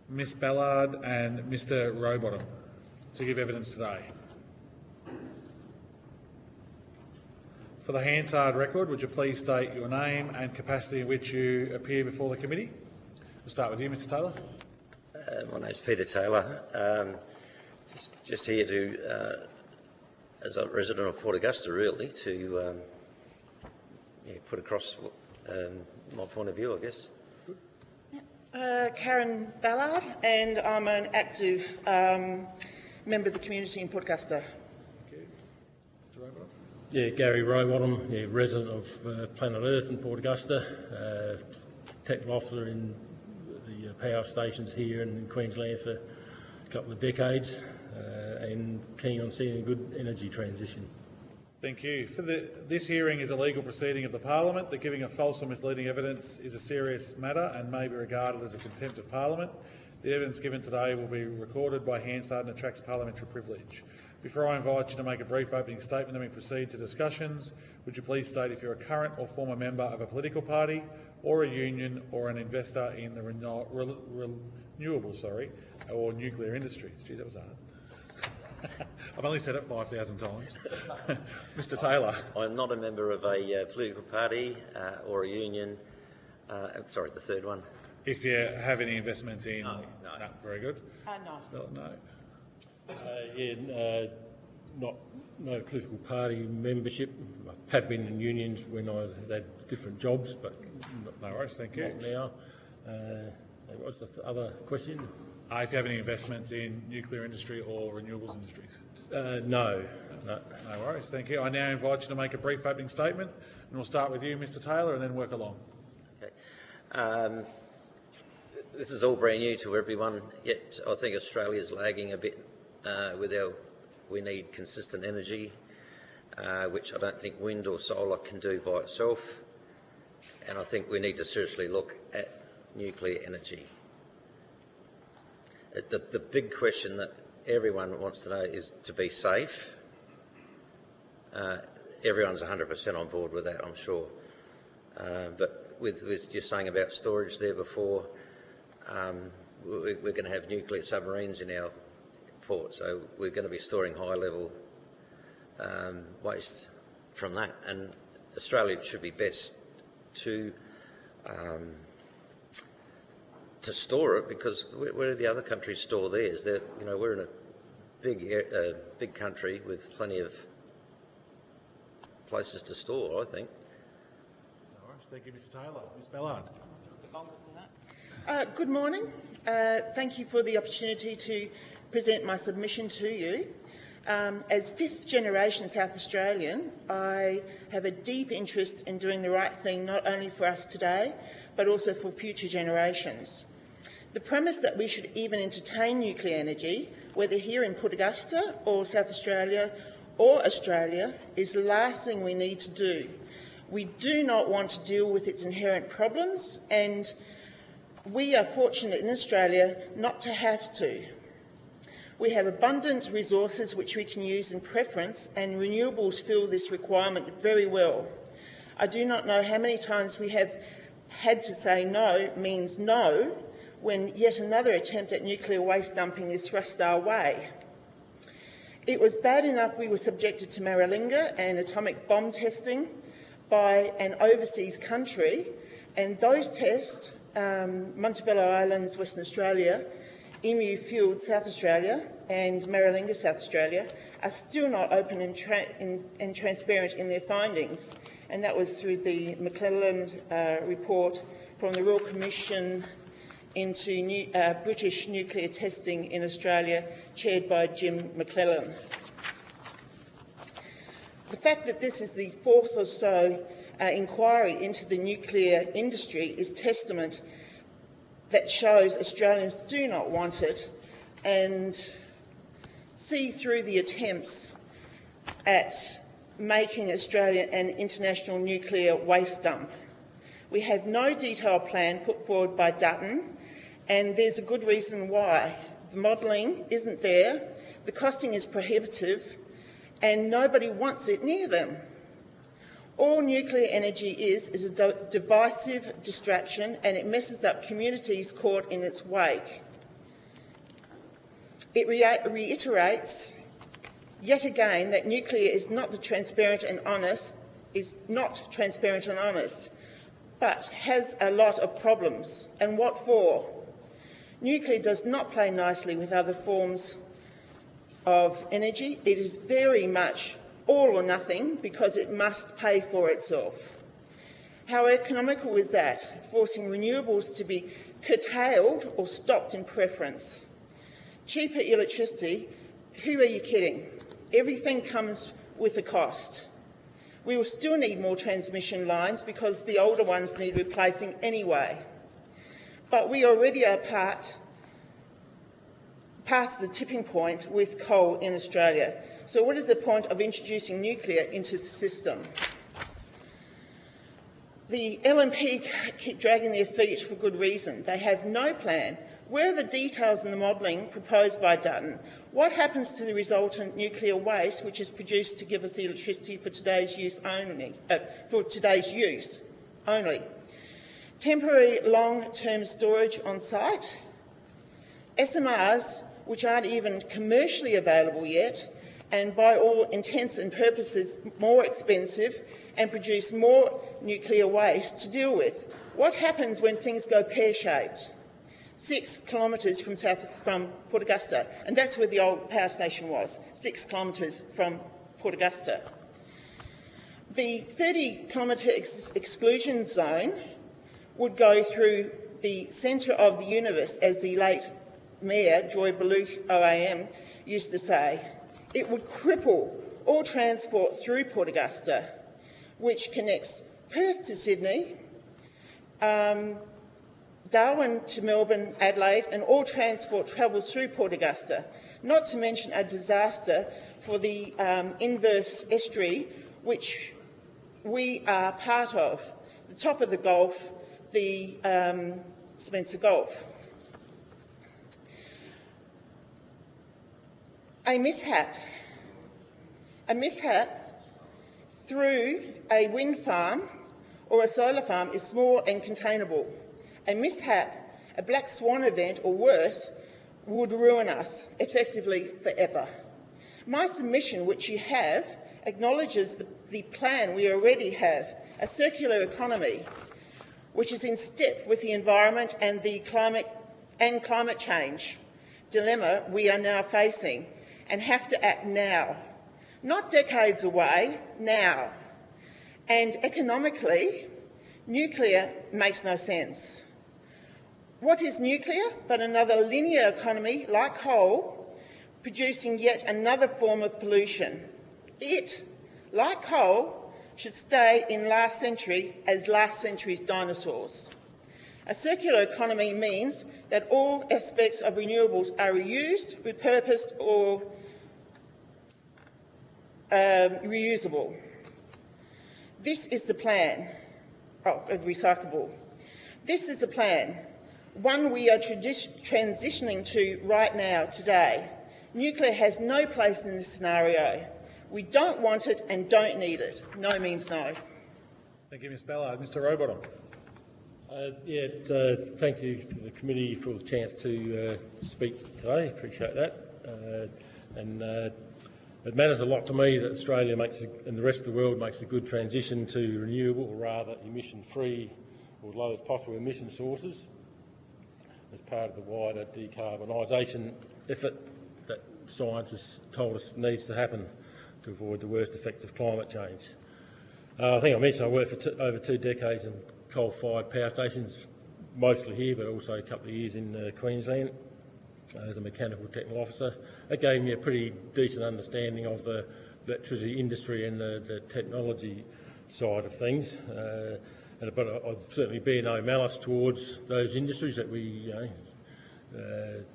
Ms Ballard and Mr Rowbottom to give evidence today. For the Hansard record, would you please state your name and capacity in which you appear before the committee? We'll start with you, Mr Taylor. My name's Peter Taylor. Just here to, as a resident of Port Augusta, really, to put across my point of view, I guess. Karen Ballard, and I'm an active member of the community in Port Augusta. Thank you. Mr Rowbottom. Yeah, Gary Rowbottom, resident of Planet Earth in Port Augusta, technical officer in the power stations here and in Queensland for a couple of decades, and keen on seeing a good energy transition. Thank you. This hearing is a legal proceeding of the Parliament. The giving of false or misleading evidence is a serious matter and may be regarded as a contempt of Parliament. The evidence given today will be recorded by Hansard and attracts parliamentary privilege. Before I invite you to make a brief opening statement and we proceed to discussions, would you please state if you're a current or former member of a political party or a union or an investor in the renewable or nuclear industries? Gee, that was hard. I've only said it 5,000 times. Mr Taylor. I'm not a member of a political party or a union. Sorry, the third one. If you have any investments in... No. Very good. No. No. No political party membership. I have been in unions when I had different jobs, but no worries, thank you. Not now. What's the other question? If you have any investments in nuclear industry or renewables industries? No. No worries, thank you. I now invite you to make a brief opening statement, and we'll start with you, Mr Taylor, and then work along. Okay. This is all brand new to everyone, yet I think Australia's lagging a bit with we need consistent energy, which I don't think wind or solar can do by itself, and I think we need to seriously look at nuclear energy. The big question that everyone wants to know is to be safe. Everyone's 100% on board with that, I'm sure. But with you're saying about storage there before, we're going to have nuclear submarines in our port, so we're going to be storing high-level waste from that. And Australia should be best to store it, because where do the other countries store theirs? We're in a big country with plenty of places to store, I think. No worries. Thank you, Mr Taylor. Ms Ballard. Good morning. Thank you for the opportunity to present my submission to you. As fifth-generation South Australian, I have a deep interest in doing the right thing, not only for us today, but also for future generations. The premise that we should even entertain nuclear energy, whether here in Port Augusta or South Australia or Australia, is the last thing we need to do. We do not want to deal with its inherent problems, and we are fortunate in Australia not to have to. We have abundant resources which we can use in preference, and renewables fill this requirement very well. I do not know how many times we have had to say no means no when yet another attempt at nuclear waste dumping is thrust our way. It was bad enough we were subjected to Maralinga and atomic bomb testing by an overseas country, and those tests, Montebello Islands, Western Australia, Emu Field, South Australia, and Maralinga, South Australia, are still not open and transparent in their findings. And that was through the McClellan report from the Royal Commission into British nuclear testing in Australia, chaired by Jim McClellan. The fact that this is the fourth or so inquiry into the nuclear industry is testament that shows Australians do not want it and see through the attempts at making Australia an international nuclear waste dump. We have no detailed plan put forward by Dutton, and there's a good reason why. The modelling isn't there, the costing is prohibitive, and nobody wants it near them. All nuclear energy is a divisive distraction, and it messes up communities caught in its wake. It reiterates yet again that nuclear is not transparent and honest, but has a lot of problems. And what for? Nuclear does not play nicely with other forms of energy. It is very much all or nothing because it must pay for itself. How economical is that, forcing renewables to be curtailed or stopped in preference? Cheaper electricity? Who are you kidding? Everything comes with a cost. We will still need more transmission lines because the older ones need replacing anyway. But we already are past the tipping point with coal in Australia. So what is the point of introducing nuclear into the system? The LNP keep dragging their feet for good reason. They have no plan. Where are the details in the modelling proposed by Dutton? What happens to the resultant nuclear waste which is produced to give us electricity for today's use only? Temporary long-term storage on site? SMRs, which aren't even commercially available yet, and by all intents and purposes more expensive and produce more nuclear waste to deal with. What happens when things go pear-shaped? 6 kilometres from Port Augusta, and that's where the old power station was, 6 kilometres from Port Augusta. The 30-kilometre exclusion zone would go through the centre of the universe, as the late Mayor Joy Baluch OAM used to say. It would cripple all transport through Port Augusta, which connects Perth to Sydney, Darwin to Melbourne, Adelaide, and all transport travels through Port Augusta, not to mention a disaster for the inverse estuary, which we are part of, the top of the Gulf, the Spencer Gulf. A mishap through a wind farm or a solar farm is small and containable. A mishap, a black swan event or worse, would ruin us, effectively forever. My submission, which you have, acknowledges the plan we already have, a circular economy, which is in step with the environment and the climate change dilemma we are now facing and have to act now. Not decades away, now. And economically, nuclear makes no sense. What is nuclear but another linear economy like coal, producing yet another form of pollution? It, like coal, should stay in last century as last century's dinosaurs. A circular economy means that all aspects of renewables are reused, repurposed or reusable. This is the plan. Recyclable. This is the plan, one we are transitioning to right now, today. Nuclear has no place in this scenario. We don't want it and don't need it. No means no. Thank you, Ms Ballard. Mr Rowbottom. Thank you to the committee for the chance to speak today. Appreciate that. It matters a lot to me that Australia and the rest of the world makes a good transition to renewable, or rather emission-free or lowest possible emission sources as part of the wider decarbonisation effort that science has told us needs to happen to avoid the worst effects of climate change. I think I mentioned I worked for over 2 decades in coal-fired power stations, mostly here, but also a couple of years in Queensland as a mechanical technical officer. It gave me a pretty decent understanding of the electricity industry and the technology side of things. But I'd certainly bear no malice towards those industries that we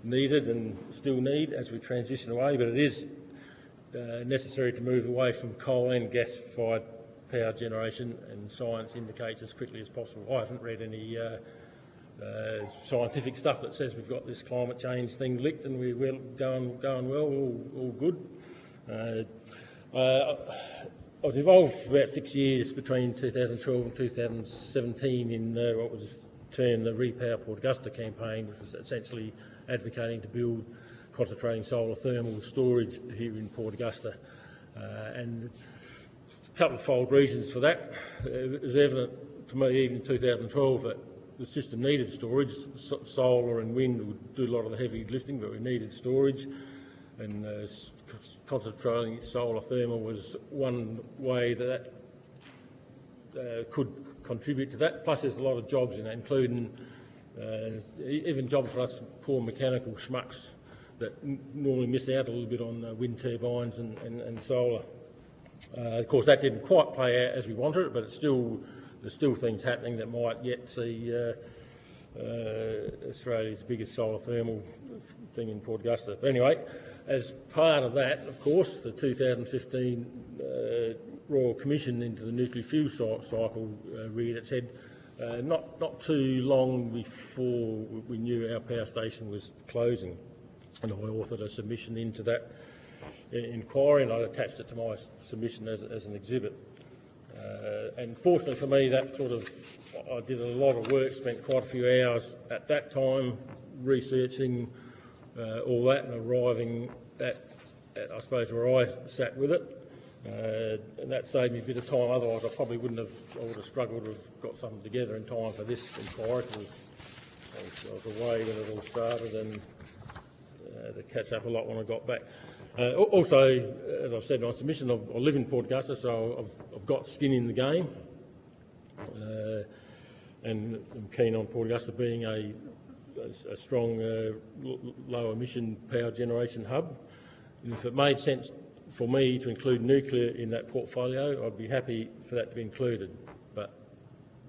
needed and still need as we transition away. But it is necessary to move away from coal and gas-fired power generation, and science indicates as quickly as possible. I haven't read any scientific stuff that says we've got this climate change thing licked and we're going well, all good. I was involved for about 6 years between 2012 and 2017 in what was termed the Repower Port Augusta campaign, which was essentially advocating to build concentrating solar thermal storage here in Port Augusta. And a couple of fold reasons for that. It was evident to me even in 2012 that the system needed storage. Solar and wind would do a lot of the heavy lifting, but we needed storage. And concentrating solar thermal was one way that could contribute to that. Plus there's a lot of jobs in that, including even jobs for us poor mechanical schmucks that normally miss out a little bit on wind turbines and solar. Of course, that didn't quite play out as we wanted it, but there's still things happening that might yet see Australia's biggest solar thermal thing in Port Augusta. But anyway, as part of that, of course, the 2015 Royal Commission into the nuclear fuel cycle reared its head not too long before we knew our power station was closing. And I authored a submission into that inquiry, and I attached it to my submission as an exhibit. And fortunately for me, I did a lot of work, spent quite a few hours at that time researching all that and arriving at I suppose, where I sat with it. And that saved me a bit of time, otherwise I probably would have struggled to have got something together in time for this inquiry. I was away when it all started and to catch up a lot when I got back. Also, as I've said in my submission, I live in Port Augusta, so I've got skin in the game, and I'm keen on Port Augusta being a strong low emission power generation hub. And if it made sense for me to include nuclear in that portfolio, I'd be happy for that to be included. But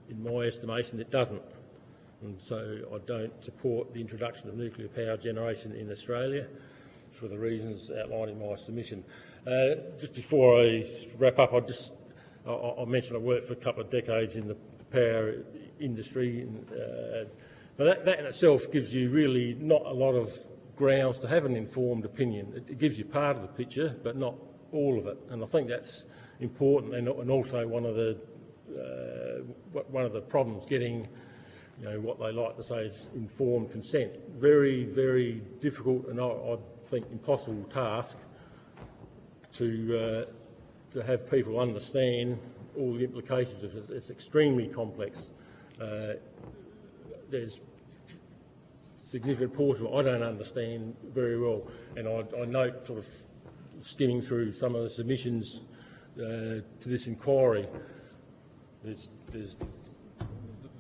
in my estimation, it doesn't. And so I don't support the introduction of nuclear power generation in Australia for the reasons outlined in my submission. Just before I wrap up, I mentioned I worked for a couple of decades in the power industry, but that in itself gives you really not a lot of grounds to have an informed opinion. It gives you part of the picture, but not all of it, and I think that's important, and also one of the problems getting, what they like to say is informed consent. Very, very difficult, and I think impossible task to have people understand all the implications of it. It's extremely complex. There's significant portion of it I don't understand very well, and I note, sort of skimming through some of the submissions to this inquiry, there's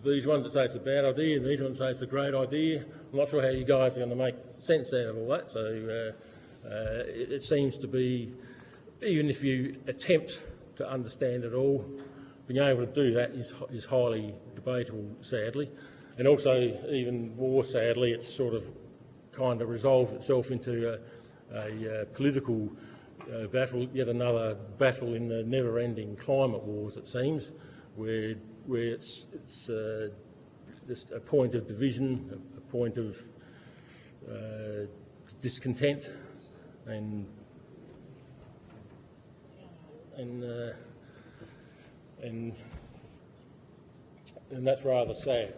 these ones that say it's a bad idea and these ones say it's a great idea. I'm not sure how you guys are going to make sense out of all that, so it seems to be, even if you attempt to understand it all, being able to do that is highly debatable, sadly. And also, even more sadly, it's sort of kind of resolved itself into a political battle, yet another battle in the never-ending climate wars, it seems, where it's just a point of division, a point of discontent, and that's rather sad.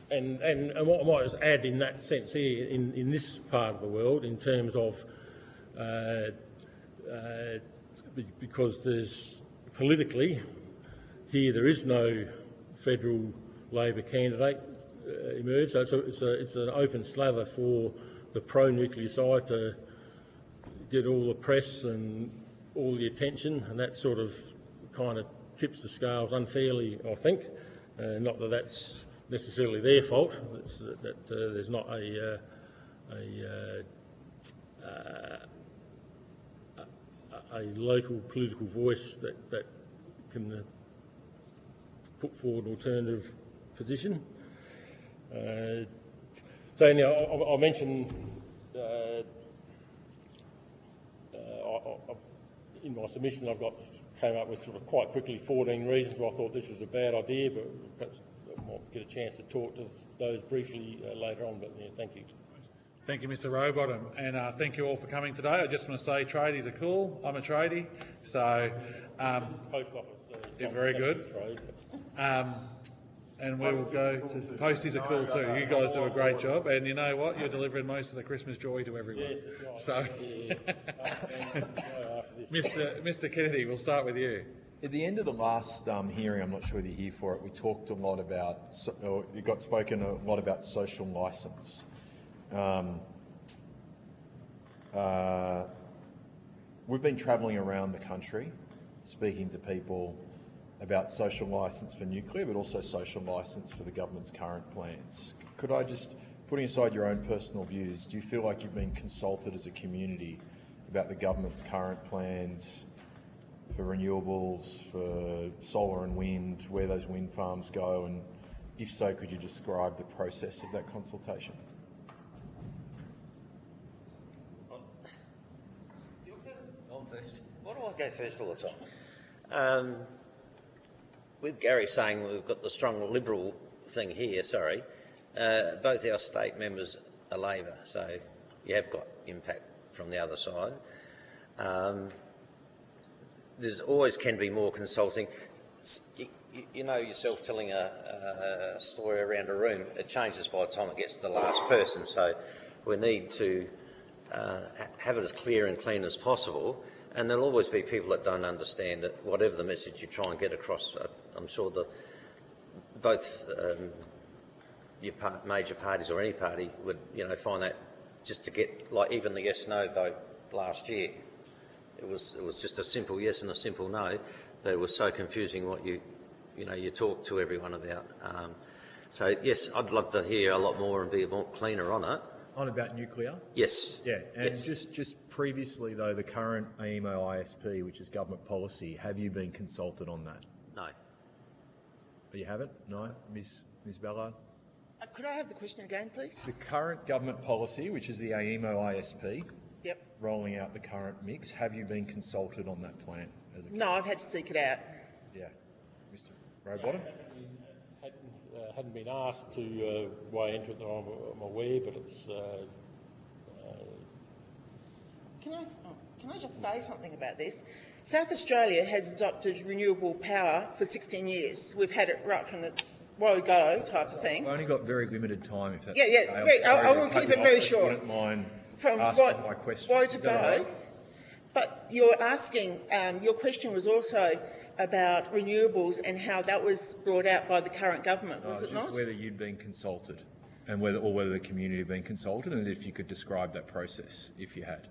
And what I might just add in that sense here, in this part of the world, in terms of because there's politically here there is no federal Labor candidate emerged, so it's an open slather for the pro-nuclear side to get all the press and all the attention, and that sort of kind of tips the scales unfairly, I think. Not that that's necessarily their fault, that there's not a local political voice that can put forward an alternative position. So anyhow, I'll mention in my submission came up with sort of quite quickly 14 reasons why I thought this was a bad idea, but perhaps I might get a chance to talk to those briefly later on. But yeah, thank you. Thank you, Mr. Rowbottom, and thank you all for coming today. I just want to say tradies are cool. I'm a tradie, so Post office. yeah, very good. And we will go to posties are cool too. You guys do a great job, and you know what? You're delivering most of the Christmas joy to everyone. Yes, that's right. So, Mr. Kennedy, we'll start with you. At the end of the last hearing, I'm not sure whether you're here for it, we talked a lot about, or it got spoken a lot about social licence. We've been travelling around the country speaking to people about social licence for nuclear, but also social licence for the government's current plans. Could I just, putting aside your own personal views, do you feel like you've been consulted as a community about the government's current plans for renewables, for solar and wind, where those wind farms go, and if so, could you describe the process of that consultation? Why do I go first all the time? With Gary saying we've got the strong Liberal thing here, both our state members are Labor, so you have got impact from the other side. There's always can be more consulting. You know yourself, telling a story around a room, it changes by the time it gets to the last person, so we need to have it as clear and clean as possible. And there'll always be people that don't understand it, whatever the message you try and get across. I'm sure both your major parties or any party would, find that just to get, like even the yes/no vote last year, it was just a simple yes and a simple no, that it was so confusing what you talk to everyone about. So yes, I'd love to hear a lot more and be more cleaner on it. On about nuclear? Yes. Yeah, and yes. just previously though, the current AEMO ISP, which is government policy, have you been consulted on that? No. Oh, you haven't? No? Ms Ballard? Could I have the question again, please? The current government policy, which is the AEMO ISP, yep, rolling out the current mix, have you been consulted on that plan? No, I've had to seek it out. Yeah. Mr. Rowbottom? Hadn't been asked to weigh into it, though I'm aware, but it's... Can I just say something about this? South Australia has adopted renewable power for 16 years. We've had it right from the go type of thing. I've only got very limited time, if that's okay. I will keep it very short. I wouldn't mind from asking my question. Woe to go. Right? But you're asking, your question was also about renewables and how that was brought out by the current government, was it not? Just whether you'd been consulted and whether the community had been consulted, and if you could describe that process, if you had.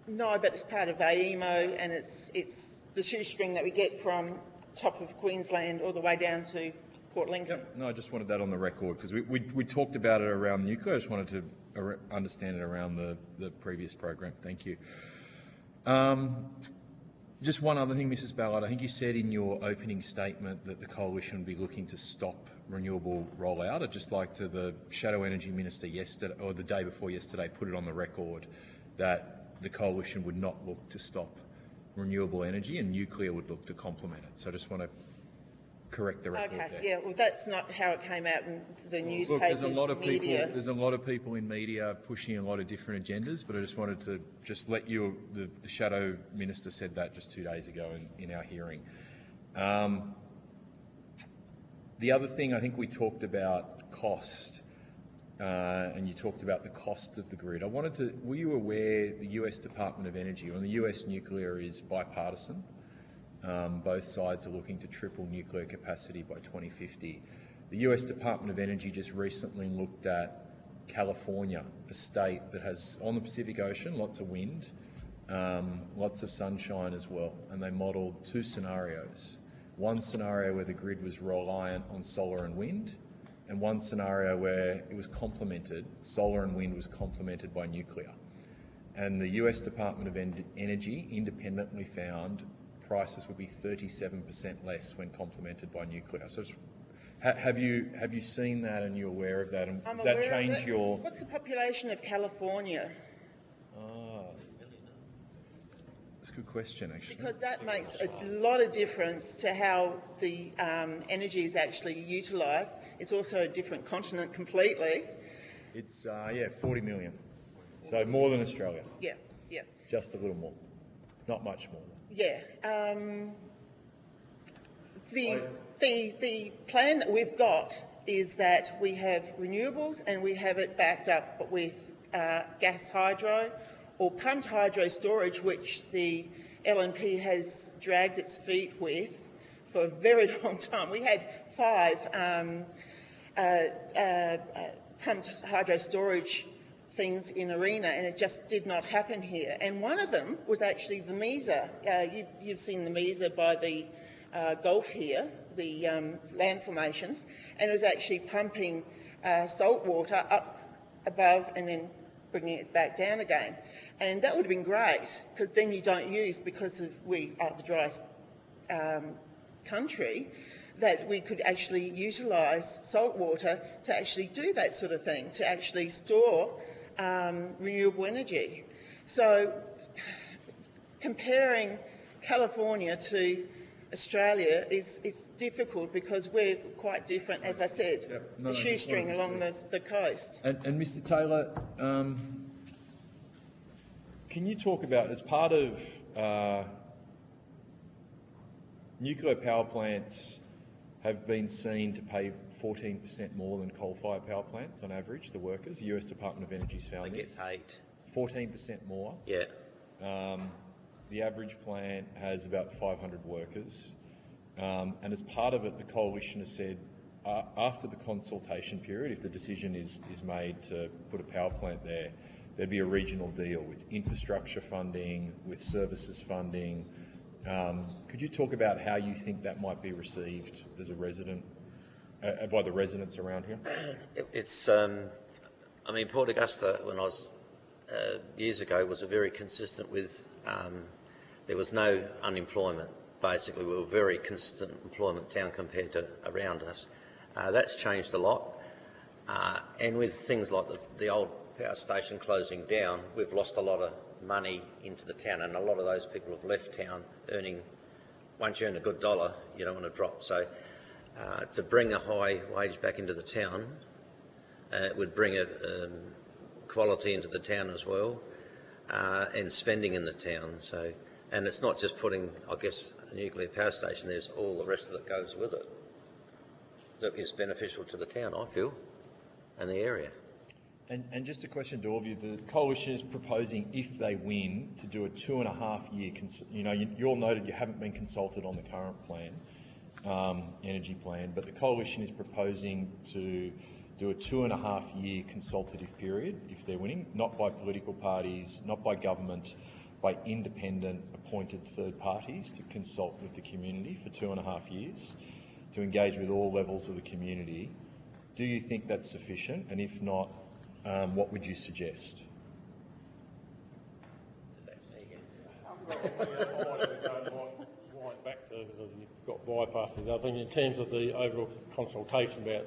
No, but it's part of AEMO, and it's the shoestring that we get from top of Queensland all the way down to Port Lincoln. Yep. No, I just wanted that on the record because we talked about it around nuclear. I just wanted to understand it around the previous program. Thank you. Just one other thing, Mrs. Ballard. I think you said in your opening statement that the Coalition would be looking to stop renewable rollout. I'd just like to, the Shadow Energy Minister yesterday, or the day before yesterday, put it on the record that the Coalition would not look to stop renewable energy and nuclear would look to complement it. So I just want to correct the record there. Yeah, well, that's not how it came out in the newspapers, there's a lot of people in media pushing a lot of different agendas, but I just wanted to let you, the Shadow Minister said that just 2 days ago in our hearing. The other thing, I think we talked about cost, and you talked about the cost of the grid. Were you aware the US Department of Energy, and the US nuclear is bipartisan, both sides are looking to triple nuclear capacity by 2050. The US Department of Energy just recently looked at California, a state that has, on the Pacific Ocean, lots of wind, lots of sunshine as well, and they modelled two scenarios. One scenario where the grid was reliant on solar and wind, and one scenario where it was complemented, solar and wind was complemented by nuclear. And the US Department of Energy independently found prices would be 37% less when complemented by nuclear. So have you seen that and you're aware of that? And does that change your... What's the population of California? That's a good question, actually. Because that makes a lot of difference to how the energy is actually utilised. It's also a different continent completely. It's, 40 million. So more than Australia? Yeah, yeah. Just a little more, not much more. Yeah. The plan that we've got is that we have renewables and we have it backed up with gas hydro or pumped hydro storage, which the LNP has dragged its feet with for a very long time. We had 5 pumped hydro storage things in Arena, and it just did not happen here. And one of them was actually the Mesa. You've seen the Mesa by the Gulf here, the land formations, and it was actually pumping salt water up above and then bringing it back down again. And that would have been great, because then you don't use, because we are the driest country, that we could actually utilise salt water to actually do that sort of thing, to actually store renewable energy. So comparing California to Australia it's difficult, because we're quite different, as I said, the shoestring along the coast. And Mr Taylor, can you talk about, as part of nuclear power plants have been seen to pay 14% more than coal-fired power plants on average, the workers. The US Department of Energy's found They this. get paid. 14% more. Yeah. The average plant has about 500 workers. And as part of it, the coalition has said, after the consultation period, if the decision is made to put a power plant there, there'd be a regional deal with infrastructure funding, with services funding. Could you talk about how you think that might be received as a resident, by the residents around here? It's, I mean, Port Augusta, when I was years ago, was very consistent with, there was no unemployment. Basically, we were a very consistent employment town compared to around us. That's changed a lot. And with things like the old power station closing down, we've lost a lot of money into the town, and a lot of those people have left town earning, once you earn a good dollar, you don't want to drop. So to bring a high wage back into the town, it would bring a quality into the town as well, and spending in the town. So, and it's not just putting, I guess, a nuclear power station, there's all the rest that goes with it that is beneficial to the town, I feel, and the area. And just a question to all of you, the coalition is proposing, if they win, to do a 2.5 year, you all noted you haven't been consulted on the current plan, energy plan, but the coalition is proposing to do a 2.5 year consultative period if they're winning, not by political parties, not by government, by independent appointed third parties to consult with the community for 2.5 years, to engage with all levels of the community. Do you think that's sufficient? And if not, what would you suggest? Back to you got bypassed. I think in terms of the overall consultation about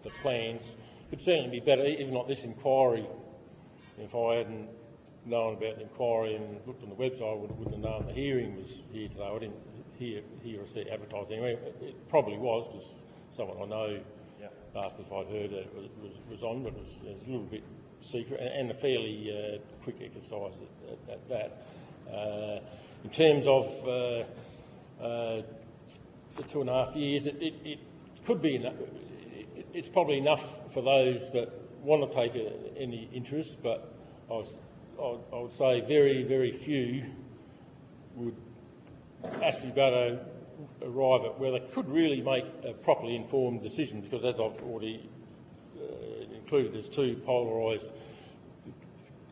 the plans, could certainly be better. Even not this inquiry. If I hadn't known about the inquiry and looked on the website, I wouldn't have known the hearing was here today. I didn't hear or see it advertised anyway. It probably was, because someone I know asked me if I'd heard that it was on, but it was a little bit secret and a fairly quick exercise at that. In terms of the 2.5 years, it could be enough. It's probably enough for those that want to take any interest, but I would say very, very few would actually be able to arrive at where they could really make a properly informed decision, because as I've already included, there's 2 polarised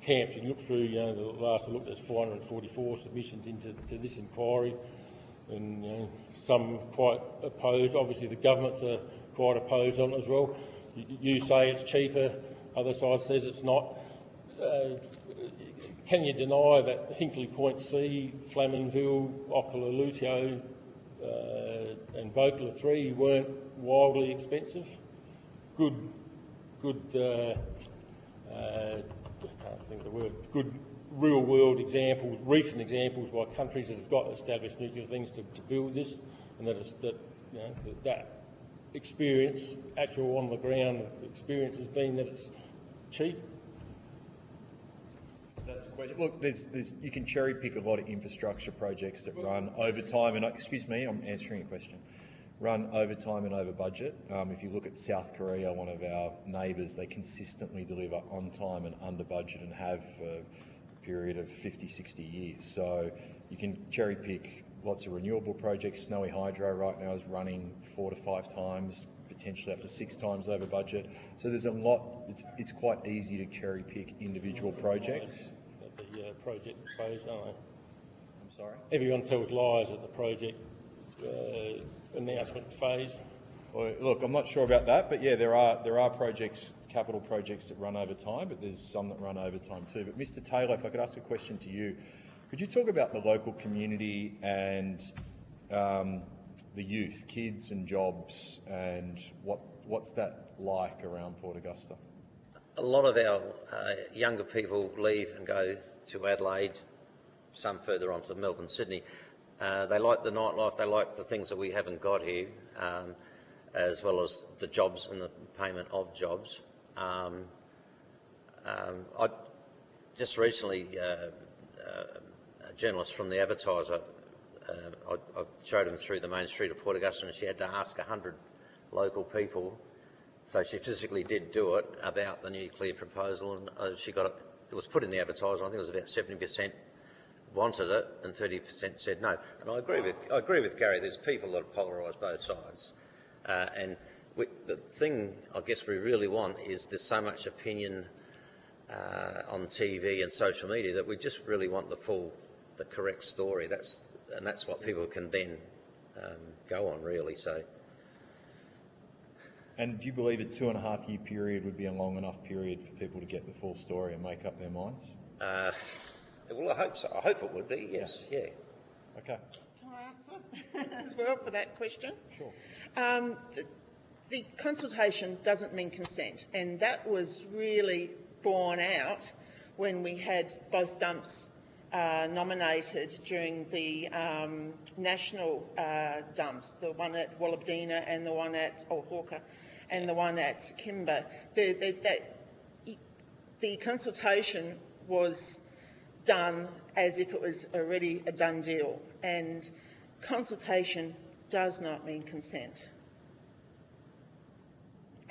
camps. You can look through, the last I looked, there's 444 submissions into this inquiry, and some quite opposed. Obviously the governments are quite opposed on it as well. You say it's cheaper, other side says it's not. Can you deny that Hinkley Point C, Flamanville, Ocolalutio and Vocala 3 weren't wildly expensive? Good I can't think of the word, good real-world examples, recent examples by countries that have got established nuclear things to build this, and that experience, actual on-the-ground experience, has been that it's cheap. That's a question. Look, you can cherry pick a lot of infrastructure projects that run over time and, excuse me, I'm answering a question, run over time and over budget. If you look at South Korea, one of our neighbours, they consistently deliver on time and under budget and have for a period of 50, 60 years. So you can cherry pick lots of renewable projects. Snowy Hydro right now is running 4 to 5 times, potentially up to 6 times over budget. So there's a lot, it's quite easy to cherry pick individual projects. At the project phase, aren't they? I'm sorry? Everyone tells lies at the project announcement phase. Well, look, I'm not sure about that, but yeah, there are projects, capital projects that run over time, but there's some that run over time too. But Mr. Taylor, if I could ask a question to you, could you talk about the local community and the youth, kids and jobs, and what's that like around Port Augusta? A lot of our younger people leave and go to Adelaide, some further on to Melbourne, Sydney. They like the nightlife, they like the things that we haven't got here, as well as the jobs and the payment of jobs. I just recently, a journalist from the Advertiser, I showed him through the main street of Port Augusta, and she had to ask 100 local people, so she physically did do it, about the nuclear proposal, and she got it. It was put in the Advertiser. I think it was about 70% wanted it and 30% said no. And I agree with Gary. There's people that polarise both sides, and the thing I guess we really want is there's so much opinion on TV and social media that we just really want the correct story. That's what people can then go on, really. So. And do you believe a 2.5 year period would be a long enough period for people to get the full story and make up their minds? Well, I hope so. I hope it would be, yes, yeah. Okay. Can I answer as well for that question? Sure. The consultation doesn't mean consent, and that was really borne out when we had both dumps nominated during the national dumps, the one at Wallabdina and the one at Hawker and the one at Kimber. The consultation was done as if it was already a done deal, and consultation does not mean consent.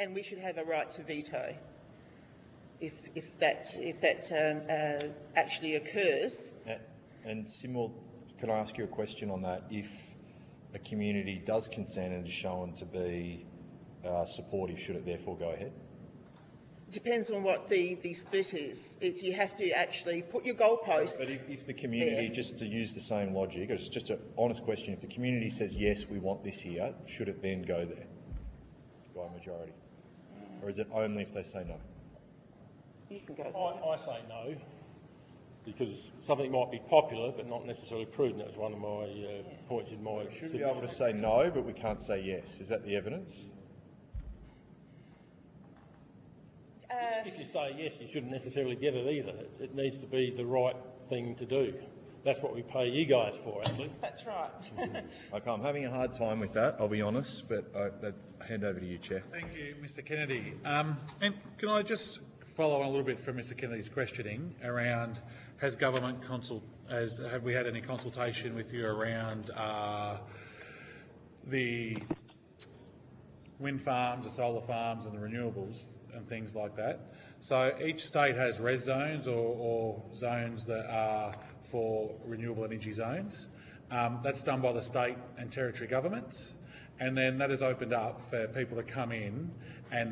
And we should have a right to veto if that actually occurs. And Simul, can I ask you a question on that? If a community does consent and is shown to be supportive, should it therefore go ahead? Depends on what the split is. You have to actually put your goalposts. But if the community, just to use the same logic, it's just an honest question, if the community says, yes, we want this here, should it then go there by a majority? Or is it only if they say no? You can go. I say no, because something might be popular but not necessarily prudent. That was one of my points in my... We should be able to say no, but we can't say yes. Is that the evidence? If you say yes, you shouldn't necessarily get it either. It needs to be the right thing to do. That's what we pay you guys for, actually. That's right. Okay, I'm having a hard time with that, I'll be honest, but I hand over to you, Chair. Thank you, Mr Kennedy. And can I just follow on a little bit from Mr Kennedy's questioning around, have we had any consultation with you around the wind farms, the solar farms and the renewables and things like that? So each state has res zones or zones that are for renewable energy zones. That's done by the state and territory governments, and then that is opened up for people to come in and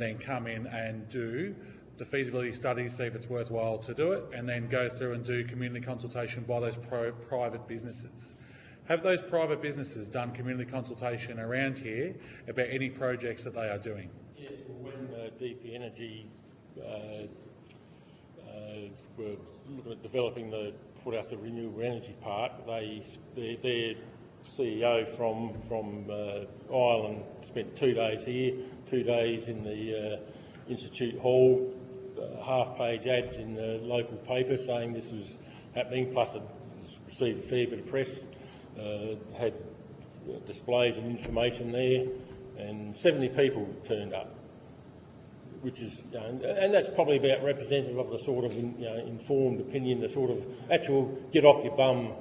do the feasibility studies, see if it's worthwhile to do it, and then go through and do community consultation by those private businesses. Have those private businesses done community consultation around here about any projects that they are doing? Yes, well, when DP Energy were looking at developing the Port Augusta renewable energy park, their CEO from Ireland spent 2 days here, 2 days in the Institute Hall, half-page ads in the local paper saying this was happening, plus it received a fair bit of press, had displays and information there, and 70 people turned up. which is, and that's probably about representative of the sort of informed opinion, the sort of actual get off your bum,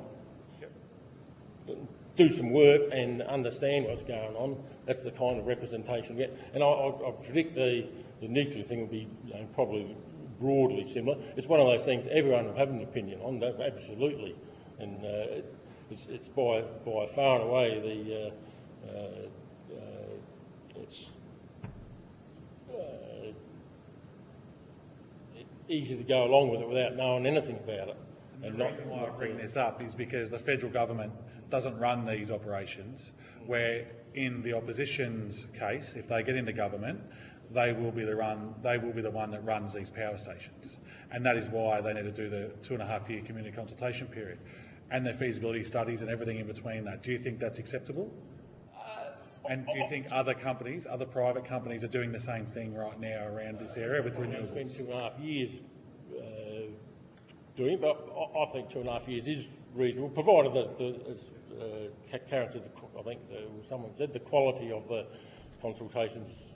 do some work and understand what's going on. That's the kind of representation we get. And I predict the nuclear thing will be probably broadly similar. It's one of those things everyone will have an opinion on, absolutely, and it's by far and away it's easy to go along with it without knowing anything about it. And the reason why I bring this up is because the federal government doesn't run these operations, where in the opposition's case, if they get into government, they will be the one that runs these power stations, and that is why they need to do the 2.5-year community consultation period and their feasibility studies and everything in between that. Do you think that's acceptable? And do you think other companies, other private companies, are doing the same thing right now around this area with renewables? It's been 2.5 years doing it, but I think 2.5 years is reasonable, provided that, as Karen said, I think someone said, the quality of the consultations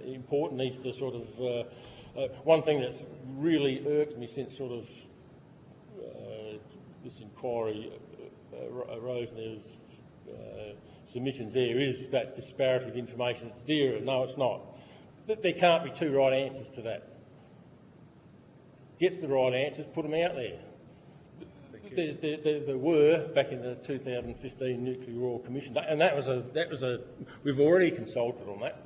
important, needs to sort of... one thing that's really irked me since sort of this inquiry arose and there's submissions there is that disparity of information. It's there. No, it's not. There can't be two right answers to that. Get the right answers, put them out there. There were back in the 2015 Nuclear Royal Commission, and that was a. We've already consulted on that.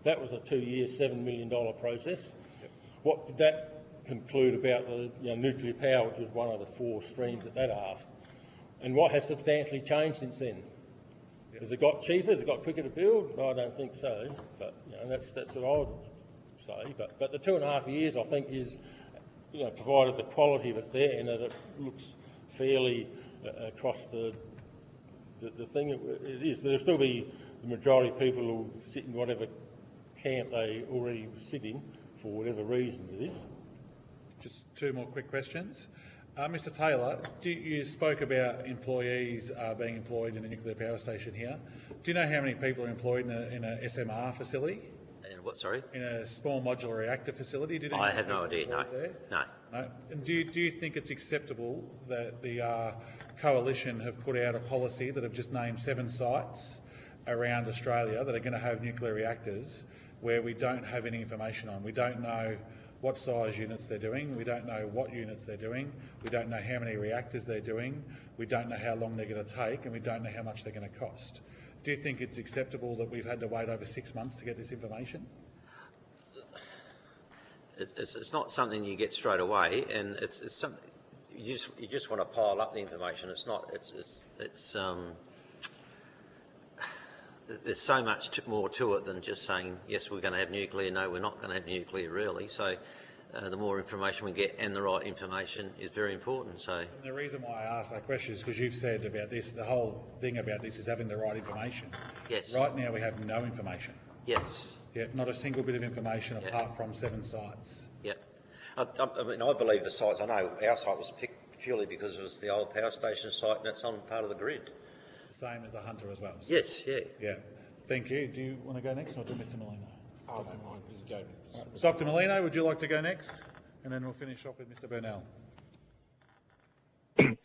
That was a 2-year, $7 million process. Yep. What did that conclude about the nuclear power, which was one of the 4 streams that asked? And what has substantially changed since then? Yep. Has it got cheaper? Has it got quicker to build? No, I don't think so. But that's what I would say. But the 2.5 years, I think, is provided the quality of it's there and that it looks fairly across the thing it is. There'll still be the majority of people who sit in whatever camp they already sit in for whatever reasons it is. Just 2 more quick questions. Mr Taylor, you spoke about employees being employed in a nuclear power station here. Do you know how many people are employed in a SMR facility? In what, sorry? In a small modular reactor facility? Do you know I have no idea, no. No. And do you think it's acceptable that the Coalition have put out a policy that have just named 7 sites around Australia that are going to have nuclear reactors where we don't have any information on? We don't know what size units they're doing, we don't know what units they're doing, we don't know how many reactors they're doing, we don't know how long they're going to take, and we don't know how much they're going to cost. Do you think it's acceptable that we've had to wait over 6 months to get this information? It's not something you get straight away, and it's something you just want to pile up the information. It's not. There's so much more to it than just saying yes, we're going to have nuclear. No, we're not going to have nuclear, really. So the more information we get, and the right information, is very important. So and the reason why I asked that question is because you've said about this. The whole thing about this is having the right information. Yes. Right now we have no information. Yes. Yeah, not a single bit of information apart from 7 sites. Yeah. I mean, I believe the sites. I know our site was picked purely because it was the old power station site, and it's on part of the grid. It's the same as the Hunter as well. So. Yes. Yeah. Yeah. Thank you. Do you want to go next, or do Mr. Molino? I don't mind. You go. Right. Dr. Molino, would you like to go next, and then we'll finish off with Mr. Burnell.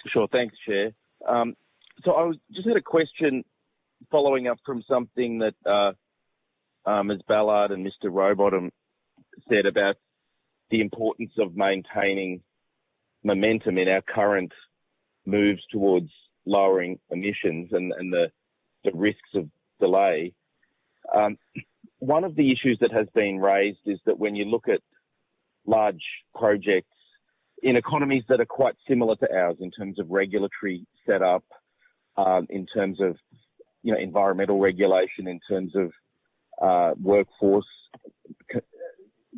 Sure. Thanks, Chair. So I just had a question following up from something that Ms. Ballard and Mr. Rowbottom said about the importance of maintaining momentum in our current moves towards lowering emissions and the risks of delay. One of the issues that has been raised is that when you look at large projects in economies that are quite similar to ours in terms of regulatory setup, in terms of environmental regulation, in terms of workforce,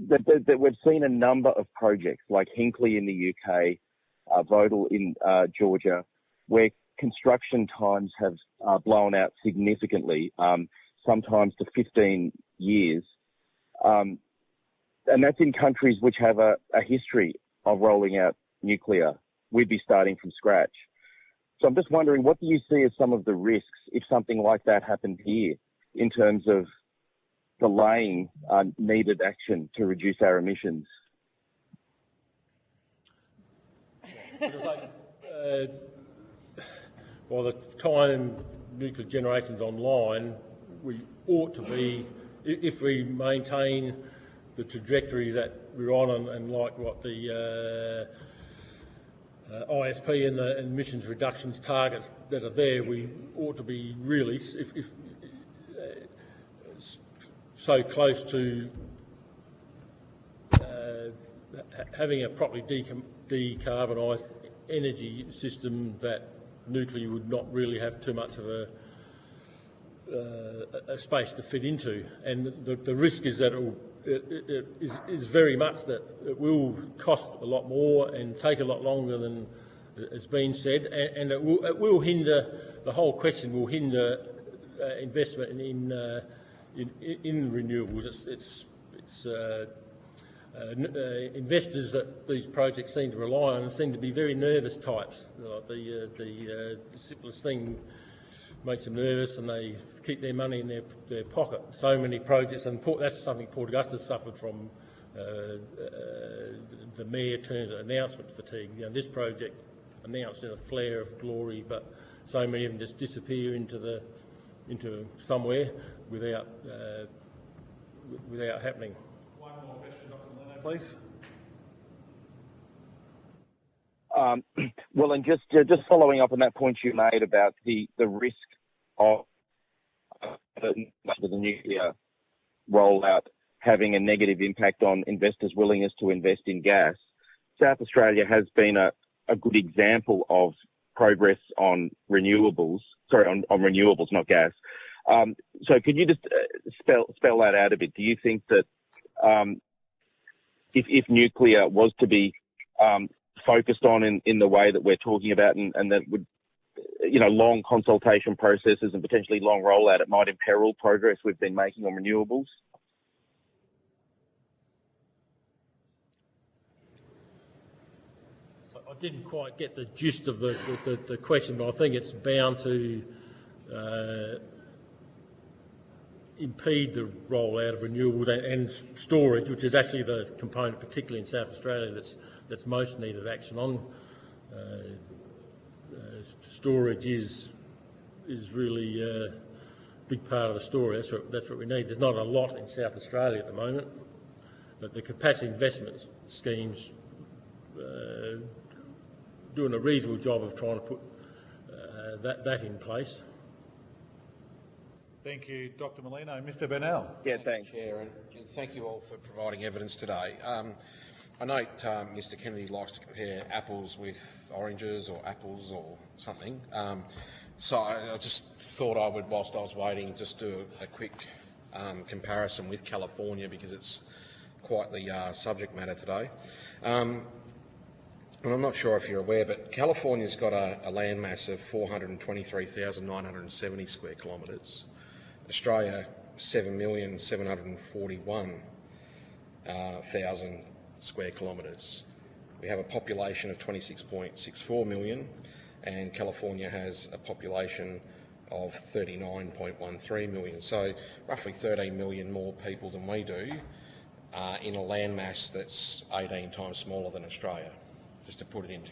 that we've seen a number of projects like Hinkley in the UK, Vogtle in Georgia, where construction times have blown out significantly, sometimes to 15 years. And that's in countries which have a history of rolling out nuclear. We'd be starting from scratch. So I'm just wondering, what do you see as some of the risks if something like that happened here in terms of delaying needed action to reduce our emissions? By the time nuclear generation's online, we ought to be, if we maintain the trajectory that we're on and like what the ISP and the emissions reductions targets that are there, we ought to be really, so close to having a properly decarbonised energy system that nuclear would not really have too much of a space to fit into. And the risk is that it is very much that it will cost a lot more and take a lot longer than has been said, and it will hinder, the whole question will hinder investment in renewables. It's investors that these projects seem to rely on seem to be very nervous types. Like the simplest thing makes them nervous, and they keep their money in their pocket. So many projects, and that's something Port Augusta suffered from. The mayor turned to announcement fatigue. You know, this project announced in a flare of glory, but so many of them just disappear into somewhere without happening. One more question, Dr. Molino, please. Well, and just following up on that point you made about the risk of the nuclear rollout having a negative impact on investors' willingness to invest in gas. South Australia has been a good example of progress on renewables. Sorry, on renewables, not gas. So could you just spell that out a bit? Do you think that if nuclear was to be focused on in the way that we're talking about, and that would, long consultation processes and potentially long rollout, it might imperil progress we've been making on renewables? I didn't quite get the gist of the question, but I think it's bound to impede the rollout of renewables and storage, which is actually the component, particularly in South Australia, that's most needed action on. Storage is really a big part of the story. That's what we need. There's not a lot in South Australia at the moment, but the capacity investment schemes doing a reasonable job of trying to put that in place. Thank you, Dr. Molino. Mr. Burnell. Yeah, thanks. Chair, and thank you all for providing evidence today. I note Mr. Kennedy likes to compare apples with oranges or apples or something. So I just thought I would, whilst I was waiting, just do a quick comparison with California, because it's quite the subject matter today. And I'm not sure if you're aware, but California's got a land mass of 423,970 square kilometres. Australia, 7,741,000 square kilometres. We have a population of 26.64 million, and California has a population of 39.13 million. So roughly 13 million more people than we do in a land mass that's 18 times smaller than Australia, just to put it into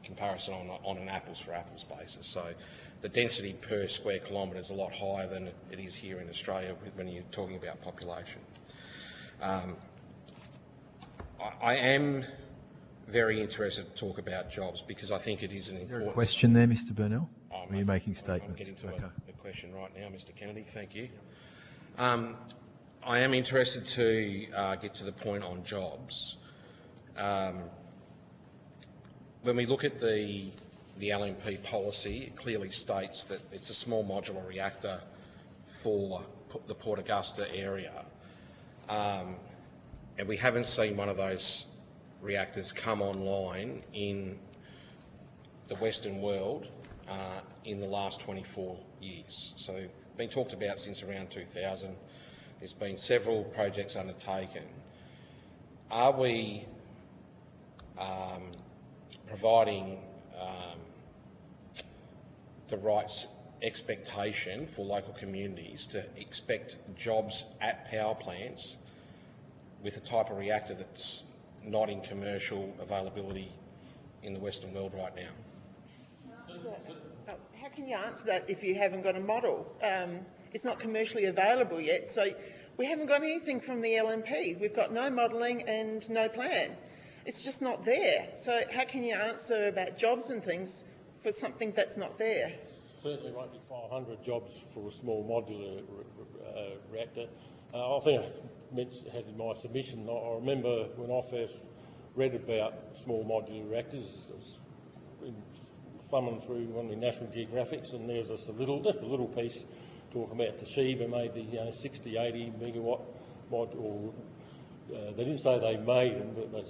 comparison on an apples for apples basis. So the density per square kilometre is a lot higher than it is here in Australia when you're talking about population. I am very interested to talk about jobs, because I think it is an important... Is there a question there, Mr. Burnell? Are you making statements? I'm getting to a question right now, Mr. Kennedy. Thank you. I am interested to get to the point on jobs. When we look at the LNP policy, it clearly states that it's a small modular reactor for the Port Augusta area. And we haven't seen one of those reactors come online in the Western world in the last 24 years. So it's been talked about since around 2000. There's been several projects undertaken. Are we providing the right expectation for local communities to expect jobs at power plants with a type of reactor that's not in commercial availability in the Western world right now? How can you answer that if you haven't got a model? It's not commercially available yet, so we haven't got anything from the LNP. We've got no modelling and no plan. It's just not there. So how can you answer about jobs and things for something that's not there? Certainly won't be 500 jobs for a small modular reactor. I think I had in my submission, I remember when I first read about small modular reactors, I was thumbing through one of the National Geographics, and there was just a little piece talking about Toshiba made these 60, 80 megawatt module. They didn't say they made them, but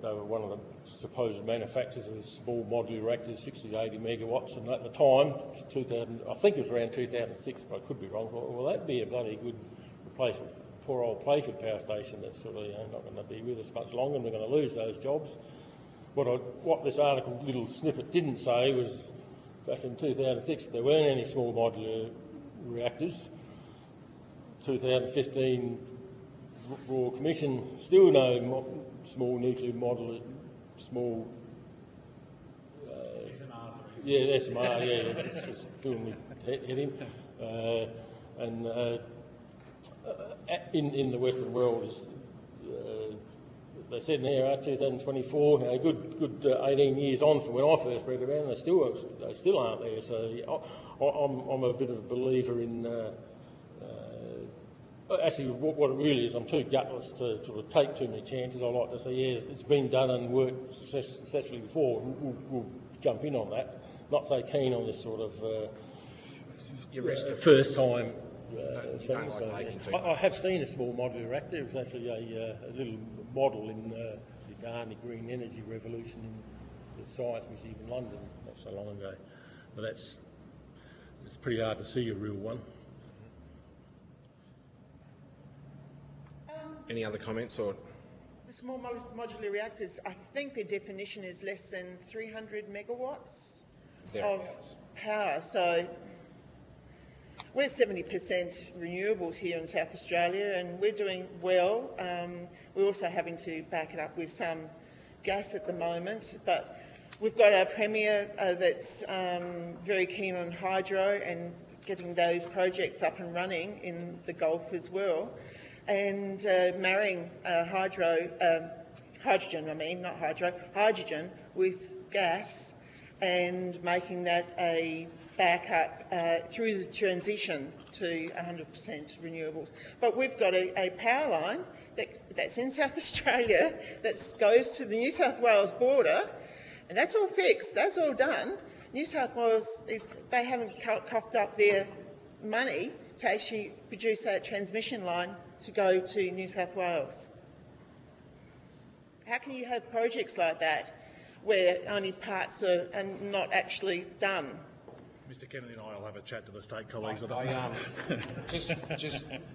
they were one of the supposed manufacturers of small modular reactors, 60 to 80 megawatts, and at the time, 2000, I think it was around 2006, but I could be wrong. Well, that'd be a bloody good replacement for poor old Playford power station that's sort of not going to be with us much longer, and we're going to lose those jobs. What this article, little snippet, didn't say was back in 2006 there weren't any small modular reactors. 2015 Royal Commission, still no small nuclear modular, small... SMR, it's doing me head in. In the Western world, they said now, 2024, a good 18 years on from when I first read about them, they still aren't there. So I'm a bit of a believer in. Actually, what it really is, I'm too gutless to sort of take too many chances. I like to say, yeah, it's been done and worked successfully before. We'll jump in on that. Not so keen on this sort of first time. I have seen a small modular reactor. It was actually a little model in the Ghana Green Energy Revolution in the Science Museum in London not so long ago. But it's pretty hard to see a real one. Any other comments? Or the small modular reactors, I think their definition is less than 300 megawatts of power. So we're 70% renewables here in South Australia, and we're doing well. We're also having to back it up with some gas at the moment, but we've got our Premier that's very keen on hydro and getting those projects up and running in the Gulf as well, and marrying hydrogen with gas and making that a backup through the transition to 100% renewables. But we've got a power line that's in South Australia that goes to the New South Wales border, and that's all fixed, that's all done. New South Wales, they haven't coughed up their money to actually produce that transmission line to go to New South Wales. How can you have projects like that where only parts are not actually done? Mr Kennedy and I will have a chat to the state colleagues. This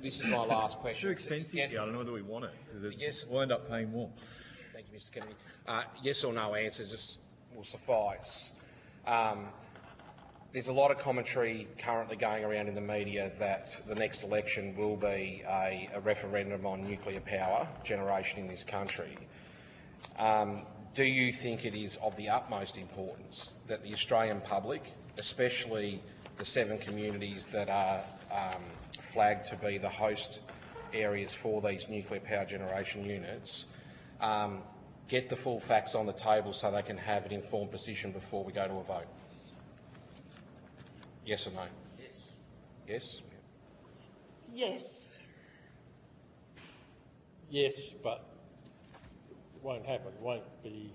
is my last question. It's too expensive. I don't know whether we want it, because we'll end up paying more. Thank you, Mr Kennedy. Yes or no answer just will suffice. There's a lot of commentary currently going around in the media that the next election will be a referendum on nuclear power generation in this country. Do you think it is of the utmost importance that the Australian public, especially the 7 communities that are flagged to be the host areas for these nuclear power generation units, get the full facts on the table so they can have an informed position before we go to a vote? Yes or no? Yes. Yes? Yes. Yes, but it won't happen. You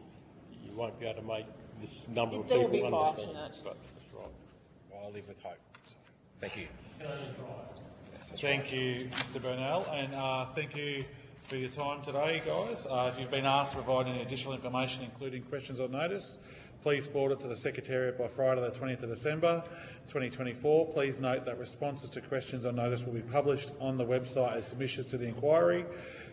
won't be able to make this number of people understand. There will be bias in it. But that's right. Well, I'll live with hope. Thank you. Thank you, Mr Burnell, and thank you for your time today, guys. If you've been asked to provide any additional information, including questions or notice, please forward it to the Secretariat by Friday the 20th of December 2024. Please note that responses to questions or notice will be published on the website as submissions to the inquiry.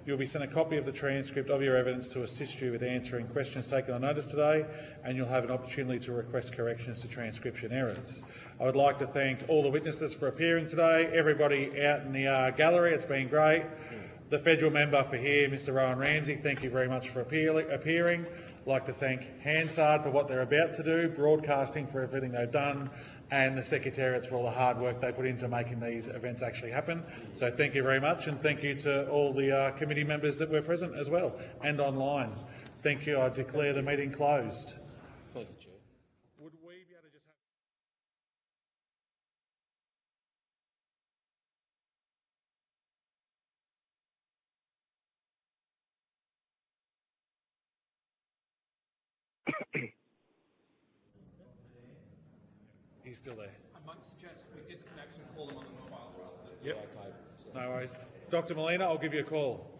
You'll be sent a copy of the transcript of your evidence to assist you with answering questions taken on notice today, and you'll have an opportunity to request corrections to transcription errors. I would like to thank all the witnesses for appearing today, everybody out in the gallery. It's been great. The federal member for here, Mr Rowan Ramsey, thank you very much for appearing. I'd like to thank Hansard for what they're about to do, broadcasting for everything they've done, and the Secretariats for all the hard work they put into making these events actually happen. So thank you very much, and thank you to all the committee members that were present as well, and online. Thank you. I declare the meeting closed. Thank you, Chair. Would we be able to just have... He's still there. I might suggest we disconnect and call them on the mobile rather than... Yep. No worries. Dr. Molina, I'll give you a call.